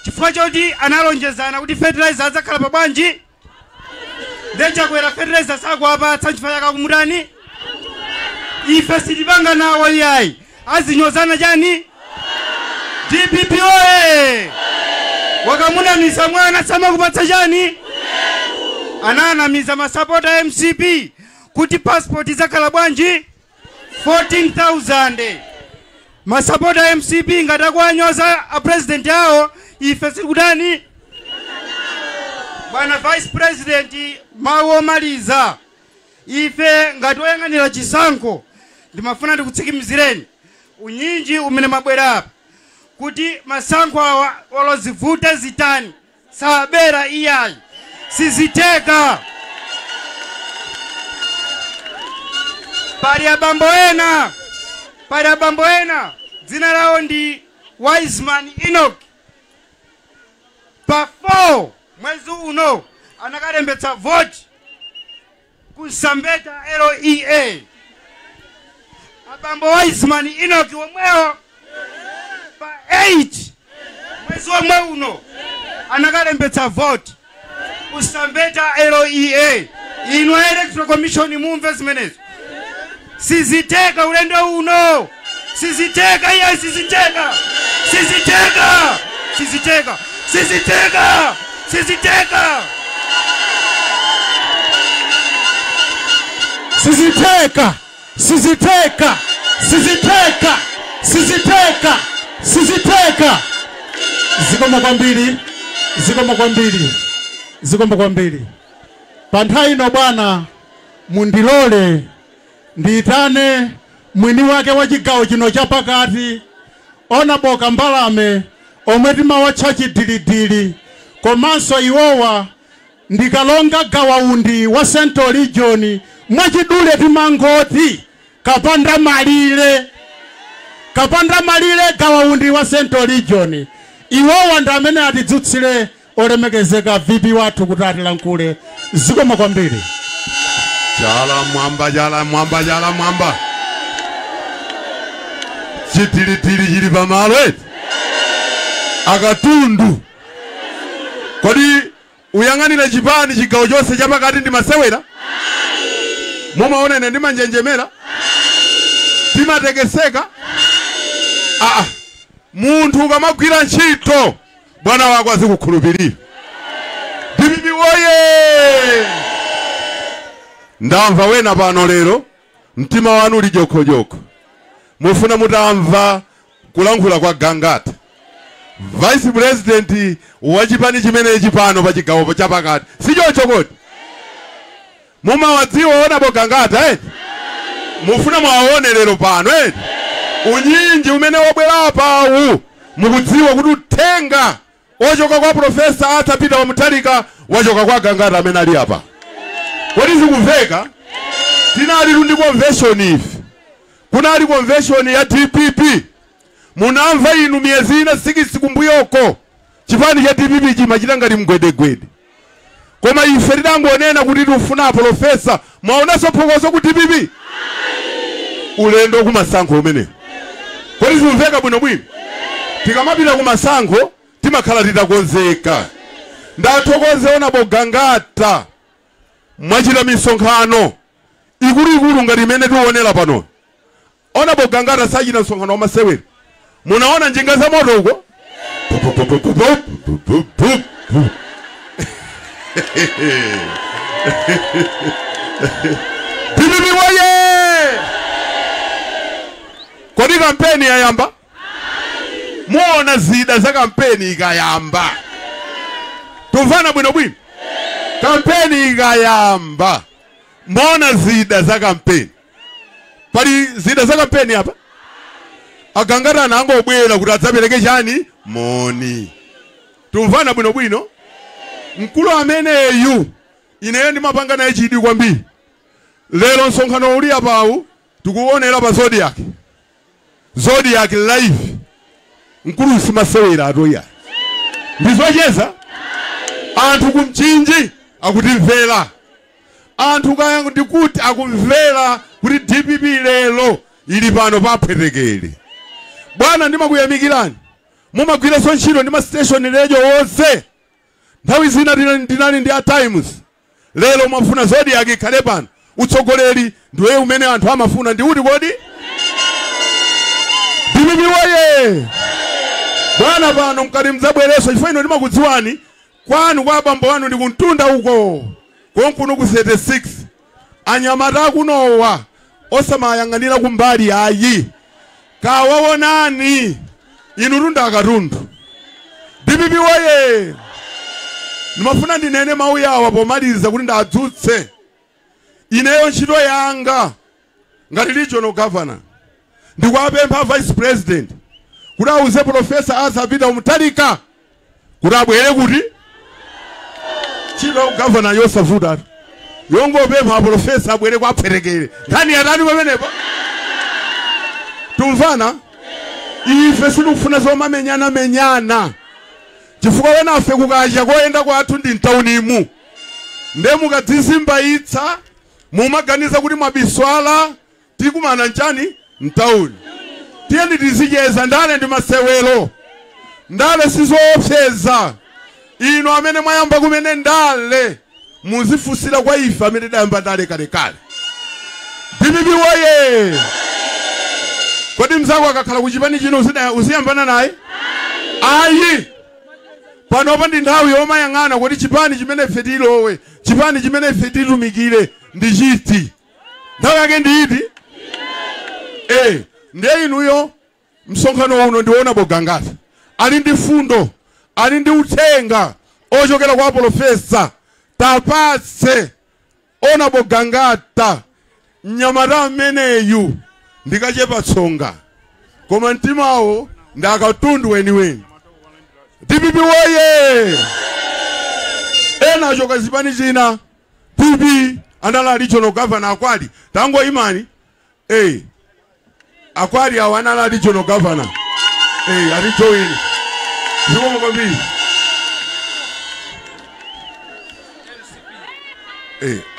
Chifukwa choti analonjezana kuti fertilizer adzakhala pa bwanji. Ndecha kwera fertilizer sako apa tsanchifa yaka kumutani. Ife sitipanga nawo yayi. Azinyozana chani? DPP oye! Wakamunamiza mwana sama kupatsa chani? Ananamiza masapota MCP kuti passport idzakhala bwanji 14,000. Masapota MCP ngatakwanyoza a president yao ife sikudani. Bwana Vice President mawo maliza ife ngatoyang'anira chisankho ndimafuna ndikutsikimizireni unyinji umene mabwera apa kuti masankho awa olozivute zitani sabera iyayi siziteka. Pali abambo ena dzina lao ndi Wiseman Enoch. Pa 4 mwezi uno anakalembetsa vote kusambeta LEA. Abambo Wiseman Enoch womwewo pa 8 mwezi omwe uno anakalembetsa vote kusambeta LEA. Inu Electoral Commission mumve zimenezo. Siziteka ulendo uno. Siziteka iya siziteka. Siziteka. Siziteka. Siziteka. Siziteka. Siziteka. Siziteka. Siziteka. Siziteka. Siziteka. Zikomo kwambiri. Zikomo kwambiri. Zikomo kwambiri. Panthawi ino bwana mundilole nditane mwini wake wa chigawo chino chapakati Honorable Kambalame omwe timawatcha chidilidili komanso iwowa ndikalonga gawaundi wa Central Region mwachidule timangoti kapanda malire gawaundi wa Central Region. Iwowa ndi amene atidzutsire olemekezeka VP wathu kuti atilankhule. Zikomo kwambiri. Jala mwamba. Chidilidili chili pamalo eti. Akatundu. Kodi uyang'anira chipani chigawo chonse chapakati ndi masewera? Mumaona ine ndimanjenjemera? Timatekeseka? Munthu ukamagwira ntchito bwana wako azikukhulupirira. DPP woye! Ndamva wena pano lero mtima wanu uli jokojoko. Mufuna mutamva kulankhula kwa Gangata, Vice President wa chipani chimenechi pano pa chigawo chapakati. Sichocho kodi? Mumawadziwa Honorable Gangata eti? Mufuna mwaone lero pano eti? Unyinji umene wabwera pawu mukudziwa kuti uthenga ochoka kwa Professor Arthur Peter Mutharika wachoka kwa Gangata amene ali apa. Kodi zikumveka? Tinali ndi convention ife. Kunali convention ya DPP. Munamva inu miyezi ina 6 kumbuyoko. Chipani cha DPP chimachita ngati mgwedegwede. Koma ife tidangonena kuti tifuna Professor mwaonaso phokoso ku DPP. Ulendo kumasankho umene. Kodi zimveka bwinobwino? Tikamapita kumasankho timakhala titakonzeka. Ndathokoze Honorable Gangata mwachita misonkhano ikulu ngati imene tiwonera pano. Honorable Gangata sachita msonkhano wa masewera. Munaona njinga za moto huko? DPP woye! Kodi kampeni yayamba? Muona zida za kampeni ikayamba. Tumvana bwinobwino? Kampeni ikayamba. Muona zida za kampeni. Pali zida za kampeni hapa? Agangata nangobwera kuti adzapereke chani? Moni. Tumvana bwinobwino? Mkulu ameneyu ineyo ndimapanga naye chidi kwambiri. Lero msonkhano uli apawu tikuonera pa Zodiac live. Mkulu simasewera atoya. Ndizocheza? Anthu kumchinji akutimvera. Anthu kaya ndikuti akumvera kuti DPP lero ili pano papwetekere. Bwana ndimakuyamikirani. Mumagwiranso ntchito ndi ma station radio onse. Nthawi zina ndinali ndi Times. Lero mwafuna Zodiac ikhale pano. Utsogoleri ndiwe umene anthu amafuna ndi uti kodi? DPP woye! Bwana pano mkati mdzabwereso chifukwa ino ndimakudziwani kwanu kwa abambo wanu ndi kuntunda uko. Konkuno ku 36. Anyamata akunowa osamayang'anira kumbali ayi. Kawawonani inu tunda akatundu. DPP woye! Nimafuna ndinene mawu yawa pomaliza kuti ndadzutse. Ineyo ntchito yanga ngati regional governor ndikwapempha Vice President kuti auze Professor Arthur Peter Mutharika kuti abwere kuti ntchito governor yosavuta yongopempha Professor abwere kwapwetekere. Nkhani yatani pamenepo? Tumvana? Ife sitikufuna zomamenyana. Chifukwa wenafe kukacha koyenda kwathu ndi mtaunimu. Nde mukadzizimbayitsa mumaganiza kuti mabiswala tikumana nchani mtauni. Tiyeni tizicheza ndale ndi masewero. Ndale sizoopseza. Ino amene mwayamba kumene ndale muzifusira kwa ife amene dayamba ndale kalekale. DPP woye! Kodi mzako akakhala kuchipani chino uziyambana naye? Ayi! Panopa ndi nthawi yomayang'ana kuti chipani chimene ife tilowe, chipani chimene ife titumikire ndi chiti. Nthawi yake ndi iti? Ndiye inuyo msonkhano uno ndiona Gangata. Ali ndi fundo, ali ndi uthenga ochokera kwa Professor. Tapatse ona Gangata mnyamata ameneyu ndikachepa tsonga. Koma mtimawo ndakatundu weni DPP woye ena achoka zipani china DPP andala regional governor akwali tango imani akwali awanala regional governor alijoini zikomo kwambiri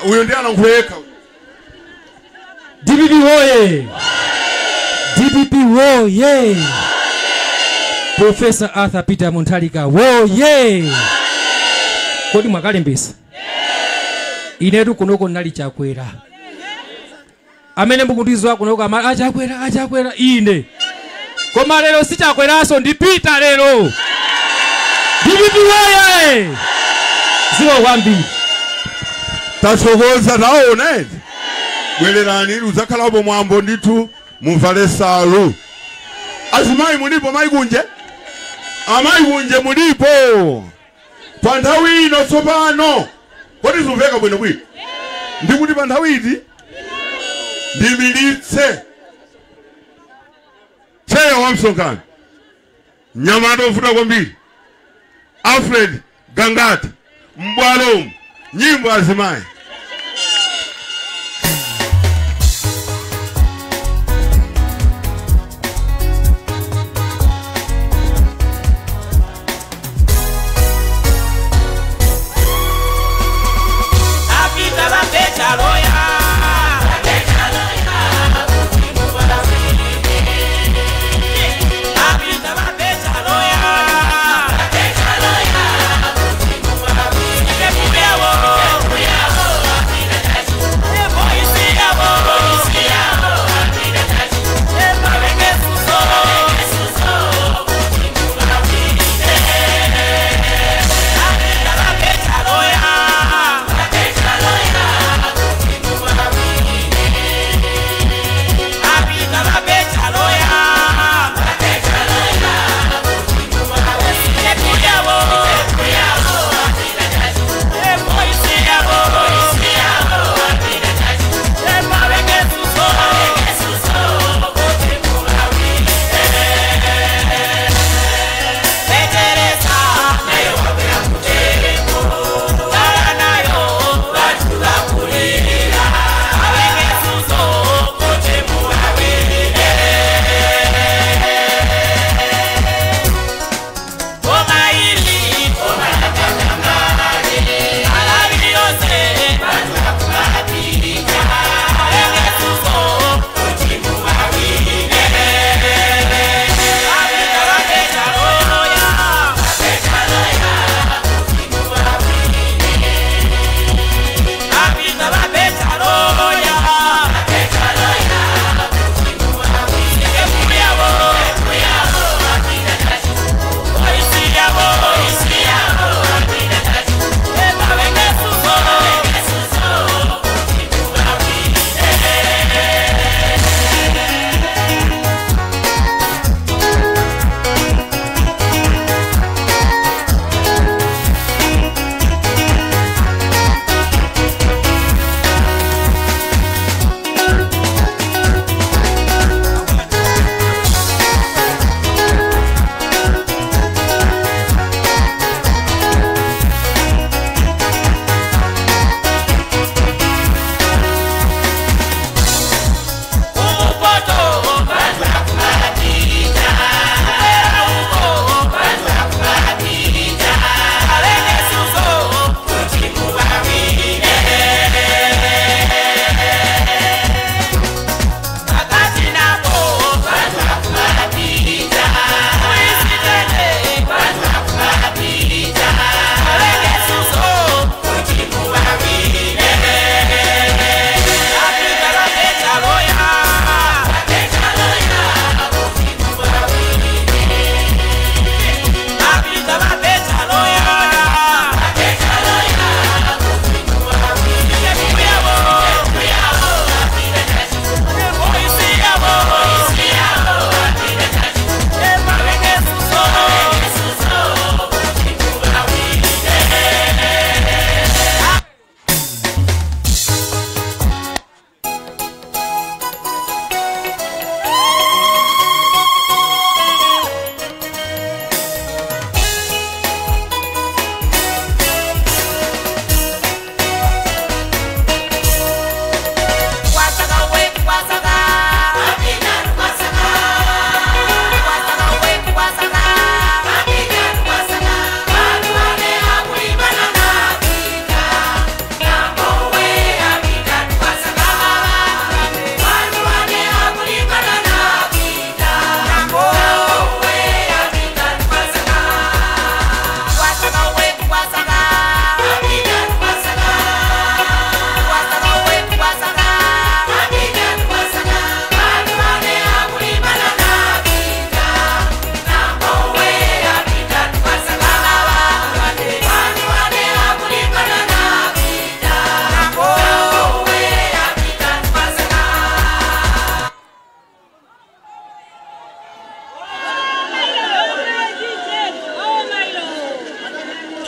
uyo ndiye anakuweka DPP woye DPP woye Professor Arthur Peter Mutharika woye kodi mwakalembesa inetu kunoko nali chakwera amene mukutizwa kunoko ama achakwera ine koma lero si chakweraso ndipita lero DPP woye ziko kwambiri tasokoza taone bwererani uzakhalapo mwambo ndithu muvale salu azimayi mulipo mayikunje amayikunje mulipo pa nthawi ino tsopano kodi zimveka bwinobwino ndikuti pa nthawi iti ndimilitse cheya wa msonkhano nyamata ovuta kwambiri Alfred Gangata mbwalomu nyimbo azimayi Yeah.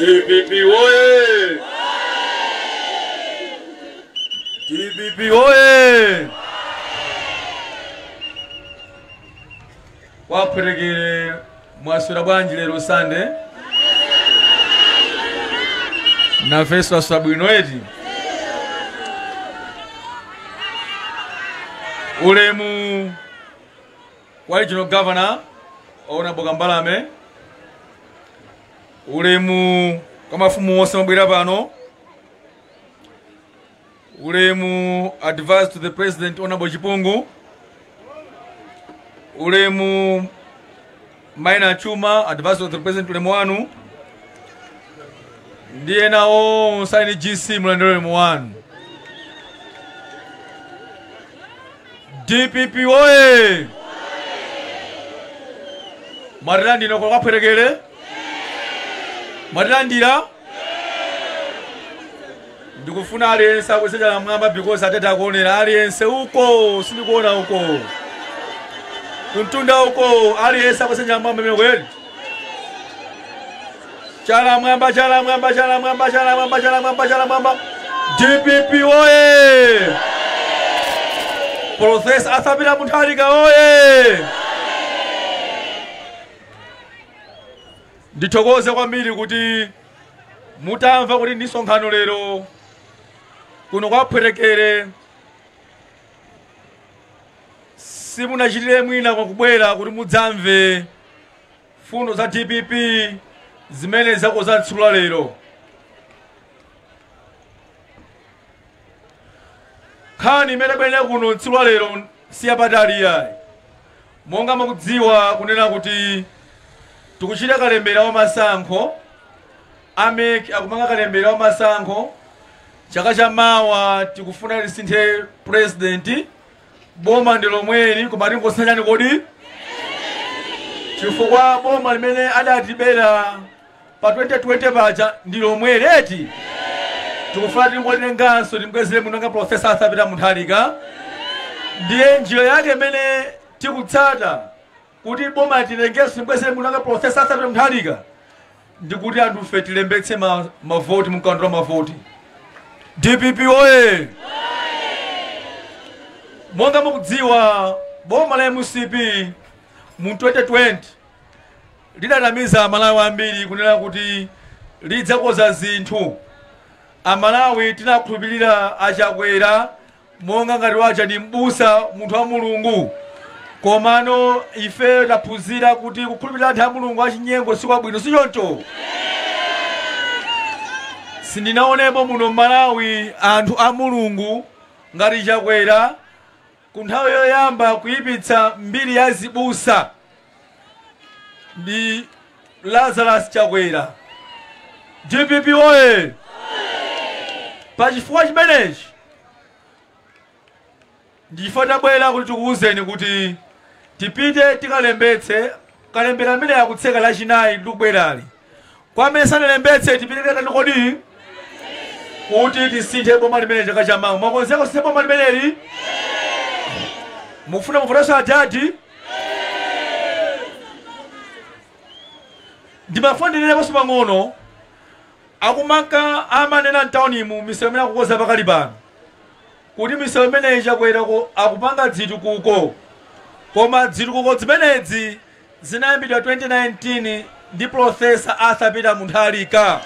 DPP oye! DPP oye! Waperekere mwasura bwanji lero Sande na feso asabwino eti ulemu wa regional governor ona Bogambalame ulemu kama fumu wose mabwera pano ulemu advice to the president Honorable Chipungu ulemu Maina Chuma advice to the president ulemu wanu ndiye nao saini GC mlandero ulemu wanu DPP oye Marilandi no kwa peregere Marilandira ndikufuna aliyense akwesera na mwamba because ateta akuonera aliyense uko sindikuona uko kuntunda uko aliyense akwesera mwamba mimi kweli chala mwamba DPP oye Professor Athabira Mutharika oye nditokoze kwambiri kuti mutamva kuti ndisonkhano lero kuno kwapwerekere simunachitire mwina kwa kubwera kuti mudzamve fundo za DPP zimene zakoza ntsula lero khani imene bwene kuno ntsula lero siyapatali yayi monga mukudziwa kunena kuti tikuchita kalembera wa masankho ameki akumanga kalembera wa masankho chaka cha mawa tikufuna lisinthe president boma ndilo mweri kumati ngosanyani kodi chifukwa boma limene adatibera pa 2020 paja ndilo mweri eti tikufuna tingotenganso timkwezere munanga Professor Athabira Mutharika ndiye njira yake imene tikutsata kuti boma litinengeso timkwezere munanga Professor Athabira Mutharika ndikuti anthu fe tilembetse mavoti mukandula mavoti DPP oye monga mukudziwa boma la MCP mu 2020 lidatamiza Malawi ambiri kunena kuti lidzakoza zinthu Amalawi tinakhulupirira achakwera monga ngati wacha ndi mbusa munthu wa Mulungu komano ife taphunzira kuti kukhulupirira anthu a Mulungu achinyengo sikwabwino sichoncho sindinaonepo muno Malawi anthu a Mulungu ngati chakwera kunthawi yoyamba kuyipitsa mbiri ya zibusa ndi Lazarus Chakwera DPP oye pachifukwa chimenechi ndife tabwera kuti tikuwuzeni kuti tipite tikalembetse kalembera amene yakutseka lachinayi ndikubwerali kwa amene sanalembetse tipite tatani kodi kuti tisinthe boma limene chaka cha mawa mwakonzeka kusintha boma limeneli mufuna muvotanso ajadi ndimafonderereponso pang'ono akumaka amanena mtaunimu misewu imene akukoza pakali pano kuti misewu imeneyi chakwera akupanga dzitukuko koma dzitukuko zimenezi zinayambidwa 2019 ndi Professor Athabira Mutharika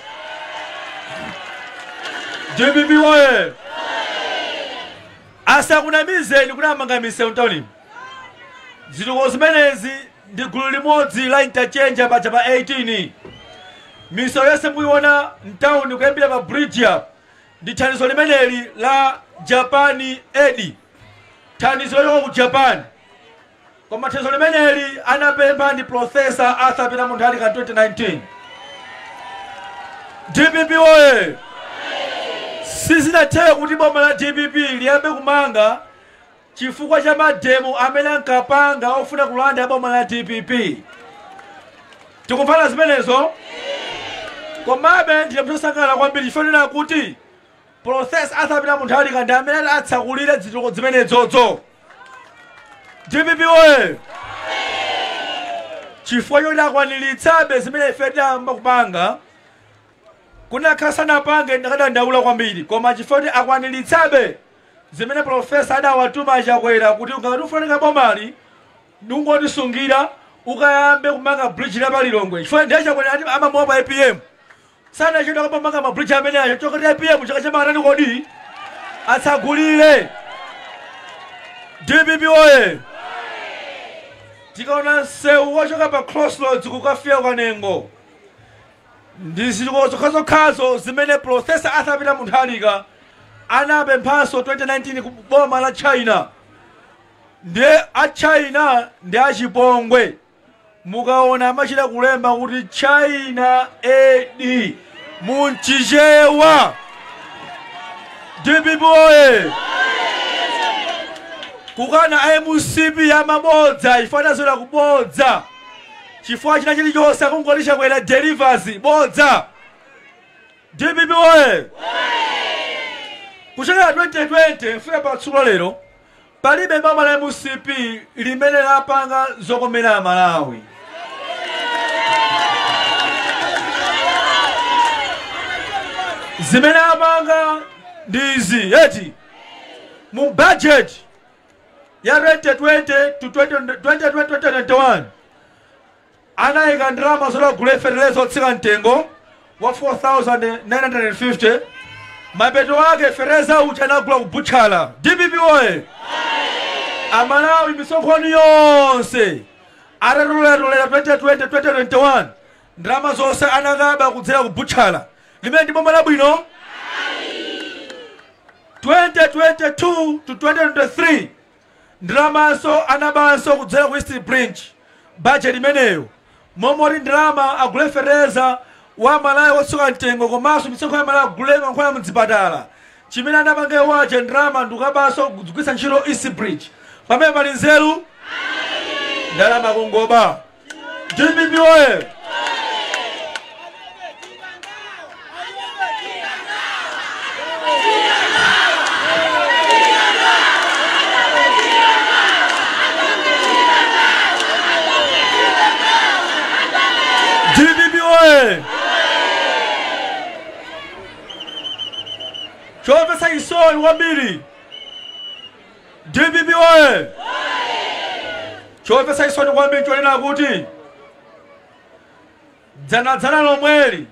DPP oye asakunamizeni kuti amanga misewu mtaunimu dzitukuko zimenezi ndi gulu limodzi la interchange paja pa 18 misewu yonse muyiona mtauni kuyambira pa bridge ya ndi thandizo limeneli la Japan Aid thandizo lochoka ku Japan koma thandizo limeneli anapempha ndi Professor Athabira Mutharika 2019 DPP oye sizinathe kuti boma la DPP liyambe kumanga chifukwa cha mademo amene ankapanga ofuna kulanda boma la DPP tikumvana zimenezo komabe ndiyamtosakala kwambiri chifanira kuti Professor Athabira Mutharika ndi amene atsakulire dzitukuko zimenezozo DPP oye chifukwa choti akwaniritsabe zimene ife tiyamba kupanga kunakhala sanapange ndakadandaula kwambiri koma chifukwa kuti akwaniritsabe zimene profesa adawatuma achakwera kuti ngati ufunika bomali ndungotisungira ukayambe kumanga bridge la Palilongwe chifukwa ndi achakwera ati amamopa APM sana chito kapamanga mabridge amene acho chokati APM chakachamakatani kodi atsagulire DPP oye tikaona sewu wachoka pa crossroads kukafika Kanengo ndizikazokhazo zimene Professor Arthur Peter Mutharika anapemphaso 2019 ku boma la China ndiye a China ndi achipongwe mukaona amachita kulemba kuti China AD munchichewa DPP oye kukana MCP ya mabodza ifana zola kubodza chifukwa china chilichonse akungolisha kwera delivers bodza DPP oye kuchokera 2020 mfika pa tsulo lero palibe boma la MCP limene lapanga zokomera Malawi zimene apanga ndizi eti mu budget ya 2020 to 2021 anayika ndrama zola kuleferelezo tsika mtengo wa 4,950 mapeto wake fereza ucha anagula kubuchala DPP oye Amalawi misonkhano yonse atatolera 2020-2021 ndrama zonse anakaba kudzera kubuchala limene ndi boma labwino 2022 to 2023 ndramaso anabanso kudzera ku East Branch budget limeneyo momori ndrama agulefereza wa Malawi wotsuka mtengo komanso misonkhano ya Malawi agulema nkhwala mdzipatala chimene anapange wache ndrama ndikukabanso kugwisa ntchito East Branch pamene pali nzeru ndalama kungoba DPP oye chopesa isoni kwambiri DPP oye chopesa isoni kwambiri chonena kuti dzana lomweli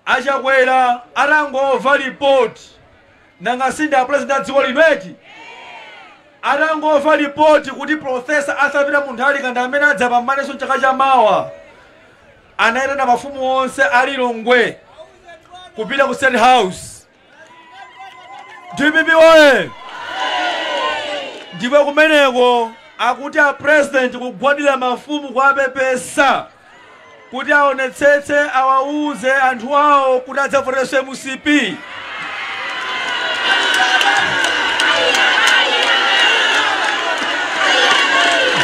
achakwera atangova report nangasinda president dziko limeti atangova report kuti Professor Arthur Peter Mutharika ndi amene adzapambaneso chaka chamawa anaitana mafumu onse alilongwe kupita ku State House DPP oye ndipo kumeneko akuti a president kugwadira mafumu kwa apepesa kuti aonetsetse awauze anthu awo kuti adzavoteso MCP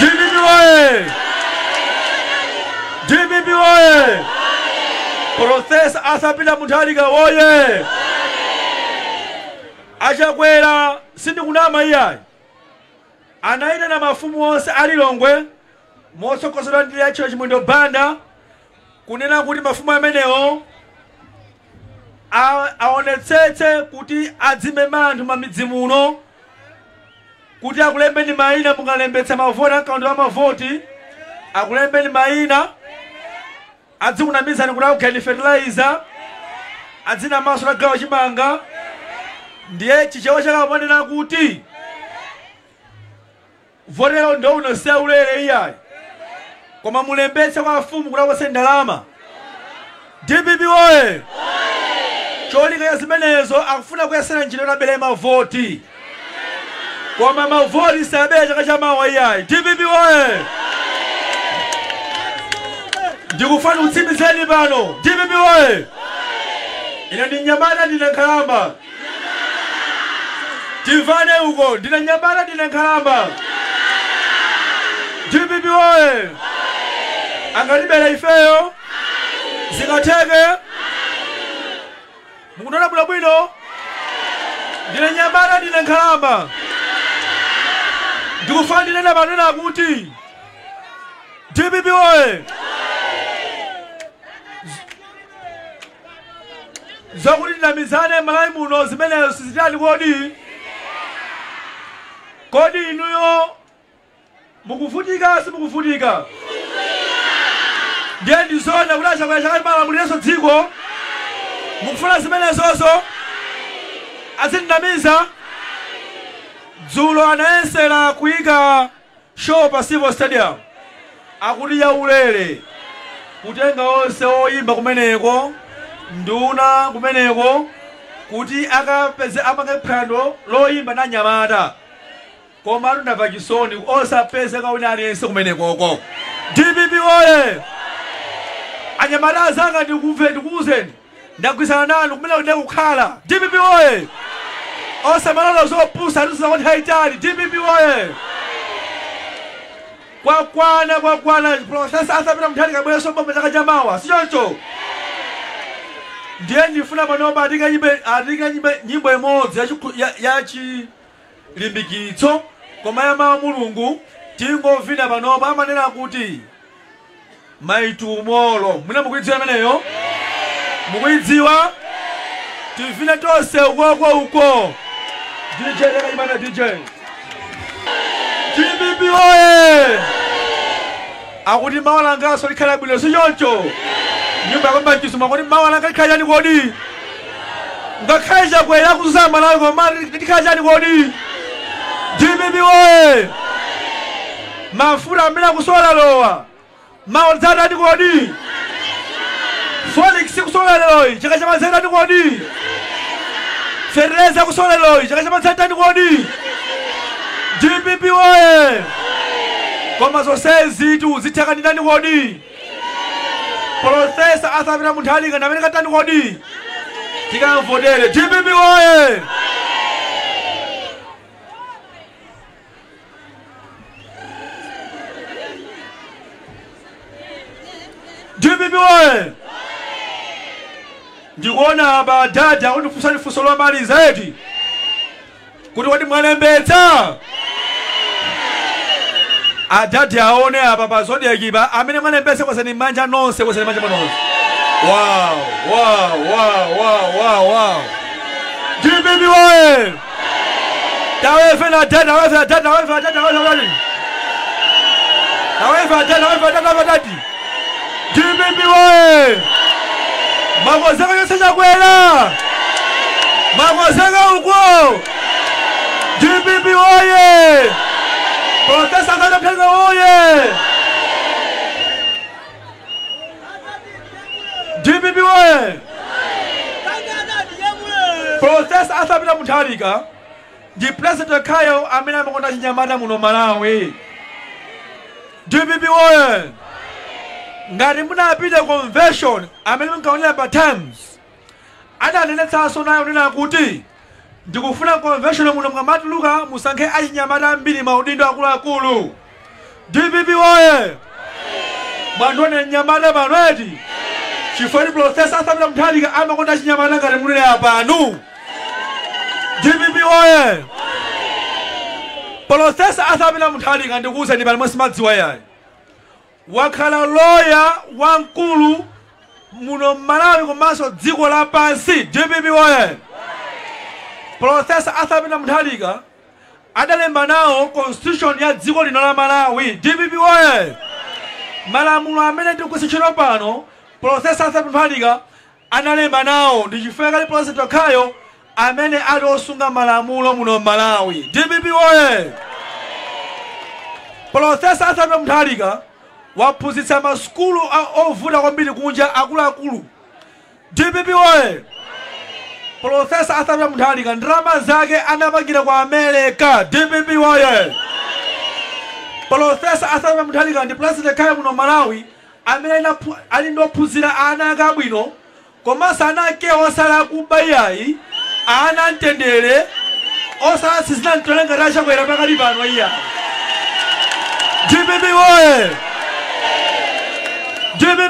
DPP oye DPP oye Professor Arthur Peter Mutharika oye achakwera sindikunama iyayi anaitana mafumu onse alilongwe motsogozedwa ndi Church Chimwendo Banda kunena kuti mafumu amenewo aonetsetse kuti adzime anthu mamidzi muno kuti akulembeni mayina mungalembetsa mavoti akaunti wa mavoti akulembeni mayina adzikunamizani kuti akugani fertilizer adzina maso la gawo chimanga ndiye chichewa chakamanena kuti votero ndo unosiya ulere iyayi koma mulembetse kwa afumu kuti apase ndalama DPP oye cholinga ya zimenezo akufuna kuyesera njira yabele mavoti koma mavoti sabele chaka chamawa iyayi DPP oye ndikufuna utsimizeni pano DPP oye ine ndi Nyamata ndine Nkhalamba tivane uko ndine Nyamata ndine Nkhalamba DPP oye angalibela ifeyo zikatheke mukunona bwino ndine Nyamata ndine Nkhalamba ndikufuna ndinena panena kuti DPP oye zokuti tinamizane malawi muno zimenezo sizitani kodi inuyo mukuvutika simukuvutika ndiye ndizona kuti achakwera chakati malamulirenso dziko mukufuna zimenezozo azindinamiza. Dzulo anayesera kuyika show pa Civil Stadium akuti yaulere kutenga onse oyimba kumeneko nduna kumeneko kuti akapeze apange phwando loyimba na nyamata koma atunava chisoni osapeze kaona aliyense kumenekoko. DPP oye anyamata azanga ndikuuzeni ndagwisana nanu kumene ndi kukhala. DPP oye osamalalo zopusa atisakuti haitali. DPP oye kwakwana Profesa Arthur Mutharika bweso bombe takajamawa sichoncho. Ndiye ndifuna panopa atika nyimbo imodzi ya chilimbikitso koma ya mawa Mulungu tingomvina panopa amanena kuti maitumolo. Mwina mukuidziwa imeneyo? Mukuidziwa? Tivine tonse uko. DJ lekayimana DJ. DPP oye akuti mawalangaso likhala bwino sichoncho. Nyumba yakwamba mchisuma kuti mawalanga likhala chani kodi ngakhale chakwera kuzamba nayo koma likhala chani kodi. DPP oye mafuta amene akusola lowa maodzana ati kodi Felix kusola leloyi chaka cha mazera ati kodi Fereza kusola leloyi chaka cha mazera ati kodi. DPP oye koma zonsezi tu zithaka ndani kodi. Profesa Arthur Mutharika namene katani kodi tikamvotere. DPP oye DPP oye ndikuona abadada kundifusani fuso lomaliza eti kuti kodi mwalembetsa adadi aone apa pa Zodiac amene mwanembese kwasani manja nonse kwasani manja nonse. Wow. DPP oye tawefe na dada DPP oye makozeka yose chakwera makozeka uko. DPP oye Profesa Arthur Mutharika oye DPP oye Profesa Arthur Mutharika ndi President Kayo amene amakonda chinyamata muno Malawi. DPP oye ngati munapita convention amene munkaonera pa Times adanenetsanso nayo nena kuti ndikufuna convention muno mkamatuluka musankhe achinyamata ambiri maudindo akuluakulu. DPP oye mwandone nyamata pano eti chifukwa Profesa Arthur Mutharika amakonda chinyamata ngati munene apanu. DPP oye Profesa Arthur Mutharika ndikuwuzeni pano mwesimadziwa yayi wakhala loya wankulu muno Malawi komanso dziko lapansi. DPP oye Profesa Arthur Mutharika adalemba nawo constitution ya dziko lino la Malawi. DPP oye malamulo amene tikusichira pano Profesa Arthur Mutharika analemba nawo ndi chifukwa kali President Kayo amene ali osunga malamulo muno Malawi. DPP oye Profesa Arthur Mutharika waphunzitsa masukulu ovuta kwambiri kunja akuluakulu. DPP oye Profesa Arthur Mutharika ndalama zake anapangira kwa America. DPP oye Profesa Arthur Mutharika ndi President Kayo muno Malawi amene ali ndophunzira ana akabwino komanso ana ake osala kubayayi ana mtendere osala sizina mtolenga tachakwera pakali pano iya. DPP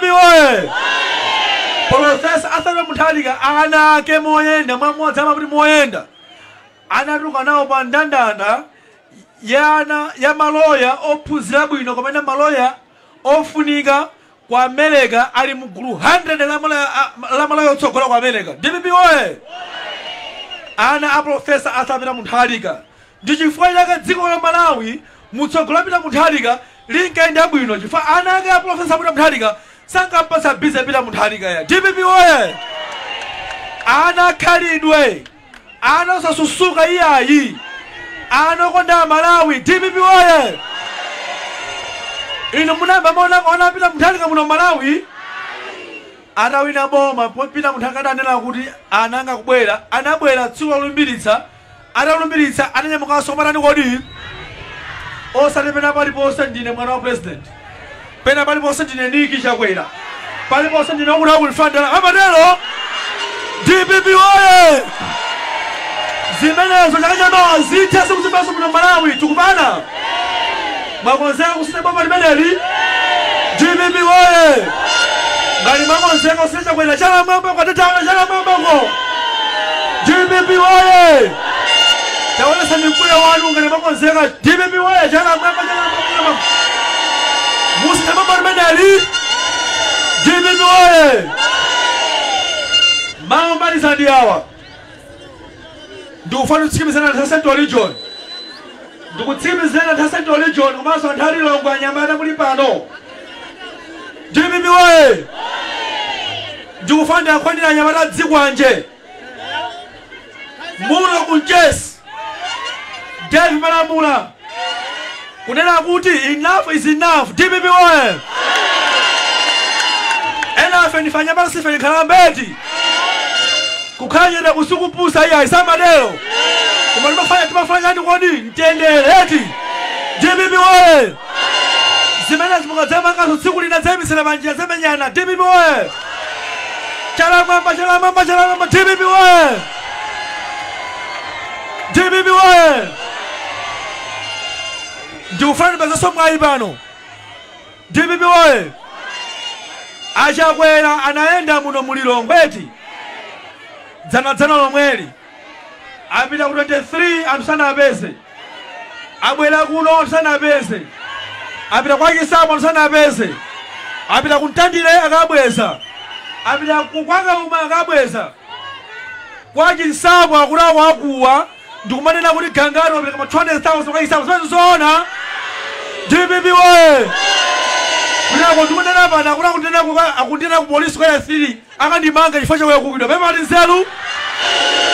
oye Profesa Arthur Mutharika ana ake moyenda mwamodzi amakuti moyenda anatuka nawo pa ndandanda ya maloya ophunzira bwino komene maloya ofunika kwa America ali mugulu 100 la malawi otsogola kwa America. DPP oye! Ana a Profesa Arthur Peter Mutharika. Ndichifukwa chake dziko la Malawi mutsogola Peter Mutharika linkaenda bwino chifukwa ana ake a Profesa Peter Mutharika sankampasa bize Peter Mutharika ya. DPP oye! Ana khalidwe, ana osasusuka iyayi, ana okonda Malawi. DPP oye! Ino munamba mona Peter Mutharika muno Malawi atawina boma Peter Mutharika adanena kuti ananga kubwera, anabwera tsiku lolumbiritsa, atalumbiritsa ananyamuka somarani kodi osati pena paliponse ndine mwana wa president, pena paliponse ndine Niki Chakwera, paliponse ndine okuti Wilfandala amatero. DPP oye! Zimenezo chakanyama zitha sikuzimbaso muno Malawi tikupana makonzeka kusina boma limeneli. DPP oye! Ngani makonzeka kusina Chakwera chala mwamba kwa tatawana chala mwamba ko. DPP oye! Tawalesa mikuya wanu ngani makonzeka. DPP oye chala mwamba chala mwamba musina boma limeneli. DPP oye! Mama ni sandi hawa ndikufana utsikimizana na Central Region, ndikutsikimizana na Central Region kumaso nthali longwa Nyamata muli pano. DPP oye! Ndikufana akwanira Nyamata dzikwanje mulo kunjesi David Malamula kunena kuti enough is enough. DPP oye! Enough nifanya basi fanya kalambeti kukanya na kusuku pusa iya isamadelo kumalima tumafanya ndi kodi ntendere eti. DPP oye! Zimene zimukadzama ngaso tsiku lina zemisira manjira zemenyana. DPP oye! Chala mwamba chala mwamba chala mwamba. DPP oye! DPP oye! Ndikufana bazaso mwayi pano. DPP oye! Achakwera anaenda muno mulilongo eti dzana lomweli apita ku 23 antusana apeze, abwera kuno antusana apeze, apita kwa Kisamo antusana apeze, apita ku Ntandire akabweza, apita kwa Kauma akabweza, kwa Chisabo akulawa akuwa ndikumanena kuti Gangaro apita kama 200,000 kwa Kisamo. Zimene zoona. DPP oye! Kunako ndikunena pana akundina ku polisi kwa ya 3 akandimanga chifukwa chakuya kukwidwa pema ati nzeru.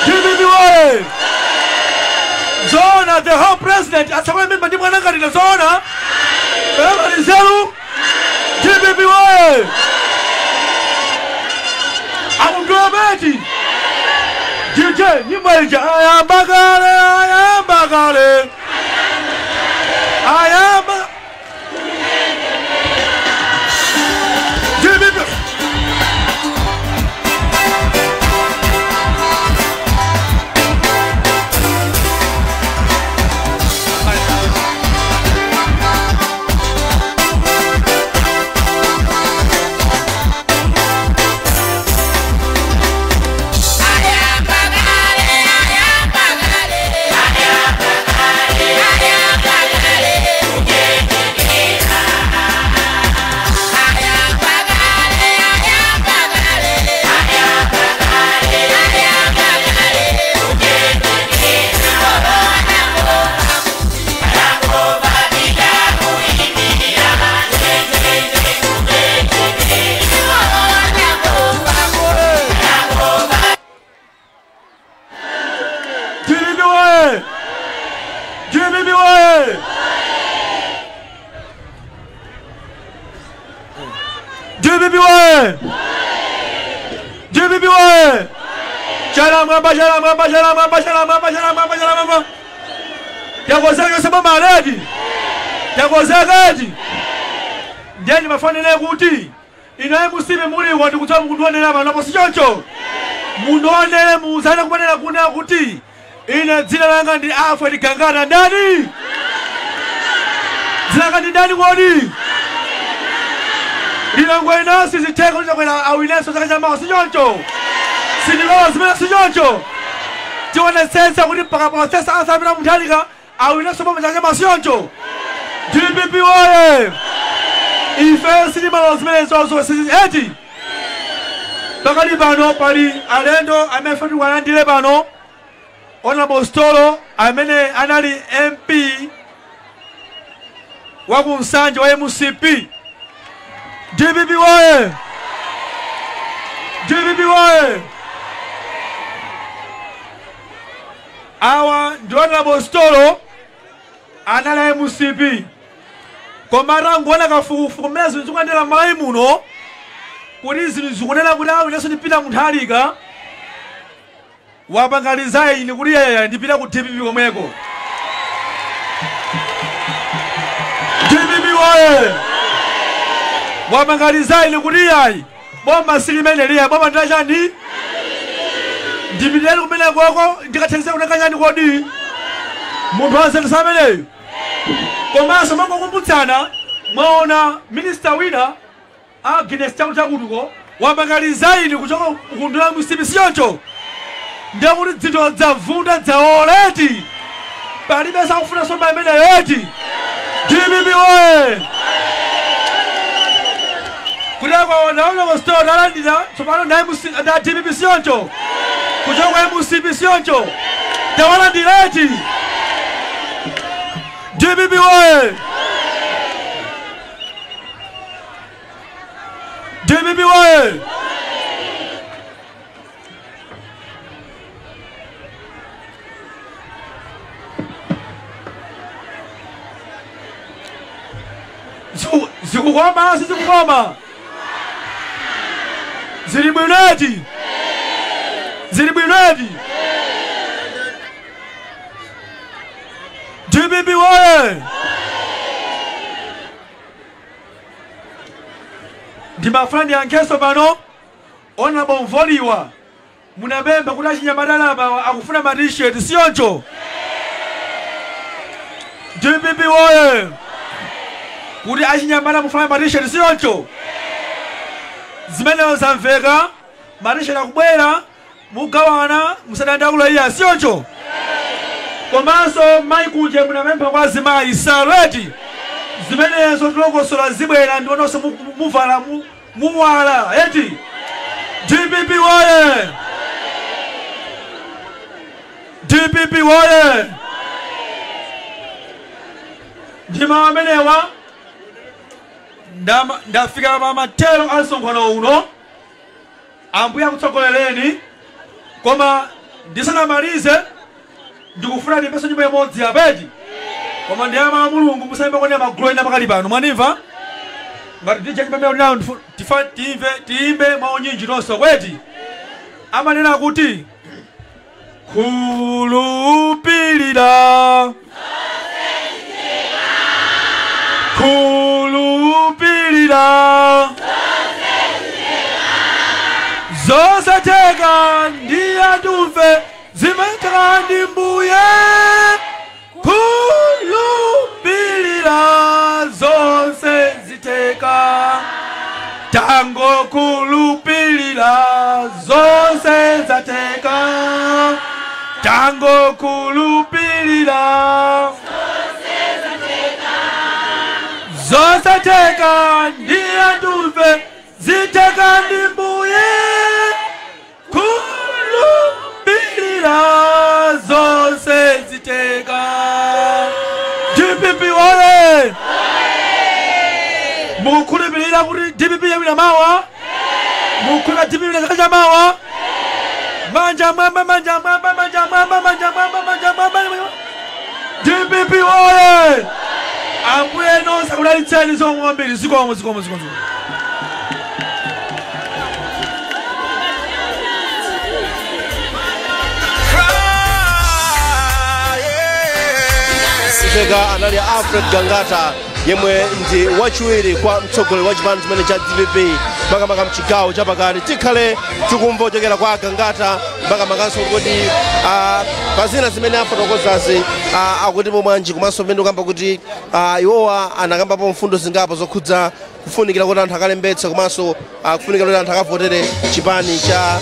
DPP oye! Zona the whole president asakule mimba ndi mwanangatira zona pema ati nzeru. DPP oye! Akundobeti DJ nyimbo ija ayamba kale ayamba kale ayamba DPP oye! DPP oye! Chala mwamba chala mwamba chala mwamba chala mwamba chala mwamba chala mwamba. Yakozeka sababa aledi. Yakozeka eti. Ndeni mafanele kuti inaye musibe muli wandi kutwa mkundonera abantu apo sichocho. Munonere muzana kumanena kuna kuti ine dzina langa ndi Alfred Gangata ndani? Dzina langa ndi ndani kodi? Ilangwe nasi ziteko nja kwena awineso zaka chama sichocho. Sinilowa zimena sichocho. Tiwane sensa kuti mpaka Profesa Arthur Peter Mutharika awineso mama chama sichocho. DPP oye! ife silimalo zimene zonso eti pakali pano pali alendo amene fati walandire pano Honorable Stolo amene anali MP wa kumsanje wa MCP. DPP wae! DPP wae! Awa ndi Honorable Stolo anali MCP. Komara ngona kafukufuku mezo nzukandela mai muno kuti zinthu zikunena kuti awo leso ndipita Mutharika wapangaliza ine kuti yaya ndipita ku DPP komweko. DPP wae wapangaliza ine kuti yayi bomba silimene liya bomba ndachani ndipiteni kumene kwako ndikathenze kunaka chani kodi munthu anzendesa ameneyo. Komanso mangokumbutsana mwaona minister wina Guinness chakutuko wapangaliza ine kuchoka kundula MCP sioncho ndiye kuti dzinthu dzavunda dzaoleti palibe sakufuna somba imene yeti. DPP wae kudakwa naona Stolo nalandira tsopano na DPP sioncho kuchoka MCP sioncho tawalandireti. DPP wae DPP wae zikukoma sizikukoma zili bwineti DPP wae ndimafuna ndiyankheso pano Honorable Mvoliwa munapempha kuti achinyamata apa akufuna ma t-shirt sioncho. DPP wae kuti achinyamata mufuna ma t-shirt sioncho zimenezo zamveka ma t-shirt akubwera mugawana musadandakula iya sioncho. Komanso maikuje munapempha kwa azimayi saleti zimenezo tilokosola zibwera ndiononso muvala muwala eti. DPP wae DPP wae ndima amenewa ndafika pamatero a msonkhano uno ambuye akutsogolereni koma ndisanamalize ndikufuna ndipeso nyimbo imodzi yapeti koma ndiyama a Mulungu musaimba kone magulu ena pakali pano mwanimva ngati DJ chipembeyo nawo tiimbe maunyinji nonso kweti amanena kuti khulupirira zosatheka ndiyanduve zimatheka ndi mbuye khulupirira zonse zitheka tango khulupirira zonse zatheka tango khulupirira zosatheka ndiyanduve zitheka ndi mbuye khulupirira zonse zitheka. DPP wae mukhulupirira kuti DPP yawina mawa mukhulupirira DPP yakacha mawa manja mwamba DPP wae ambuye nonse akudalitseni zomwambiri zikomo. Sega anali Alfred Gangata yemwe ndi wachiwiri kwa mtsogoleri wa chipani chimene cha DPP makamaka mchigawo chapakati. Tikhale tikumva kuchokera kwa Gangata makamanso kuti pazina zimene afotokozazi akuti pomwanji komanso pamene ukamba kuti iwowa anakambapo mfundo zingapo zokhudza kufunikira kuti anthu akalembetse komanso kufunikira kuti anthu akavotere chipani cha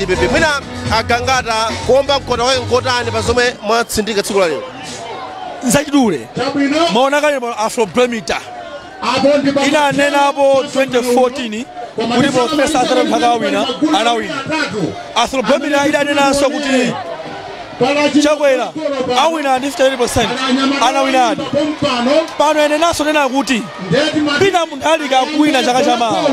DPP. Mwina Gangata kuomba mkota wake nkotani pa zomwe mwatsindika tsiku la lero? Nzachidule maona kale Afro Premita inanenapo 2014 kuti Profesa Arthur Mphaka awina anawina. Afrobromina idanenanso kuti Chakwera awina ndi 50% anawinadi. Pano enenanso nena kuti Peter Mutharika akuwina chaka chamawa.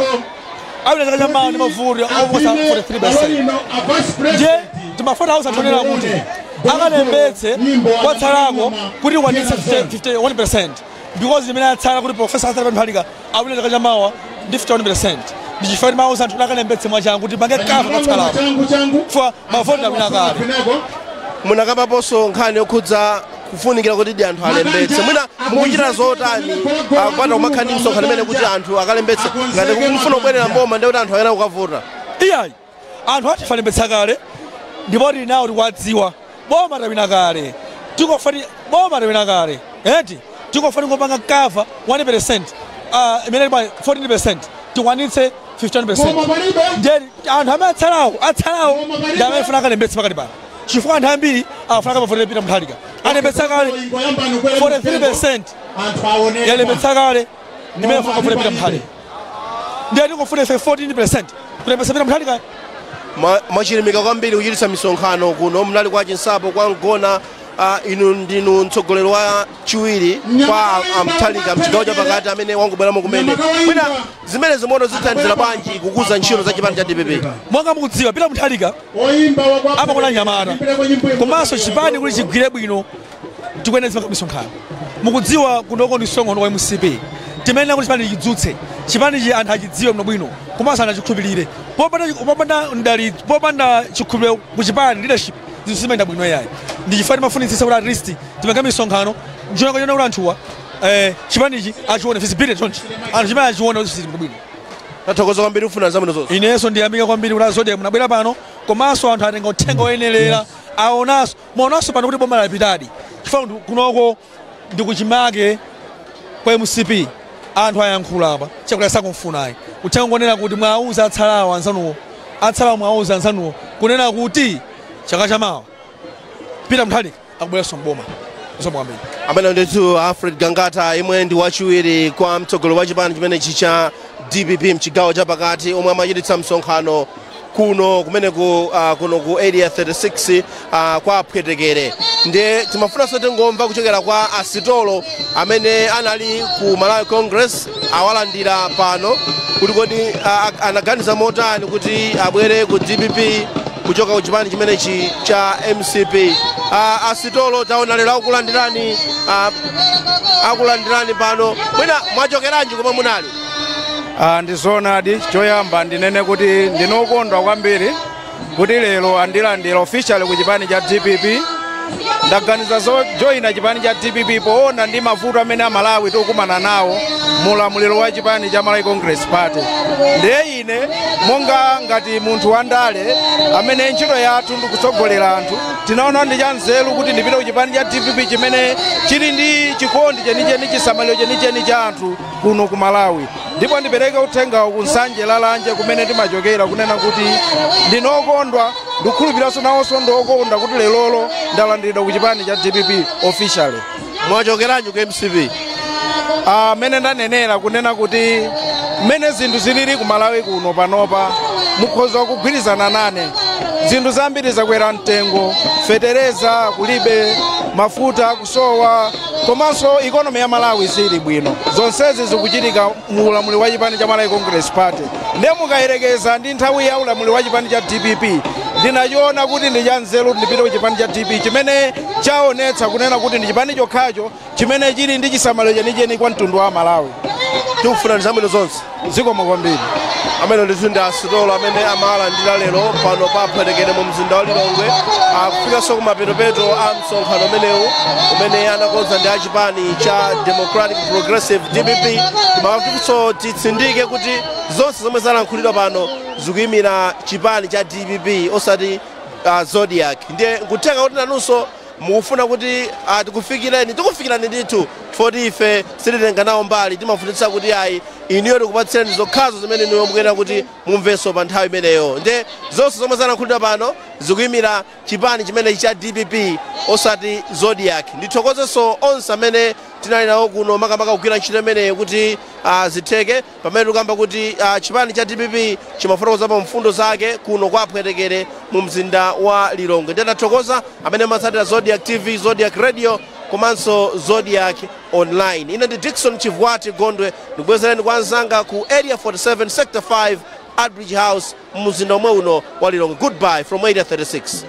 Awina chaka chamawa ndi mavuto oposa 43%. Je timafuna usatonera kuti akalembetse kwatsalako kuti wanitse 51%. Because the minute I put Professor Arthur Mphaka, I will let Jamawa, 51%. Did you find my house and Nakan Majan? Would you get for my phone? Munagaba boso nkane kuza kufunikira kuti anthu alembetse mwina munjira zotani akupata umakhani msonkhano mene kuti anthu akalembetse ngati kumfuna kubwerera mboma ndi kuti anthu akena kukavota iyayi anthu atifalembetsa kale ndipo tili nawo tikwadziwa boma tapita kale tikofati boma tapita kale eti tikofati ngopanga cover 1% imene pa 14% tikwanitse 15%. Then anthu amene atsalawo ndi amene funa akalembetse pakati pano chifukwa anthu ambiri afuna kapafotera Peter Mutharika alembetsa kale 43% yalembetsa kale ndimene afuna kapafotera Peter Mutharika ndiye tikofuna 14% kulembetsa Peter Mutharika. Machilimika kwambiri kuchititsa misonkhano kuno mnali kwa chinsapo kwa Ngona inu ndinu mtsogoleri wa chiwiri kwa Mutharika mchigawo cha pakati amene wangobweramo kumene mwina zimene zimoto zithandizira bwanji kukuza ntchito za chipani cha DPP. Monga mukudziwa Peter Mutharika amakona nyamata komanso chipani kuti chigwire bwino tikuyeneza misonkhano mukudziwa kunoko ndi msonkhano wa MCP timene kuti chipani chidzutse chipani chi anthu achidziwe bwino bwino komanso anachikhulupirire popanda chikhulupiriro ku chipani leadership zisimenda bwino yayi ndi chifani mafunitsisa kuti at least timanga misonkhano njoka yona kuti anthuwa chipanichi achione visibility chonchi anthu chimene achione kuti sisi bwino. Tathokoza kwambiri ufuna zabwino zonse. Inenso ndiyamika kwambiri kuti Zodiac munabwera pano komanso anthu atenga uthenga woyenera aonaso maonaso pano kuti boma lapitadi chifukwa kunoko ndikuchimake kwa MCP anthu ayankhula apa chakuti sakumfunayi uthenga ngonena kuti mwauza atsalawo anzanuwo atsalawo mwauza anzanuwo kunena kuti chaka chamawa Peter Mutharika akubweranso mboma zomwambiri amene nditu Alfred Gangata imwe ndi wachiwiri kwa mtsogoleri wa chipani chimene chicha DPP mchigawo cha pakati omwe amachititsa msonkhano kuno kumene kuno ku area 36 kwa apwetekere ndiye timafuna sote ngomva kuchokera kwa Asitolo amene anali ku Malawi Congress awalandira pano kuti kodi anaganiza motani kuti abwere ku DPP kuchoka ku chipani chimene cha MCP. Asitolo taona lero akulandirani pano mwina mwachokeranji koma munali ndizonadi choyamba ndinene kuti ndinokondwa kwambiri kuti lero andilandira officially ku chipani cha DPP ndaganiza joina chipani cha DPP poona ndi mavuto amene Malawi tokumana nawo mulamuliro wa chipani cha Malawi Congress Party ndiye ine monga ngati munthu wandale amene ntchito yathu ndikutsogolera anthu tinaona ndi chanzeru kuti ndipite ku chipani cha DPP chimene chili ndi chikondi chenicheni chisamaliro chenicheni cha anthu kuno ku Malawi ndipo ndipereke uthengawo ku Nsanje Lalanje kumene timachokera kunena kuti ndinokondwa ndikukhulupiranso nawonso ndokondwa kuti lelolo ndalandiridwa ku chipani cha DPP officially. Mwachokeranji ku MCP? Mene ndanenera kunena kuti mene zinthu zilili ku Malawi kuno panopa mukhoza kugwirizana nane zinthu zambiri zakwera mtengo fetereza kulibe mafuta kusowa komanso ikonomi ya Malawi sili bwino zonsezi zikuchitika mu ulamuliro wa chipani cha Malawi Congress Party ndiye mukayerekeza ndi nthawi ya ulamuliro wa chipani cha DPP ndinachiona kuti ndi chanzeru ndipite ku chipani cha DPP chimene chaonetsa kunena kuti ndi chipani chokhacho chimene chili ndi chisamaliro chenicheni kwa mtundu wa Malawi. Tikufuna zabwino zonse zikomo kwambiri. Amene ndi Asitolo amene amalandira lero pano pa apwetekere mu mzinda wa Lilongwe akufikanso kumapeto a msonkhano umenewu umene anakonza ndi achipani cha Democratic Progressive DPP timafunso titsindike kuti zonse zomwe zalankhulidwa pano zikuyimira chipani cha DPP osati Zodiac ndiye nkuthenga kuti nanunso mukufuna kuti tikufikirani ndithu foti ife sititenga nawo mbali timafunitsa kuti ayi iniyo tikupatsirani zokhazo zimene niyo mukuyenda kuti mumvenso pa nthawi imeneyo ndiye zonse zomwe zalankhulidwa pano zikuyimira chipani chimene cha DPP osati Zodiac. Ndithokozenso onse amene tinali nawo kuno makamaka kugwira ntchito imeneyi kuti zitheke, pamene tikamba kuti chipani cha DPP chimafotokoza pa mfundo zake kuno kwa Pwetekere mu mzinda wa Lilongwe. Ndiye tathokoza amene matsatira Zodiac TV, Zodiac Radio komanso Zodiac Online. Ine ndi Dickson Chivwati Gondwe, ndikubwezereni kwa anzanga ku Area 47 Sector 5 at Bridge House mu mzinda omwe uno wa Lilongwe. Goodbye from Area 36.